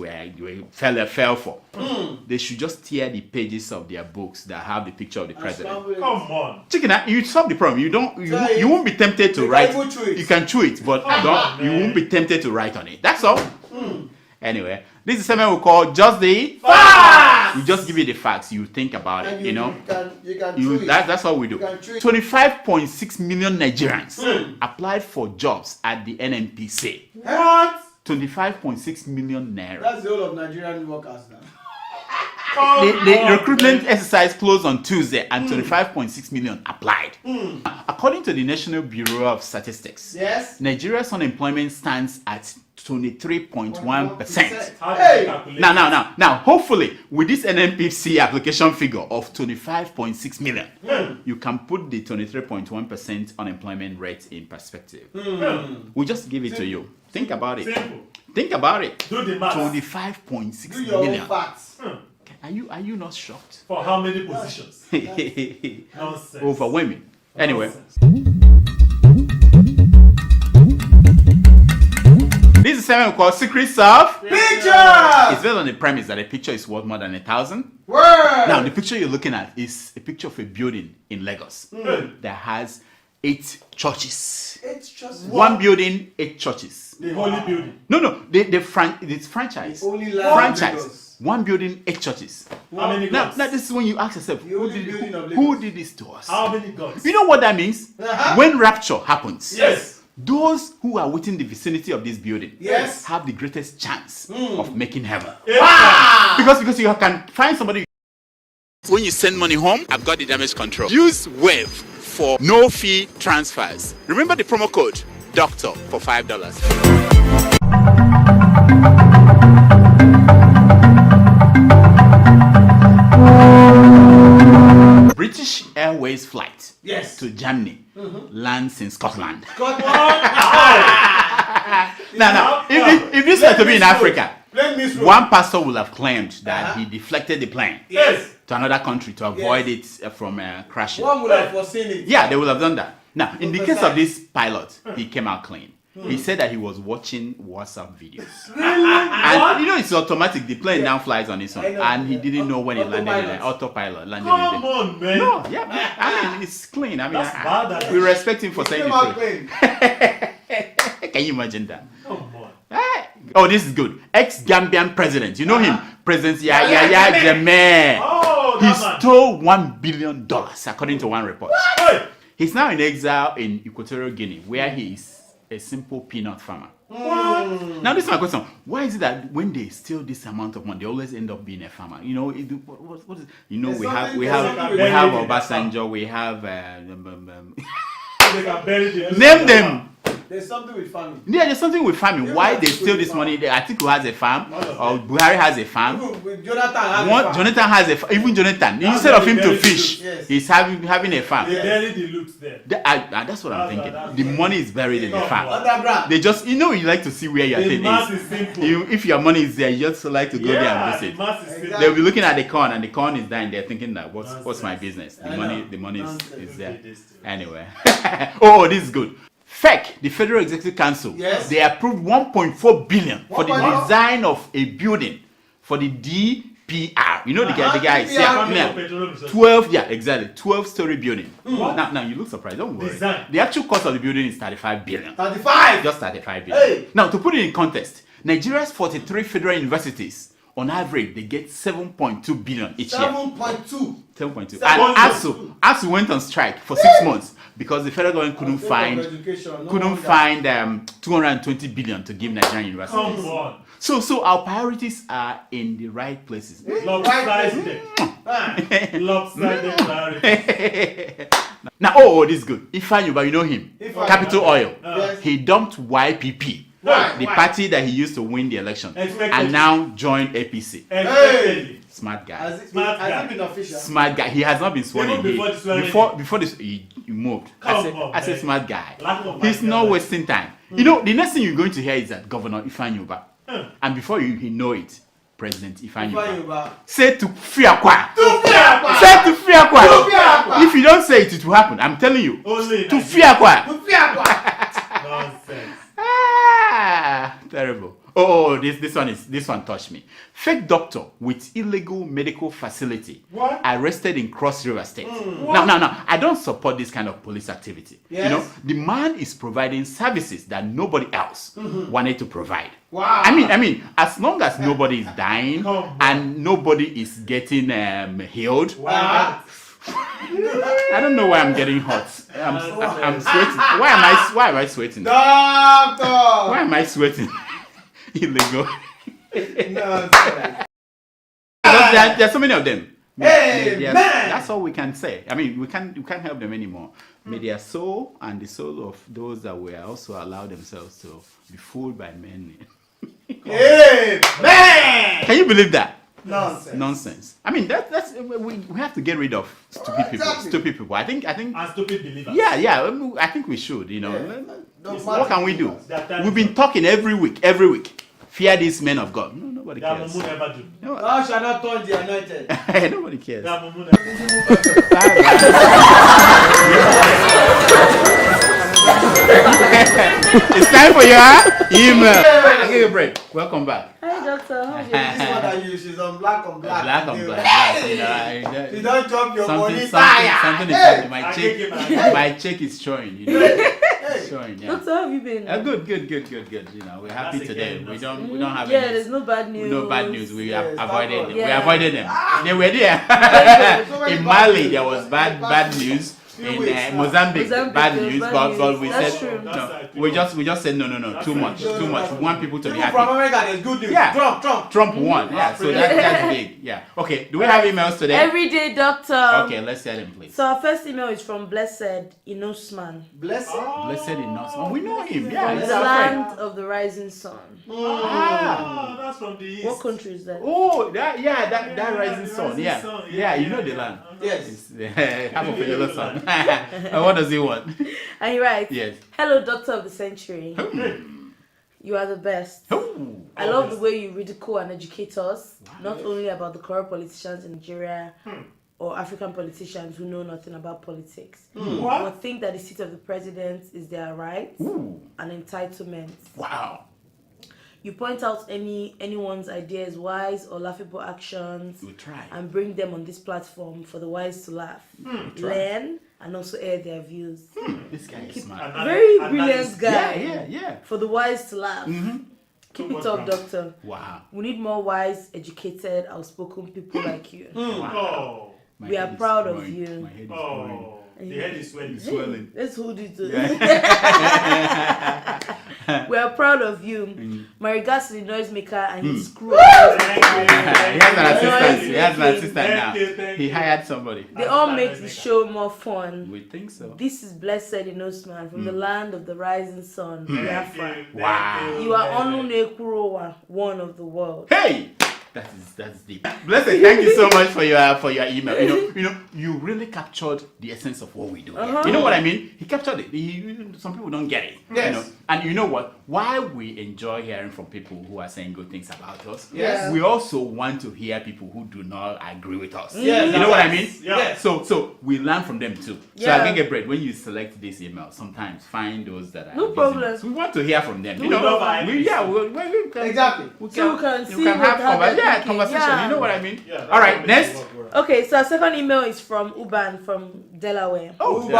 fell for, they should just tear the pages of their books that have the picture of the president.
Come on.
Chicken, you solve the problem. You won't be tempted to write. You can chew it, but you won't be tempted to write on it. That's all. Anyway, this is something we call just the facts. We just give you the facts. You think about it, you know. That's all we do. 25.6 million Nigerians applied for jobs at the NNPC.
What?
25.6 million naira.
That's the whole of Nigerian workers now.
The recruitment exercise closed on Tuesday and 25.6 million applied. According to the National Bureau of Statistics, Nigeria's unemployment stands at 23.1%. Now, hopefully, with this NNPC application figure of 25.6 million, you can put the 23.1% unemployment rate in perspective. We just give it to you. Think about it. Think about it.
Do the math.
25.6 million.
Do your own facts.
Are you not shocked?
For how many positions?
Nonsense. Overwhelming. Anyway. This is something we call secrets of
pictures.
It's based on the premise that a picture is worth more than 1,000. Now, the picture you're looking at is a picture of a building in Lagos that has 8 churches.
8 churches.
One building, 8 churches.
The holy building.
No. It's franchise.
The only
franchise. One building, 8 churches.
How many gods?
Now, this is when you ask yourself, who did this to us?
How many gods?
You know what that means? When rapture happens,
yes,
those who are within the vicinity of this building have the greatest chance of making heaven. Because you can find somebody. When you send money home, I've got the damage control. Use Wave for no fee transfers. Remember the promo code DOCTOR for $5. British Airways flight to Germany lands in Scotland. Now, if this were to be in Africa, one pastor will have claimed that he deflected the plane to another country to avoid it from crashing.
One would have foreseen it.
Yeah, they would have done that. Now, in the case of this pilot, he came out clean. He said that he was watching WhatsApp videos. And you know it's automatic. The plane now flies on its own. And he didn't know when it landed in an autopilot.
Come on, man.
No, I mean, it's clean. I mean, we respect him for saying the truth. Can you imagine that?
Come on.
Oh, this is good. Ex-Gambian president. You know him? President Yahya Jammeh. He stole $1 billion, according to one report. He's now in exile in Equatorial Guinea, where he is a simple peanut farmer. Now, this is my question. Why is it that when they steal this amount of money, they always end up being a farmer? You know, what is, you know, we have Obasanjo, we have name them.
There's something with farming.
Yeah, there's something with farming. Why they steal this money? Atiku has a farm, or Buhari has a farm. Jonathan has a farm. Even Jonathan, instead of him to fish, he's having a farm.
They buried the loot there.
That's what I'm thinking. The money is buried in the farm. They just, you know, you like to see where your thing is. If your money is there, you just like to go there and visit. They'll be looking at the corn, and the corn is dying. They're thinking that what's my business? The money is there. Anyway, oh, this is good. FEC, the Federal Executive Council, they approved $1.4 billion for the design of a building for the PR. You know the guy is yeah. 12, yeah, exactly. 12-story building. Now you look surprised. Don't worry.
Design.
The actual cost of the building is 35 billion.
35.
Just 35 billion.
Hey.
Now to put it in context, Nigeria's 43 federal universities, on average, they get 7.2 billion each year.
7.2.
7.2. And ASU went on strike for 6 months because the federal government couldn't find 220 billion to give Nigerian universities.
Come on.
So our priorities are in the right places.
Lopsided. Lopsided priorities.
Now, this is good. Ifeanyi, you know him. Capital Oil.
Yes.
He dumped YPP. The party that he used to win the election, and now joined APC.
Hey.
Smart guy.
Has it been official?
Smart guy. He has not been sworn in. Before this, he moved. I said smart guy. He's not wasting time. You know, the next thing you're going to hear is that Governor Ifeanyi, and before you know it, President Ifeanyi say to Fiakwa. Say to Fiakwa. If you don't say it, it will happen. I'm telling you. To Fiakwa.
Nonsense.
Terrible. This one touched me. Fake doctor with illegal medical facility arrested in Cross River State. Now, I don't support this kind of police activity.
Yes.
You know, the man is providing services that nobody else wanted to provide.
Wow.
I mean, as long as nobody is dying and nobody is getting healed.
Wow.
I don't know why I'm getting hot. I'm sweating. Why am I sweating?
Doctor!
Why am I sweating? Illegal.
No,
there are so many of them.
Hey, man!
That's all we can say. I mean, we can't help them anymore. May their soul and the soul of those that were also allow themselves to be fooled by men.
Hey, man!
Can you believe that?
Nonsense.
I mean, that's we have to get rid of stupid people. Stupid people. I think.
And stupid believers.
Yeah. I think we should. You know, what can we do? We've been talking every week. Fear these men of God. No, nobody cares.
Never do.
Thou shalt not turn the anointed.
Nobody cares. It's time for your email. I'll give you a break. Welcome back.
Hi, doctor. How are you? This is what I use. She's on black on black.
Black on black. You know,
you don't drop your money.
Something is happening. My check is showing. You know. Showing, yeah.
Doctor, how have you been?
Good. You know, we're happy today. We don't have
any. There's no bad news.
No bad news. We avoided them. We avoided them. They were there. In Mali, there was bad news. In Mozambique, bad news, but we said no. We just said no, too much. We want people to be happy.
From America, there's good news.
Yeah, Trump won. Yeah, so that's big. Yeah. Okay, do we have emails today?
Everyday doctor.
Okay, let's hear them, please.
So our first email is from Blessed Inosman.
Blessed Inosman. We know him. Yeah,
from
he's
the
our
land
friend.
of the rising sun.
That's from the east.
What country is that?
Oh, that rising sun. Yeah, you know the land.
Yes.
Half of the sun. What does he want?
And he writes,
yes.
Hello, Doctor of the Century. You are the best. I love the way you ridicule and educate us, not only about the corrupt politicians in Nigeria or African politicians who know nothing about politics, but think that the seat of the president is their rights and entitlements.
Wow.
You point out anyone's ideas, wise or laughable actions, and bring them on this platform for the wise to laugh, learn, and also air their views.
This guy is smart.
Very brilliant guy.
Yeah.
For the wise to laugh. Keep it up, doctor.
Wow.
We need more wise, educated, outspoken people like you.
Wow.
We are proud of you.
My head is growing.
The head is swelling.
Swelling.
Let's hold it. We are proud of you. My regards to the noisemaker and his crew.
He has an assistant now. He hired somebody.
They all make the show more fun.
We think so.
This is Blessed Inosman from the land of the rising sun, Biafra.
Wow.
You are Onunekurowa, one of the world.
Hey! That's deep. Blessed, thank you so much for your email. You really captured the essence of what we do. You know what I mean? He captured it. Some people don't get it.
Yes.
And you know what? While we enjoy hearing from people who are saying good things about us,
Yes.
we also want to hear people who do not agree with us.
Yes,
you know what I mean?
Yeah.
So we learn from them too. So
Yeah.
I think, Bread, when you select this email, sometimes find those that are
No problem.
We want to hear from them.
We
You know,
love our
we can,
exactly.
We
So we can see what
have
they're thinking.
conversation.
Yeah.
You know what I mean? All right, next.
Okay, so our second email is from Uban from Delaware.
Oh,
He's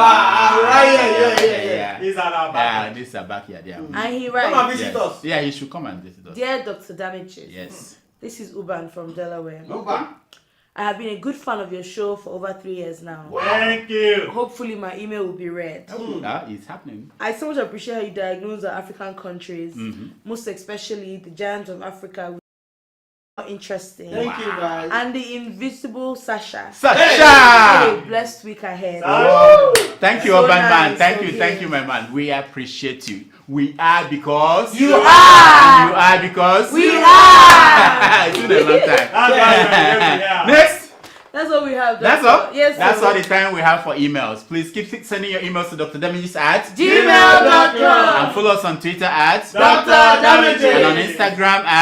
at our backyard.
This is our backyard, yeah.
And he
Come and
writes,
visit us.
Yeah, he should come and visit us.
Dear Dr. Damages,
Yes.
this is Uban from Delaware.
Uban.
I have been a good fan of your show for over 3 years now.
Thank you.
Hopefully my email will be read.
It's happening.
I so much appreciate how you diagnose our African countries,
Mhm.
most especially the giants of Africa. Interesting.
Thank you, guys.
And the invisible Sasha.
Sasha!
Have a blessed week ahead.
Thank you,
So
Urban Man.
nice,
Thank
so
you, thank you, my man. We appreciate you. We are because
You are.
And you are because
We are.
It's been a long time.
That's
Next.
That's all we have.
That's
Doctor.
all.
Yes.
That's
sir.
all the time we have for emails. Please keep sending your emails to Dr. Damages at
gmail.com.
and follow us on Twitter at
Dr. Damages.
and on Instagram at